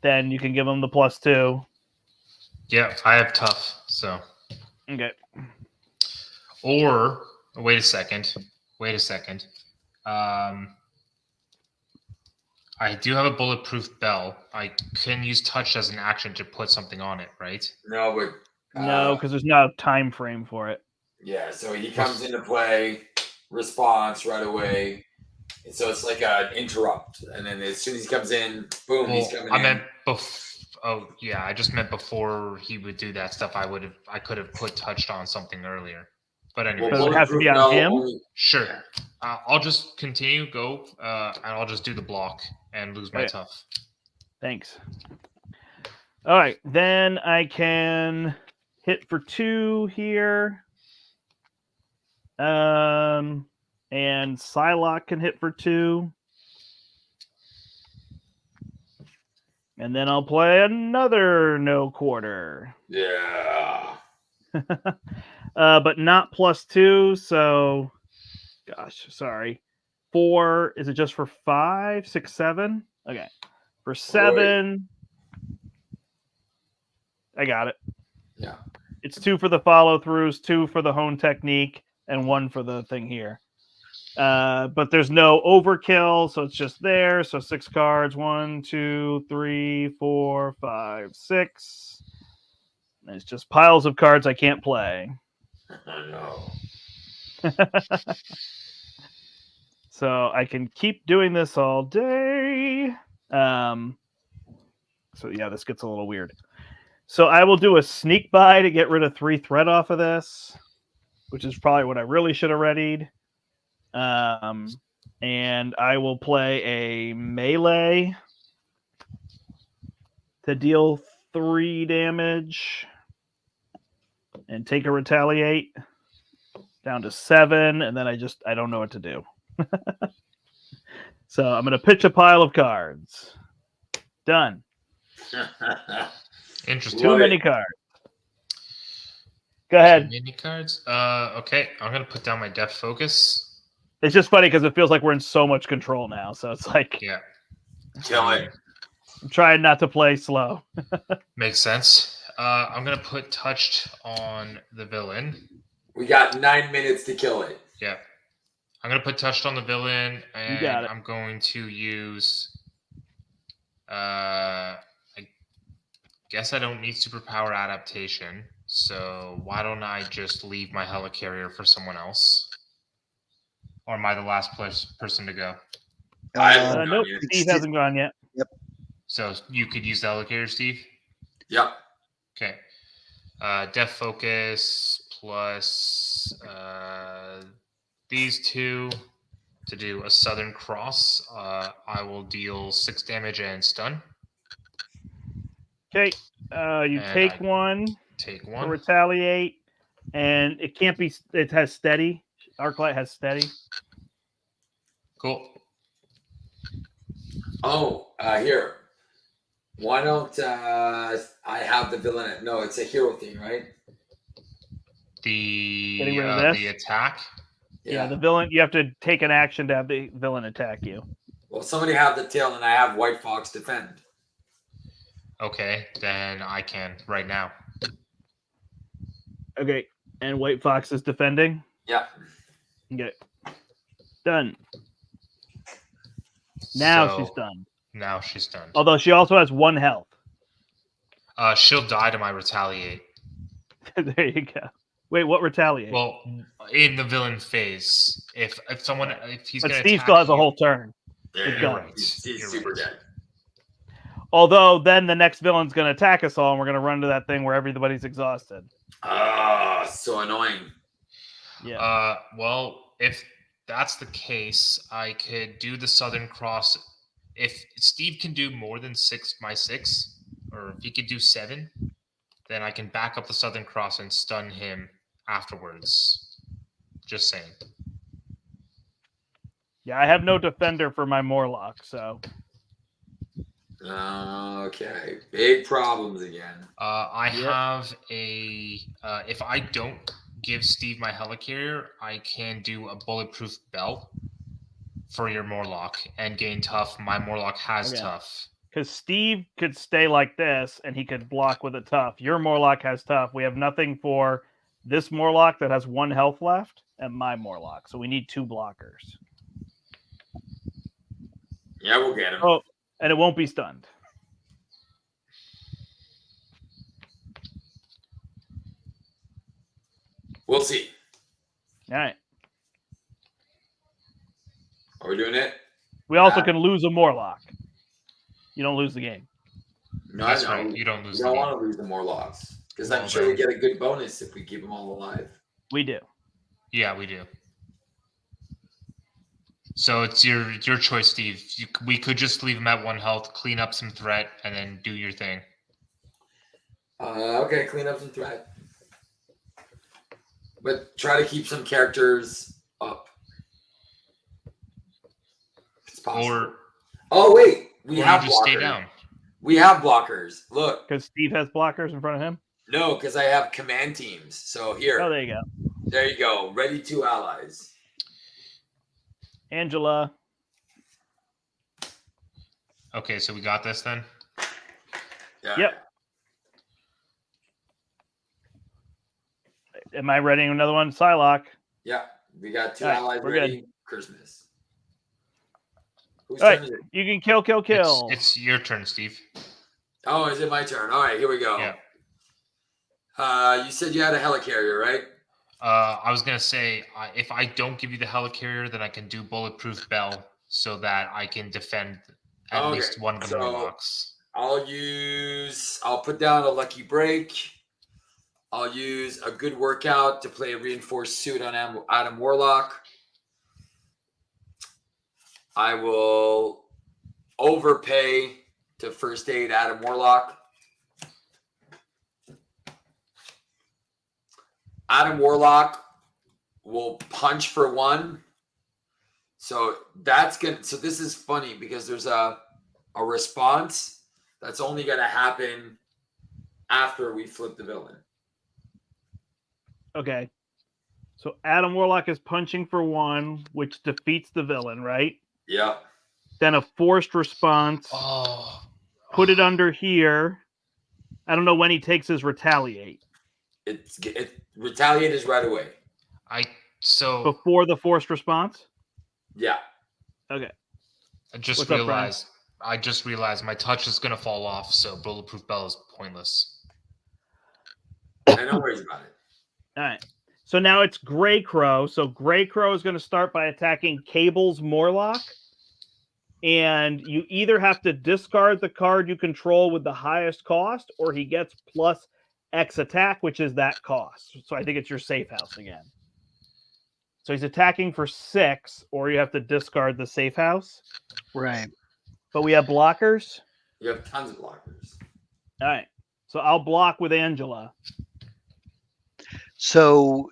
then you can give him the +2. Yeah, I have tough. So. Okay. Or wait a second. I do have a bulletproof bell. I can use touch as an action to put something on it, right? No, but no, because there's no time frame for it. Yeah, so he comes into play, response right away. And so it's like an interrupt, and then as soon as he comes in, boom, he's coming in. I meant I just meant before he would do that stuff. I could have put touched on something earlier. But anyway, does it have to be on him? Sure. I'll just continue, and I'll just do the block and lose my tough. Thanks. All right, then I can hit for 2 here. And Psylocke can hit for 2. And then I'll play another no quarter. Yeah. But not +2, so gosh, sorry. 4, is it just for 5, 6, 7? Okay. For 7, I got it. Yeah. It's 2 for the follow-throughs, 2 for the hone technique, and 1 for the thing here. But there's no overkill, so it's just there. So 6 cards. 1, 2, 3, 4, 5, 6. And it's just piles of cards I can't play. No. So I can keep doing this all day. So yeah, this gets a little weird. So I will do a sneak buy to get rid of 3 threat off of this, which is probably what I really should have readied. And I will play a melee to deal 3 damage and take a retaliate down to 7, and then I don't know what to do. So I'm going to pitch a pile of cards. Done. Interesting. Too many cards. Go ahead. Mini cards. Okay, I'm gonna put down my depth focus. It's just funny because it feels like we're in so much control now. So it's like, Yeah. Kill it. I'm trying not to play slow. Makes sense. I'm gonna put touched on the villain. We got 9 minutes to kill it. Yeah. I'm gonna put touched on the villain, and got it. I'm going to use. I guess I don't need superpower adaptation, so why don't I just leave my helicarrier for someone else? Or am I the last person to go? Nope, Steve hasn't gone yet. So you could use the helicarrier, Steve? Yep. Okay. Depth focus plus these 2 to do a Southern Cross. I will deal 6 damage and stun. Okay. You And take I 1 Take to 1. retaliate, and it can't be. It has steady. Arclight has steady. Cool. Oh, here. Why don't I have the villain? No, it's a hero thing, right? Getting rid of The this? attack. Yeah, the villain. You have to take an action to have the villain attack you. Well, somebody have the tail, and I have White Fox defend. Okay, then I can right now. Okay, and White Fox is defending. Yeah. Okay, done. Now So, she's done. Now she's done. Although she also has 1 health. She'll die to my retaliate. There you go. Wait, what retaliate? Well, in the villain phase, if he's but gonna Steve attack still has a you- whole turn. Yeah, You're you're right. He's You're super right. dead. Although then the next villain's going to attack us all, and we're going to run to that thing where everybody's exhausted. Ah, so annoying. Yeah. Well, if that's the case, I could do the Southern Cross. If Steve can do more than 6, or if he could do 7, then I can back up the Southern Cross and stun him afterwards. Just saying. Yeah, I have no defender for my Morlock, so. Okay, big problems again. I Yep. have a. If I don't give Steve my helicarrier, I can do a bulletproof belt for your Morlock and gain tough. My Morlock has Okay. tough. Because Steve could stay like this, and he could block with a tough. Your Morlock has tough. We have nothing for this Morlock that has 1 health left, and my Morlock. So we need 2 blockers. Yeah, we'll get him. Oh, and it won't be stunned. We'll see. All right. Are we doing it? We also Yeah. can lose a Morlock. You don't lose the game. No, That's I know. right. You don't lose We the don't game. want to lose the Morlocks because Well, I'm sure we then- get a good bonus if we keep them all alive. We do. Yeah, we do. So it's your choice, Steve. We could just leave him at 1 health, clean up some threat, and then do your thing. Okay, clean up some threat. But try to keep some characters up. It's possible. Or Oh, wait. We you have just stay blocker. down. We have blockers. Look. Because Steve has blockers in front of him? No, because I have command teams. So here. Oh, there you go. There you go. Ready 2 allies. Angela. Okay, so we got this then. Yeah. Yep. Am I ready? Another one? Psylocke. Yeah. We got 2 All right, allies we're ready. good. Christmas. Whose All right, turn is it? you can kill. It's your turn, Steve. Oh, is it my turn? All right, here we go. Yeah. You said you had a helicarrier, right? I was gonna say if I don't give you the helicarrier, then I can do bulletproof bell so that I can defend at least one of the Morlocks. I'll put down a lucky break. I'll use a good workout to play a reinforced suit on Adam Morlock. I will overpay to first aid Adam Morlock. Adam Morlock will punch for 1. So that's good. So this is funny because there's a response that's only going to happen after we flip the villain. Okay. So Adam Warlock is punching for 1, which defeats the villain, right? Yep. Then a forced response. Oh. Put it under here. I don't know when he takes his retaliate. Retaliate is right away. Before the forced response? Yeah. Okay. I just realized my touch is gonna fall off, so bulletproof bell is pointless. No worries about it. All right. So now it's Grey Crow. So Grey Crow is going to start by attacking Cable's Morlock. And you either have to discard the card you control with the highest cost, or he gets plus X attack, which is that cost. So I think it's your safe house again. So he's attacking for 6, or you have to discard the safe house. Right. But we have blockers. You have tons of blockers. All right. So I'll block with Angela. So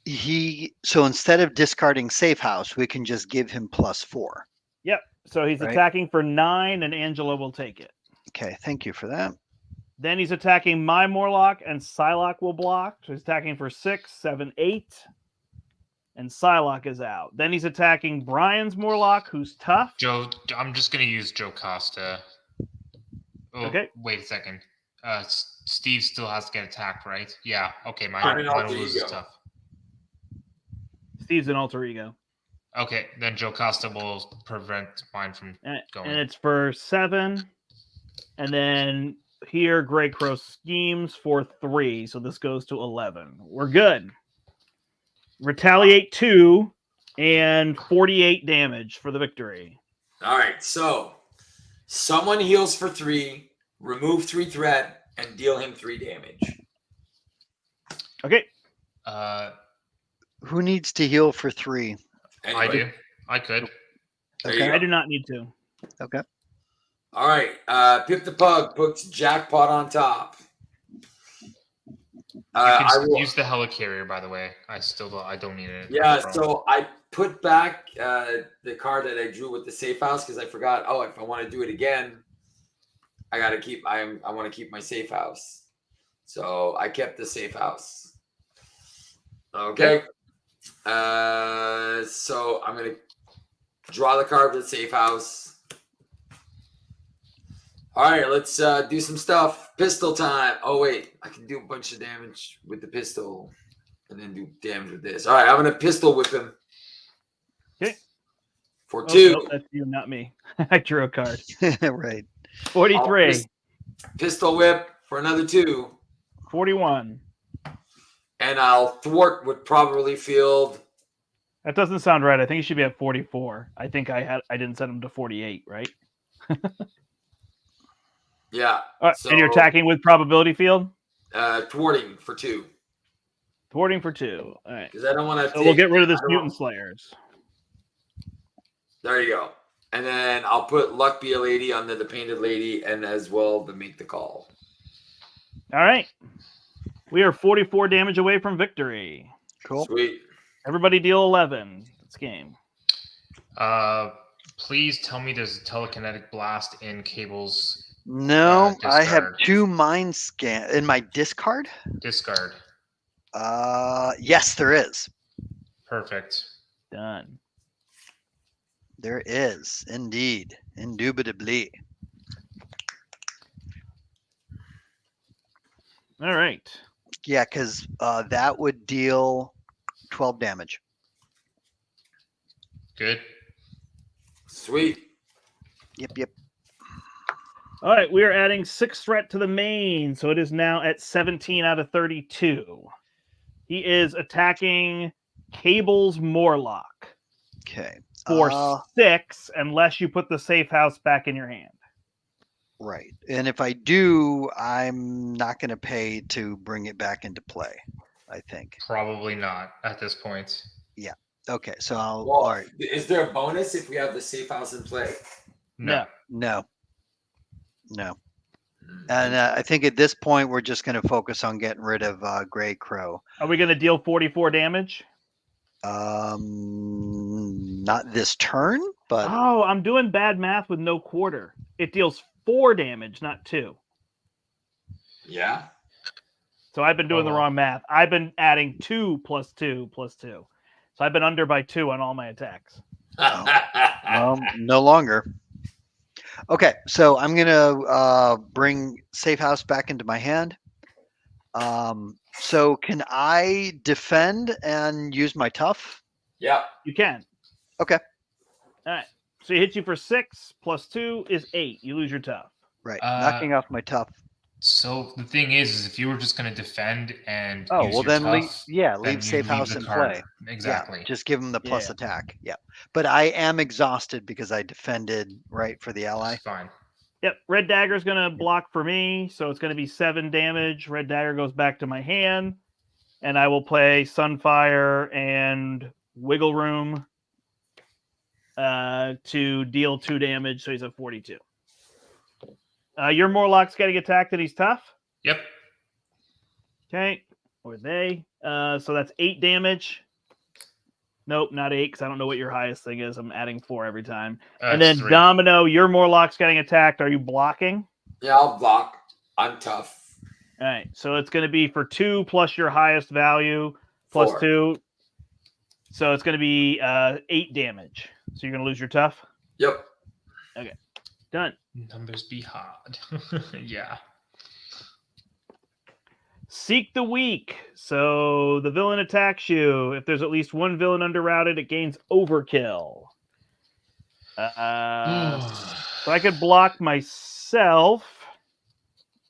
instead of discarding safe house, we can just give him +4. Yep. So he's attacking for 9, and Angela will take it. Okay, thank you for that. Then he's attacking my Morlock, and Psylocke will block. So he's attacking for 6, 7, 8. And Psylocke is out. Then he's attacking Brian's Morlock, who's tough. Joe, I'm just going to use Joe Costa. Oh, okay. Wait a second. Steve still has to get attacked, right? Yeah. Okay, mine will lose is tough. Steve's an alter ego. Okay, then Joe Costa will prevent mine from going. And it's for 7. And then here, Grey Crow schemes for 3. So this goes to 11. We're good. Retaliate 2 and 48 damage for the victory. All right. So someone heals for 3, remove 3 threat, and deal him 3 damage. Okay. Who needs to heal for 3? Anyway. I do. I could. Okay. I do not need to. Okay. All right. Pip the Pug puts jackpot on top. I will use the helicarrier, by the way. I don't need it. Yeah. So I put back the card that I drew with the safe house because I forgot. Oh, if I want to do it again, I gotta keep. I want to keep my safe house. So I kept the safe house. Okay. So I'm gonna draw the card for the safe house. All right, let's do some stuff. Pistol time. Oh wait, I can do a bunch of damage with the pistol, and then do damage with this. All right, I'm gonna pistol whip him. Okay. For 2. No, that's you, not me. I drew a card. Right. 43. Pistol whip for another 2. 41. And I'll thwart with probably field. That doesn't sound right. I think he should be at 44. I think I didn't set him to 48, right? Yeah. All right, and you're attacking with probability field? Thwarting for 2. Thwarting for 2. All right. Because I don't want to. So we'll get rid of this mutant slayers. There you go. And then I'll put Luck Be a Lady under the Painted Lady, and as well to make the call. All right. We are 44 damage away from victory. Cool. Sweet. Everybody deal 11. It's game. Please tell me there's a telekinetic blast in Cable's No, I have Discard. 2 mind scan in my discard. Discard. Yes, there is. Perfect. Done. There is indeed, indubitably. All right. Yeah, because that would deal 12 damage. Good. Sweet. Yep. All right, we are adding 6 threat to the main, so it is now at 17 out of 32. He is attacking Cable's Morlock Okay. for 6, unless you put the safe house back in your hand. Right. And if I do, I'm not going to pay to bring it back into play, I think. Probably not at this point. Okay, so I'll. Well, All right. is there a bonus if we have the safe house in play? No. No. No. And I think at this point, we're just going to focus on getting rid of Gray Crow. Are we going to deal 44 damage? Not this turn, but Oh, I'm doing bad math with no quarter. It deals 4 damage, not 2. Yeah. So I've been doing the well. wrong math. I've been adding 2 plus 2 plus 2. So I've been under by 2 on all my attacks. no longer. Okay, so I'm going to bring Safe House back into my hand. So can I defend and use my tough? Yeah. You can. Okay. All right. So he hits you for 6 plus 2 is 8. You lose your tough. Right. Knocking off my tough. So the thing is if you were just going to defend and Oh, use well your then tough, leave then Safe you House leave in the card. play. Exactly. Yeah, just give him the plus Yeah. attack. Yeah. But I am exhausted because I defended right for the ally. Fine. Yep. Red Dagger's going to block for me. So it's going to be 7 damage. Red Dagger goes back to my hand. And I will play Sunfire and Wiggle Room to deal 2 damage. So he's at 42. Your Morlock's getting attacked and he's tough. Yep. Okay. Or they. So that's 8 damage. Nope, not 8, because I don't know what your highest thing is. I'm adding 4 every time. And then 3. Domino, your Morlock's getting attacked. Are you blocking? Yeah, I'll block. I'm tough. All right. So it's going to be for 2 plus your highest value plus 4. 2. So it's going to be 8 damage. So you're going to lose your tough? Yep. Done. Numbers be hard. Yeah. Seek the weak. So the villain attacks you. If there's at least one villain underrouted, it gains overkill. So I could block myself.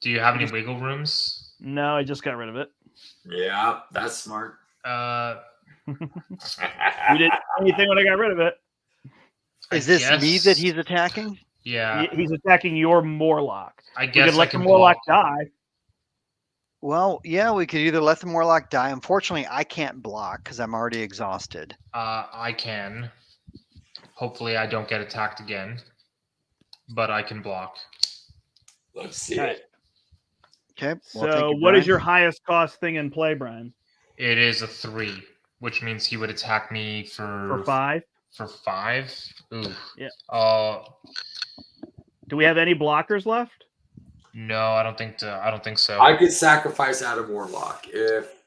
Do you have any wiggle rooms? No, I just got rid of it. Yeah, that's smart. You didn't do anything when I got rid of it. Is this me that he's attacking? Yeah. He's attacking your Morlock. I We guess could I let the can Morlock block. die. Well, yeah, we could either let the Morlock die. Unfortunately, I can't block because I'm already exhausted. I can. Hopefully I don't get attacked again. But I can block. Let's see All right. it. Okay. Well, thank So you, what is Brian. your highest cost thing in play, Brian? It is a 3, which means he would attack me For 5? For 5? Ooh. Yeah. Do we have any blockers left? No, I don't think so. I could sacrifice out of Warlock if.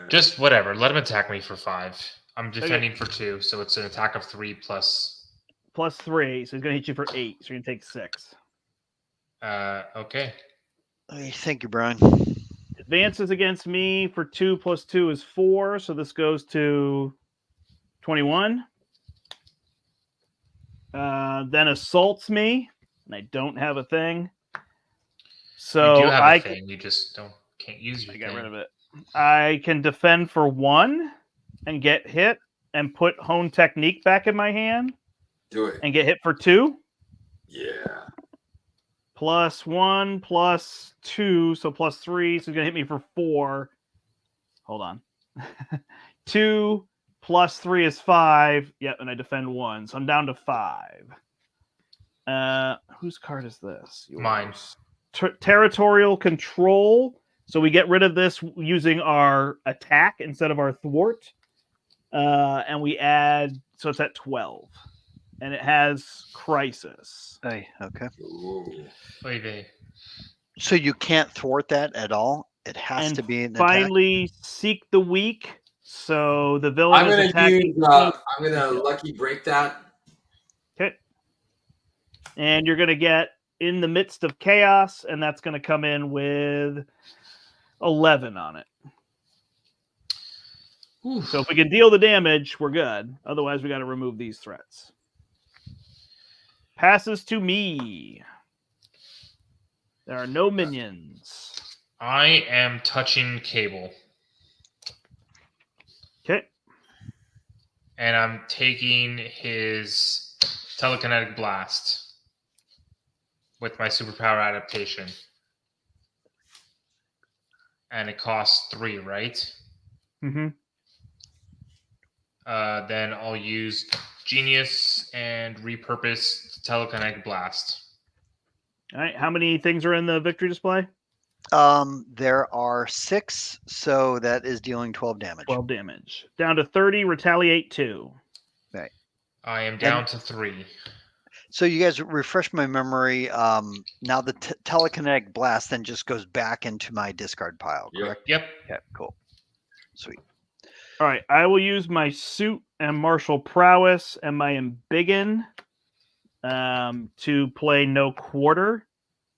Just whatever. Let him attack me for 5. I'm defending for 2, so it's an attack of 3 plus. Plus 3, so he's going to hit you for 8, so you're going to take 6. Okay. Thank you, Brian. Advances against me for 2 plus 2 is 4, so this goes to 21. Then assaults me, and I don't have a thing. So you do have I a thing. You just can't use your I got thing. rid of it. I can defend for 1 and get hit and put Hone Technique back in my hand Do it. and get hit for 2. Yeah. Plus 1 plus 2, so plus 3, so he's going to hit me for 4. Hold on. 2 plus 3 is 5. Yep, and I defend 1, so I'm down to 5. Whose card is this? Yours. Mine. Territorial control. So we get rid of this using our attack instead of our thwart. And we add, so it's at 12. and it has Crisis. Hey, okay. Ooh. Oy vey. So you can't thwart that at all. It has And to be an attack. finally, Seek the Weak. So the villain I'm is gonna attacking. use. I'm gonna lucky break that. Okay. And you're going to get In the Midst of Chaos, and that's going to come in with 11 on it. Oof. So if we can deal the damage, we're good. Otherwise, we got to remove these threats. Passes to me. There are no minions. I am touching Cable, Okay. and I'm taking his telekinetic blast with my superpower adaptation. And it costs 3, right? Mm-hmm. Then I'll use Genius and repurpose telekinetic blast. All right. How many things are in the victory display? There are 6, so that is dealing 12 damage. 12 damage. Down to 30, retaliate 2. I am down to 3. So you guys refresh my memory. Now the telekinetic blast then just goes back into my discard pile, correct? Yep. Okay, cool. Sweet. All right. I will use my suit and martial prowess and my embiggen to play no quarter.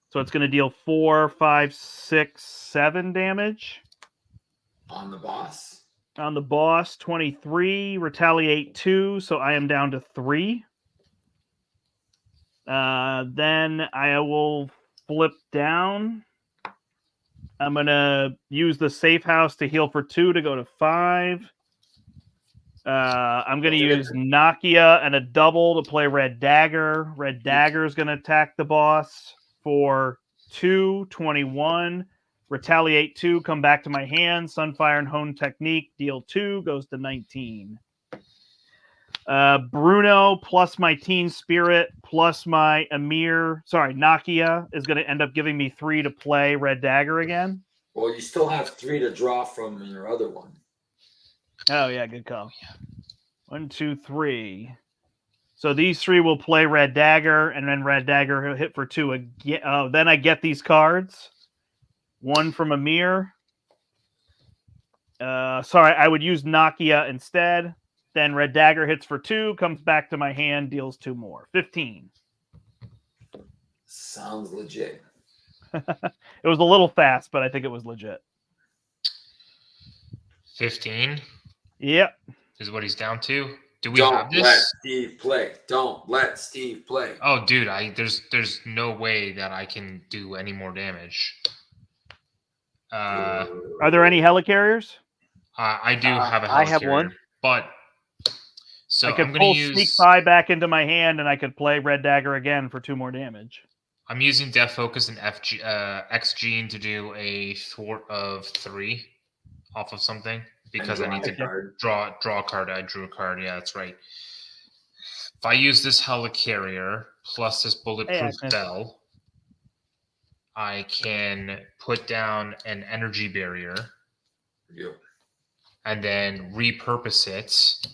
So it's going to deal 4, 5, 6, 7 damage. On the boss. On the boss, 23, retaliate 2, so I am down to 3. Then I will flip down. I'm going to use the safe house to heal for 2 to go to 5. I'm going to use Nakia and a double to play Red Dagger. Red Dagger is going to attack the boss for 2, 21. Retaliate 2, come back to my hand. Sunfire and Hone Technique, deal 2, goes to 19. Bruno plus my Teen Spirit plus my Nakia is going to end up giving me 3 to play Red Dagger again. Well, you still have 3 to draw from your other one. Oh, yeah, good call. 1, 2, 3. So these 3 will play Red Dagger, and then Red Dagger will hit for 2 again. Oh, then I get these cards. 1 from Amir. I would use Nakia instead. Then Red Dagger hits for 2, comes back to my hand, deals 2 more. 15. Sounds legit. It was a little fast, but I think it was legit. 15 Yep. is what he's down to. Do we Don't have this? let Steve play. Don't let Steve play. Oh, dude, there's no way that I can do any more damage. Are there any helicarriers? I do have a helicarrier, I have one. but so I could I'm going pull to use. Sneak Pie back into my hand, and I could play Red Dagger again for 2 more damage. I'm using Death Focus and X Gene to do a thwart of 3 off of something because I need to draw a card. I drew a card. Yeah, that's right. If I use this helicarrier plus this bulletproof bell, I can put down an energy barrier. Yep. And then repurpose it.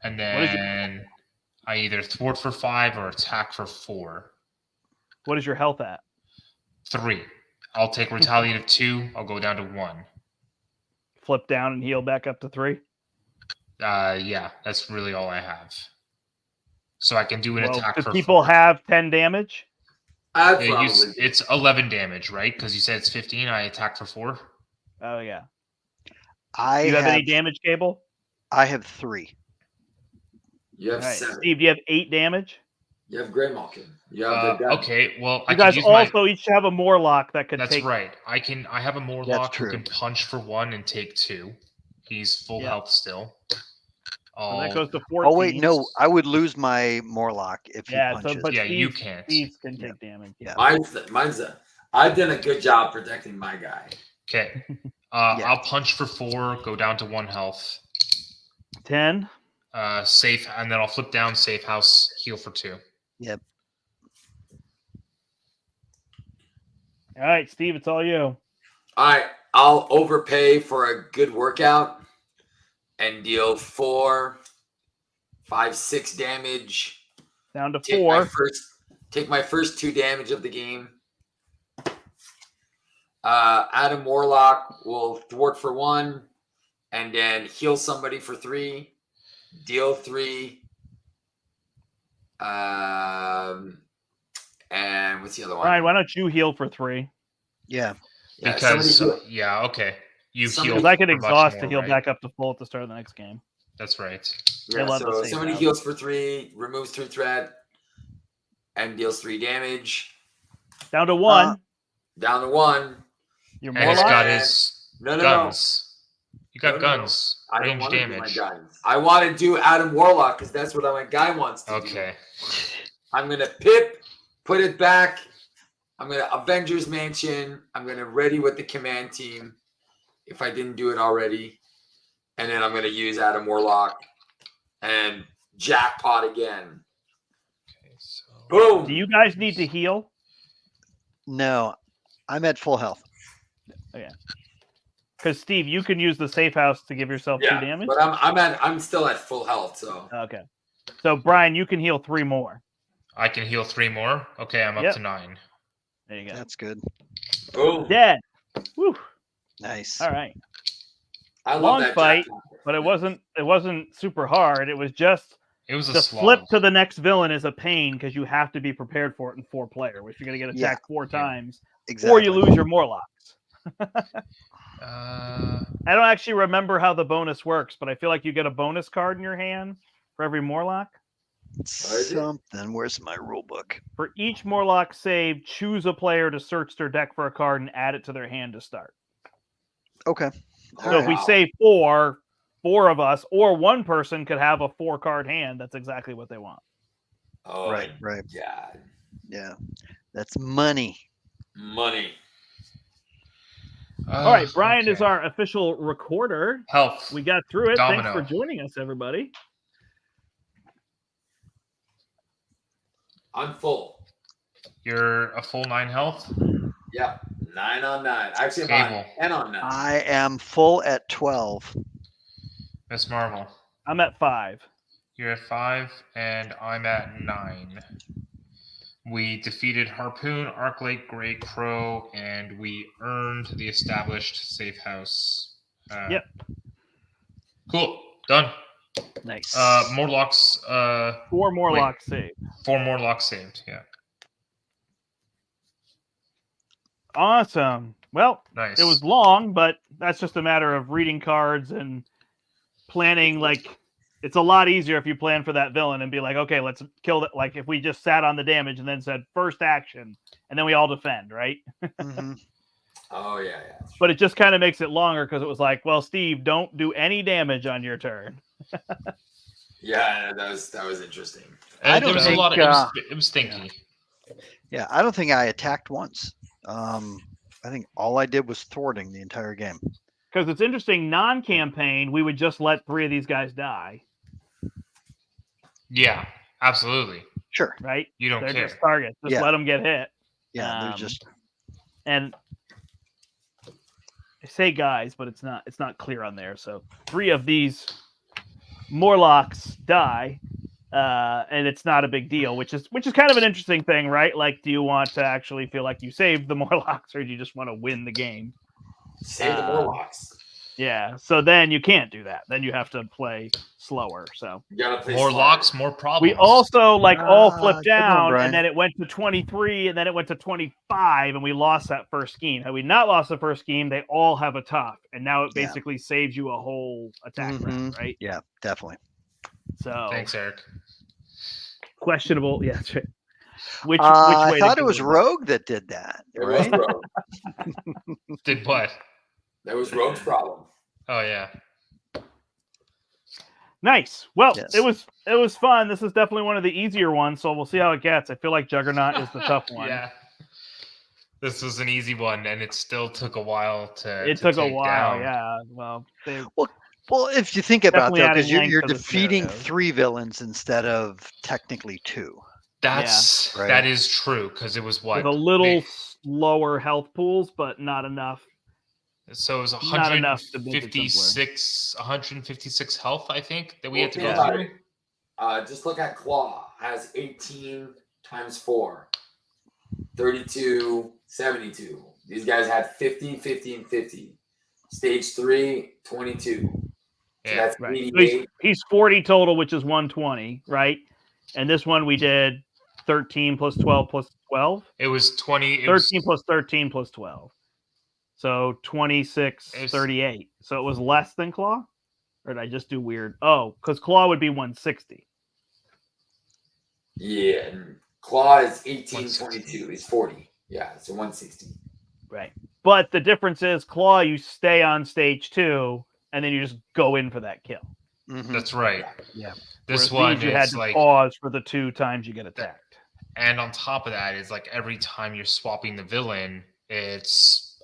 And then I either thwart for 5 or attack for 4. What is your health at? 3. I'll take retaliate of 2. I'll go down to 1. Flip down and heal back up to 3? Yeah, that's really all I have. So I can do an attack for 4. Do people have 10 damage? It's 11 damage, right? Because you said it's 15. I attack for 4. Oh, yeah. Do you have any damage, Cable? I have 3. You have right. 7. Steve, do you have 8 damage? You have Grey Malkin. You have okay, well, you guys also each have a Morlock that can That's take... right. I have a Morlock who can punch for 1 and take 2. He's full health still. And that goes to 14. Oh, wait, no. I would lose my Morlock if he punches. Yeah, you can't. Steve can take damage. Yeah. Mine's I've done a good job protecting my guy. Okay. I'll punch for 4, go down to 1 health. 10. Safe, and then I'll flip down, safe house, heal for 2. Yep. All right, Steve, it's all you. All right, I'll overpay for a good workout. and deal 4, 5, 6 damage. Down to Take 4. my first 2 damage of the game. Adam Morlock will thwart for 1, and then heal somebody for 3. Deal 3. And what's the other one? Brian, why don't you heal for 3? Yeah. Because okay, you heal. Because I could for much exhaust more, to heal right? back up to full at the start of the next game. That's right. They love to so save somebody out. heals for 3, removes 3 threat, and deals 3 damage. Down to 1. Down to 1. Your And he's Morlock. got his No. guns. You got No. guns. I don't Range want to do my damage. guns. I want to do Adam Warlock because that's what my guy wants to do. Okay. I'm gonna pip, put it back. I'm gonna Avengers Mansion. I'm gonna ready with the command team, if I didn't do it already, and then I'm gonna use Adam Warlock and jackpot again. Okay, so Boom. Do you guys need to heal? No, I'm at full health. Because Steve, you can use the safe house to give yourself 2 damage. But I'm still at full health, so Okay. So Brian, you can heal 3 more. I can heal 3 more. Okay, I'm up Yep. to 9. There you go. That's good. boom. Dead. Woo. Nice. All right. I love Long that fight. jackpot. But it wasn't super hard. It was just It was a the slog. flip to the next villain is a pain because you have to be prepared for it in 4-player, which you're gonna get Yeah. attacked 4 times, Exactly. or you lose your Morlocks. Uh, I don't actually remember how the bonus works, but I feel like you get a bonus card in your hand for every Morlock. Something. Where's my rule book? For each Morlock save, choose a player to search their deck for a card and add it to their hand to start. Okay. So if we save 4 of us, or one person could have a 4-card hand, that's exactly what they want. Oh, Right. yeah, Yeah. That's money. money. All right, Brian is okay. our official recorder. Health. We got through it. Domino. Thanks for joining us, everybody. I'm full. You're a full 9 health. Yeah, 9 on 9. Actually, Cable. I'm 10 on 9. I am full at 12. Miss Marvel. I'm at 5. You're at 5, and I'm at 9. We defeated Harpoon, Arclake, Grey Crow, and we earned the established safe house. Yep. Cool. Done. Nice. Morlocks. 4 Morlocks saved. 4 Morlocks saved. Yeah. Awesome. Well, Nice. it was long, but that's just a matter of reading cards and planning. Like, it's a lot easier if you plan for that villain and be like, okay, let's kill that. Like, if we just sat on the damage and then said first action, and then we all defend, right? Mhm. Oh, yeah. But it just kind of makes it longer because it was like, well, Steve, don't do any damage on your turn. Yeah, that was interesting. I There don't was think, a lot of. It was thinky. Yeah, I don't think I attacked once. I think all I did was thwarting the entire game. Because it's interesting, non-campaign, we would just let 3 of these guys die, Yeah, absolutely. Sure. right? You don't They're care. just targets. Just Yeah. let them get hit. Yeah, they're Um, just And I say guys, but it's not clear on there. So 3 of these Morlocks die, and it's not a big deal, which is kind of an interesting thing, right? Like, do you want to actually feel like you saved the Morlocks, or do you just want to win the game? Save the Morlocks. Yeah. So then you can't do that. Then you have to play slower. So You gotta play More smart. locks, more problems. we also all Ah, flipped good one, down, Brian. and then it went to 23, and then it went to 25, and we lost that first scheme. Had we not lost the first scheme, they all have a tough, and now it Yeah. basically saves you a whole attack round, right? yeah, definitely. So Thanks, Eric. questionable. Yeah, that's right. Which I way? thought to it go was with Rogue that did that, It was right? Rogue. Did what? That was Rogue's problem. Oh yeah. Nice. Well, Yes. it was fun. This is definitely one of the easier ones, so we'll see how it gets. I feel like Juggernaut is the tough one. Yeah. This was an easy one, and it still took a while to. It to took a take while. down. Yeah. Well, they Well, if you think about Definitely it, because adding you're length to the defeating scenarios. 3 villains instead of technically 2. That's Yeah. Right. that is true because it was what with a little they- slower health pools, but not enough. So it was Not enough to make it simpler. 156 health, I think, that we Well, had to think go about through. it. Just look at Claw. Has 18 times 4. 32, 72. These guys had 50, 50, and 50. Stage 3, 22. So Yeah. that's Right. So 88. he's 40 total, which is 120, right? And this one we did 13 plus 12 plus 12. It was 20. 13 plus 13 plus 12. So 26, 38. So it was less than Claw? Or did I just do weird? Oh, because Claw would be 160. Yeah. And Claw is 18, 160. 22. He's 40. Yeah. So 160. Right. But the difference is Claw, you stay on stage 2, and then you just go in for that kill. Mhm. That's right. Yeah. This Whereas one these, you had is to like, pause for the 2 times you get attacked. and on top of that, is like every time you're swapping the villain, it's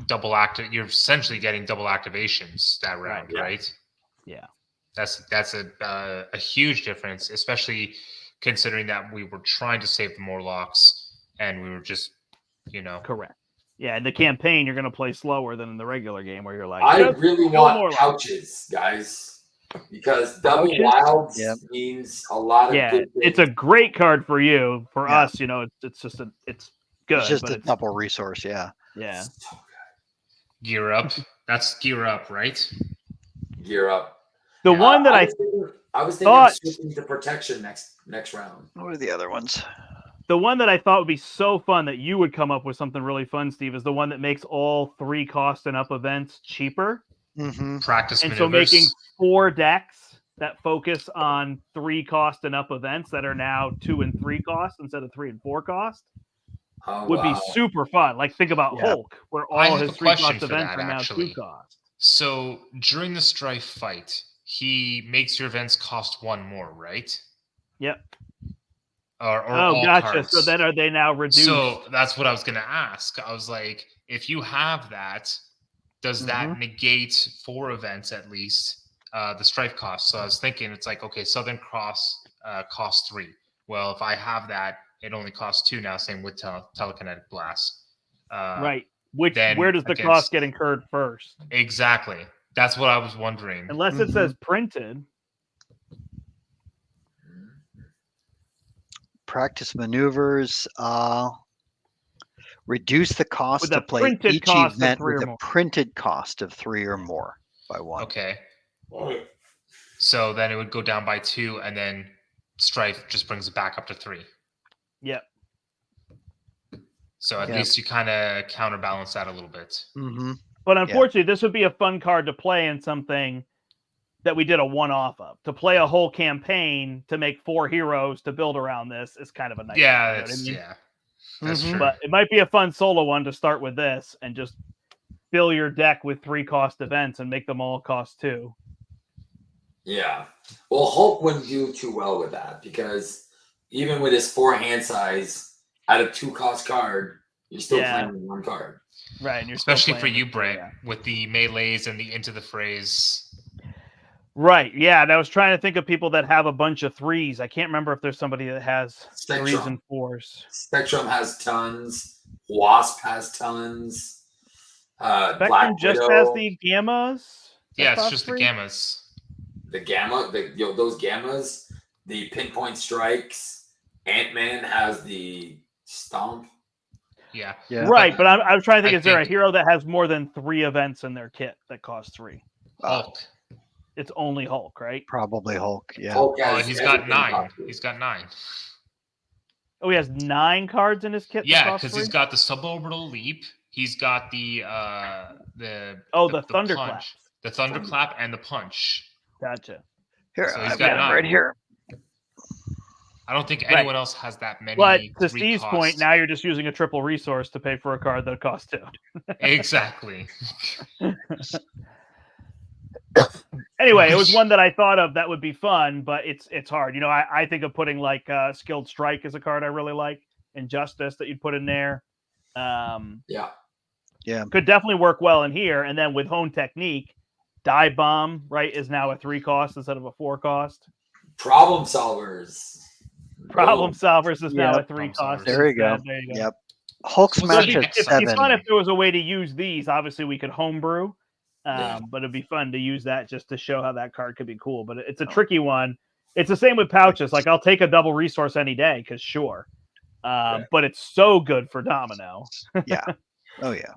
double active. You're essentially getting double activations that round, Right. right? Yeah. That's a huge difference, especially considering that we were trying to save the Morlocks and we were just, Correct. Yeah, in the campaign, you're going to play slower than in the regular game where you're like, I just really kill want Morlock. pouches, guys, because double Pouches? wilds Yep. means a lot of Yeah, good it's things. a great card for you. For Yeah. us, it's just it's good. It's just but a double resource. Yeah. Yeah. gear up. That's gear up, right? Gear up. The one that I was thinking thought- of switching to protection next round. What are the other ones? the one that I thought would be so fun that you would come up with something really fun, Steve, is the one that makes all 3 cost and up events cheaper. Mm-hmm. Practice And maneuvers. so making 4 decks that focus on 3 cost and up events that are now 2 and 3 cost instead of 3 and 4 cost would be super fun. Like think about Yeah. Hulk, where I all have his a 3 question cost for events that, are now actually. 2 cost. So during the Strife fight, he makes your events cost 1 more, right? Yep. Or Oh, all gotcha. cards. So then are they now reduced? So that's what I was going to ask. I was like, if you have that, does that negate 4 events at least the Strife cost? So I was thinking, it's like, okay, Southern Cross costs 3. Well, if I have that, it only costs 2 now. Same with Telekinetic Blast. Right. Where does the against- cost get incurred first? Exactly. That's what I was wondering. Unless it says printed. Practice maneuvers. Reduce the cost With to a play printed each cost of event 3 with or a more. printed cost of 3 or more by 1. Okay. So then it would go down by 2, and then Strife just brings it back up to 3. Yep. So at least you kind of counterbalance that a little bit. Mm-hmm. But unfortunately, this would be a fun card to play in something that we did a one-off of. To play a whole campaign to make 4 heroes to build around this is kind of a nice. Yeah, thing, you know what I mean? That's true. But it might be a fun solo one to start with this and just fill your deck with 3 cost events and make them all cost 2. Yeah. Well, Hulk wouldn't do too well with that because even with his 4 hand size out of 2 cost card, you're still playing with 1 card. Right. And you're especially for you, Brent, with the melees and the into the phrase. Right. Yeah. And I was trying to think of people that have a bunch of 3s. I can't remember if there's somebody that has Spectrum. 3s and 4s. Spectrum has tons. Wasp has tons. Spectrum Black just Widow, has the gammas. Yeah, it's just the gammas. The gamma, those gammas, the pinpoint strikes. Ant-Man has the stomp. Yeah. Right, but I was trying to think, is there a think- hero that has more than 3 events in their kit that cost 3? Hulk. It's only Hulk, right? Probably Hulk. Yeah. Hulk Oh, has he's got everything 9. cost 3. He's got 9. Oh, he has 9 cards in his kit. Yeah, because because he's got the suborbital leap. He's got the thunderclap. punch, the thunderclap, and the punch. Gotcha. Here, So he's I've got got him 9. right here. I don't think Right. anyone else has that many. But to 3 Steve's costs. point, now you're just using a triple resource to pay for a card that costs 2. Exactly. Anyway, it was one that I thought of that would be fun, but it's hard. You know, I think of putting like Skilled Strike as a card I really like, and Justice that you'd put in there. Yeah. Could definitely work well in here. And then with Hone Technique, Dive Bomb, right, is now a 3 cost instead of a 4 cost. Problem solvers. Problem Solvers is now a Yep. 3 cost. There you go. instead. There you go. Yep. Hulk So smash it'd at be It'd be 7. fun if there was a way to use these. Obviously, we could homebrew, Yeah. but it'd be fun to use that just to show how that card could be cool. But it's a Oh. tricky one. It's the same with pouches. Like I'll take a double resource any day because sure, but it's so good for Domino. Yeah. Oh yeah.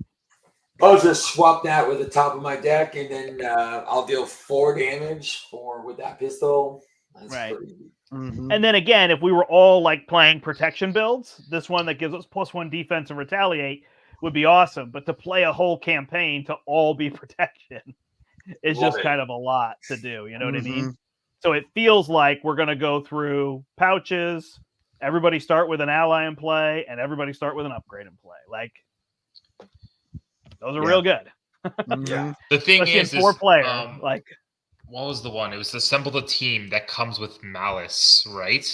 I'll just swap that with the top of my deck, and then I'll deal 4 damage with that pistol. That's Right. pretty good. Mhm. And then again, if we were all like playing protection builds, this one that gives us +1 defense and retaliate would be awesome. But to play a whole campaign to all be protection is Love just it. kind of a lot to do. You know what I mean? Mhm. So it feels like we're going to go through pouches. Everybody start with an ally in play, and everybody start with an upgrade in play. Like those are Yeah. real good, Mhm. The thing especially is, in 4-player. like, what was the one? It was assemble a team that comes with malice, right?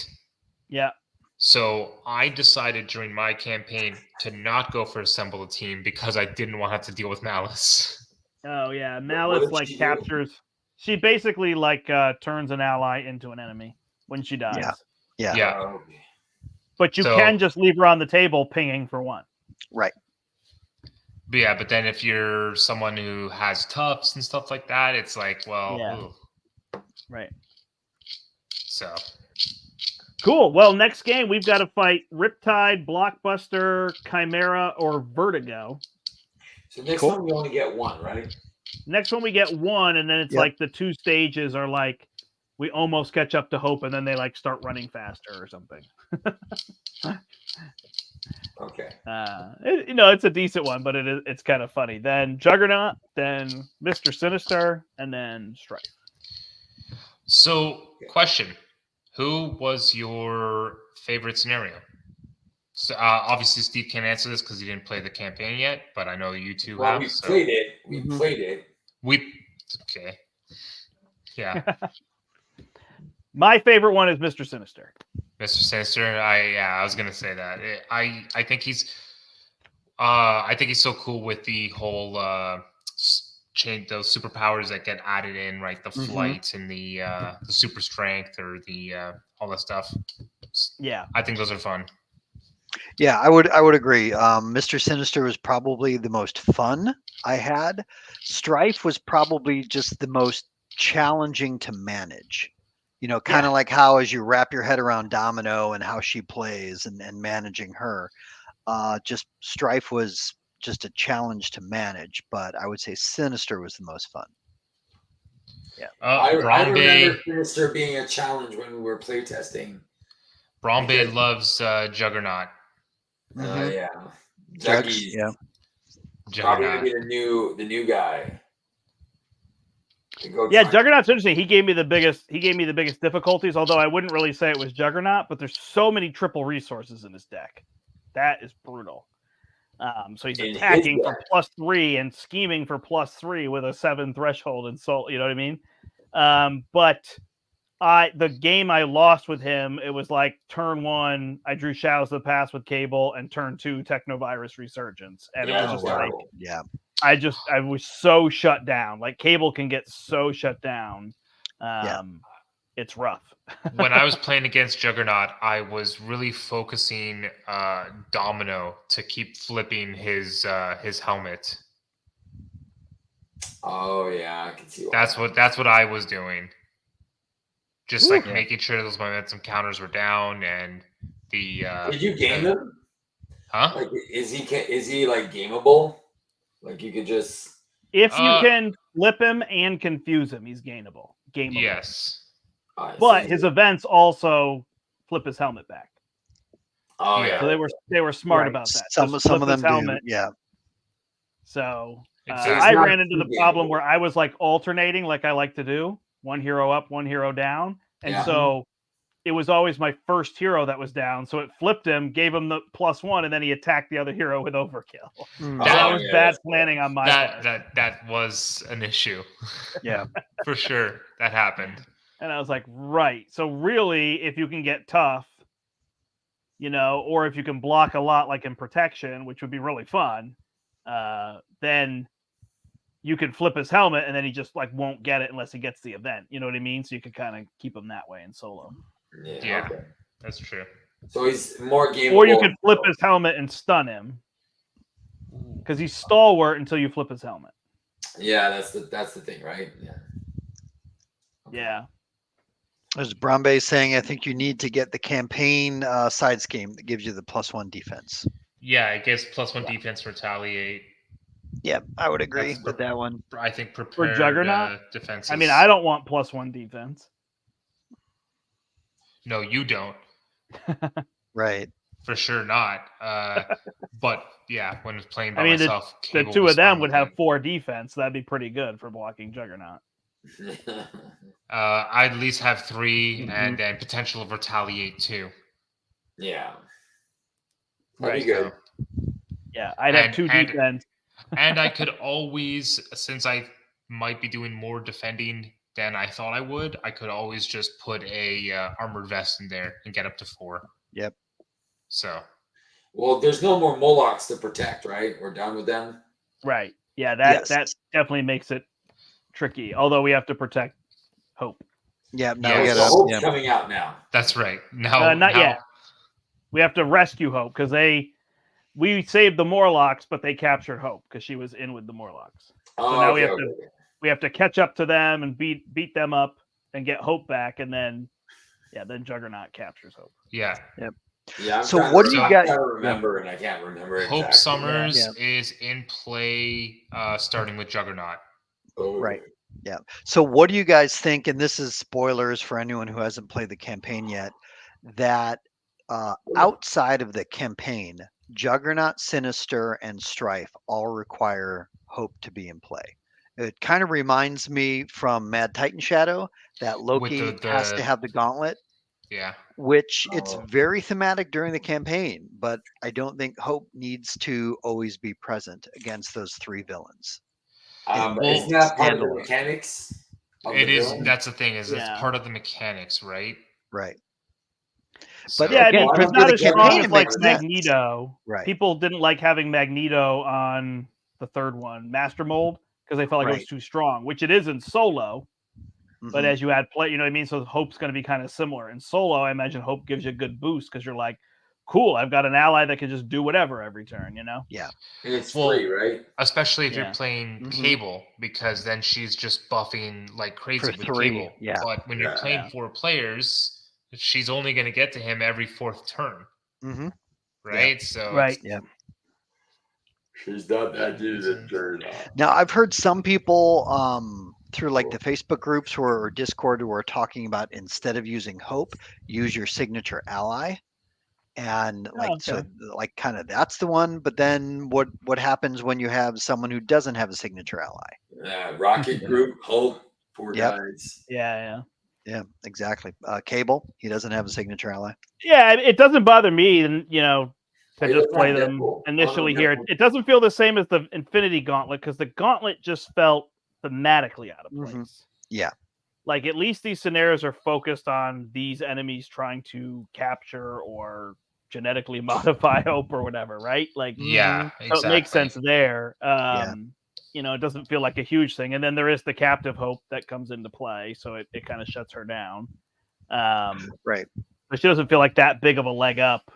Yeah. So I decided during my campaign to not go for assemble a team because I didn't want to have to deal with malice. Oh yeah, what Malice did like she do? captures. She basically like turns an ally into an enemy when she dies. Yeah. Yeah. Okay. But you So- can just leave her on the table pinging for 1. Right. But yeah, but then if you're someone who has toughs and stuff like that, it's like, well, Yeah. ooh. Right. So Cool. Well, next game we've got to fight Riptide, Blockbuster, Chimera, or Vertigo. So next Cool. one we only get 1, right? Next one we get 1, and then it's Yep. like the 2 stages are like we almost catch up to Hope, and then they like start running faster or something. Okay. It's a decent one, but it's kind of funny. Then Juggernaut, then Mr. Sinister, and then Strife. So, question: who was your favorite scenario? So, obviously, Steve can't answer this because he didn't play the campaign yet, but I know you two Well, have. we So played it. We Mhm. played it. okay, yeah, My favorite one is Mr. Sinister. Mr. Sinister. I was gonna say that. I think he's so cool with the whole change those superpowers that get added in, right? The Mhm. flight and the super strength or the all that stuff. Yeah. I think those are fun. Yeah, I would agree. Mr. Sinister was probably the most fun I had. Strife was probably just the most challenging to manage. Kind of like how as you wrap your head around Domino and how she plays and managing her. Just Strife was just a challenge to manage, but I would say Sinister was the most fun. I remember Brombae Sinister being a challenge when we were playtesting. Brombae loves Juggernaut. Mhm. Yeah. Jugs, Juggy's yeah. probably gonna Juggernaut. be the new guy. Yeah, Juggernaut's interesting. He gave me the biggest difficulties, although I wouldn't really say it was Juggernaut, but there's so many triple resources in his deck. That is brutal. So he's In his attacking for deck. +3 and scheming for +3 with a 7 threshold and soul. You know what I mean? But the game I lost with him, it was like turn 1, I drew Shadows of the Past with Cable, and turn 2, Technovirus Resurgence, and it was just like Yeah. I was so shut down. Like Cable can get so shut down. It's rough. When I was playing against Juggernaut, I was really focusing Domino to keep flipping his helmet. Oh yeah, I can see why. That's what I was doing. Just Ooh. making sure those momentum counters were down and the. Did you game him? Huh? Like, is he like gameable? Like you could just. If you can flip him and confuse him, he's gameable. Yes. But his events also flip his helmet back. Oh yeah. So they were smart about that. Some Just of flip them his helmet. do. Yeah. So Exactly. I not ran into the too problem gameable. where I was like alternating, like I like to do, 1 hero up, 1 hero down, and Yeah. so it was always my first hero that was down. So it flipped him, gave him the +1, and then he attacked the other hero with overkill. Mm. So that Oh, was yeah, bad that's planning on my part. That was an issue. Yeah. For sure. That happened. And I was like, right. So really, if you can get tough, or if you can block a lot like in protection, which would be really fun, then you can flip his helmet and then he just like won't get it unless he gets the event. You know what I mean? So you could kind of keep him that way in solo. Yeah. Okay. That's true. So he's more gameable. Or you could flip his helmet and stun him. Because he's stalwart until you flip his helmet. Yeah, that's the thing, right? Yeah. Yeah. There's Brombe saying, I think you need to get the campaign side scheme that gives you the +1 defense. Yeah, it gives +1 defense, retaliate. Yeah, I would agree That's with that one. I think prepared Juggernaut? defenses. I mean, I don't want +1 defense. No, you don't. Right. For sure not. But yeah, when it's playing by I mean, myself, the Cable two was of them fine would with have it. 4 defense. That'd be pretty good for blocking Juggernaut. I'd at least have 3 Mhm. and then potential of retaliate 2. Yeah. Right. That'd be good. Yeah, I'd have 2 defense. And I could always, since I might be doing more defending than I thought I would, I could always just put a armored vest in there and get up to 4. Yep. So. Well, there's no more Morlocks to protect, right? We're done with them. Right. Yeah, that Yes. definitely makes it tricky. Although we have to protect Hope. Yeah, now Yeah, we So got Hope's to. coming out now. That's right. Now, Not yet. We have to rescue Hope because we saved the Morlocks, but they captured Hope because she was in with the Morlocks. Oh, So now okay, we have to catch up to them and beat them up and get Hope back, and then Juggernaut captures Hope. Yeah. Yep. Yeah. So what do you got? I'm trying to remember, and I can't remember. Hope exactly. Summers is in play, starting with Juggernaut. Oh. Right. Yeah. So what do you guys think? And this is spoilers for anyone who hasn't played the campaign yet. That outside of the campaign, Juggernaut, Sinister, and Strife all require Hope to be in play. It kind of reminds me from Mad Titan Shadow that Loki has to have the gauntlet. Yeah. Which it's very thematic during the campaign, but I don't think Hope needs to always be present against those 3 villains. Isn't that part of the mechanics? It is. That's the thing. Is it's part of the mechanics, right? Right. So, But again, it's not as strong as like Magneto. Right. People didn't like having Magneto on the 3rd one, Master Mold, because they felt like it was too strong, which it is in Solo. But as you add play, you know what I mean? So Hope's going to be kind of similar. In Solo, I imagine Hope gives you a good boost because you're like, cool, I've got an ally that can just do whatever every turn, you know? Yeah. And it's free, right? Especially if you're playing Cable, because then she's just buffing like crazy with Cable. Yeah. But when you're playing 4 players, she's only going to get to him every 4th turn. Mm-hmm. Right? Yeah. So yeah. She's not that good at turn. Now I've heard some people through like the Facebook groups or Discord who are talking about instead of using Hope, use your signature ally. And so like kind of that's the one, but then what happens when you have someone who doesn't have a signature ally? Yeah, Rocket Group, Hope, 4 guys. Yeah. Yeah, exactly. Cable, he doesn't have a signature ally. Yeah, it doesn't bother me, and to just play them initially here. It doesn't feel the same as the Infinity Gauntlet because the Gauntlet just felt thematically out of place. Yeah. Like at least these scenarios are focused on these enemies trying to capture or genetically modify Hope or whatever, right? Like, exactly. So it makes sense there. It doesn't feel like a huge thing. And then there is the captive Hope that comes into play, so it kind of shuts her down. Right. But she doesn't feel like that big of a leg up.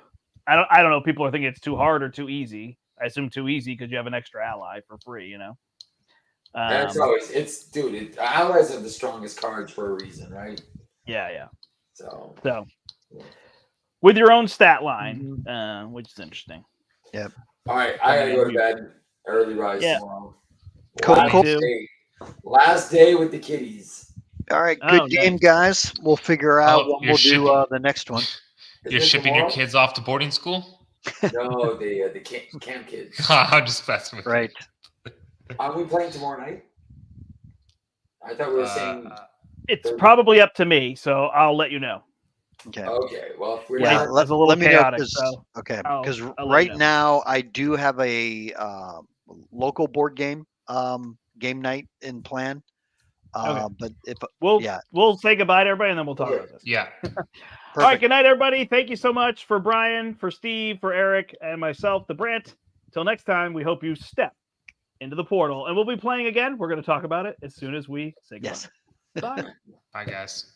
I don't know. People are thinking it's too hard or too easy. I assume too easy because you have an extra ally for free, you know? That's always allies are the strongest cards for a reason, right? Yeah. So with your own stat line, which is interesting. Yep. All right, I gotta go to bed. Early rise tomorrow. Cool. Last day with the kiddies. All right, good game, guys. We'll figure out what we'll do the next one. You're shipping your kids off to boarding school? No, the camp kids. I'm just messing with you. Are we playing tomorrow night? I thought we were saying it's probably up to me, so I'll let you know. Okay. Okay. Well, if we're let me know because right now I do have a local board game game night in plan. But if we'll say goodbye to everybody and then we'll talk about this. Yeah. All right. Good night, everybody. Thank you so much for Brian, for Steve, for Eric, and myself, the Brant. Till next time, we hope you step into the portal, and we'll be playing again. We're going to talk about it as soon as we say goodbye. Yes. Bye. Bye, guys.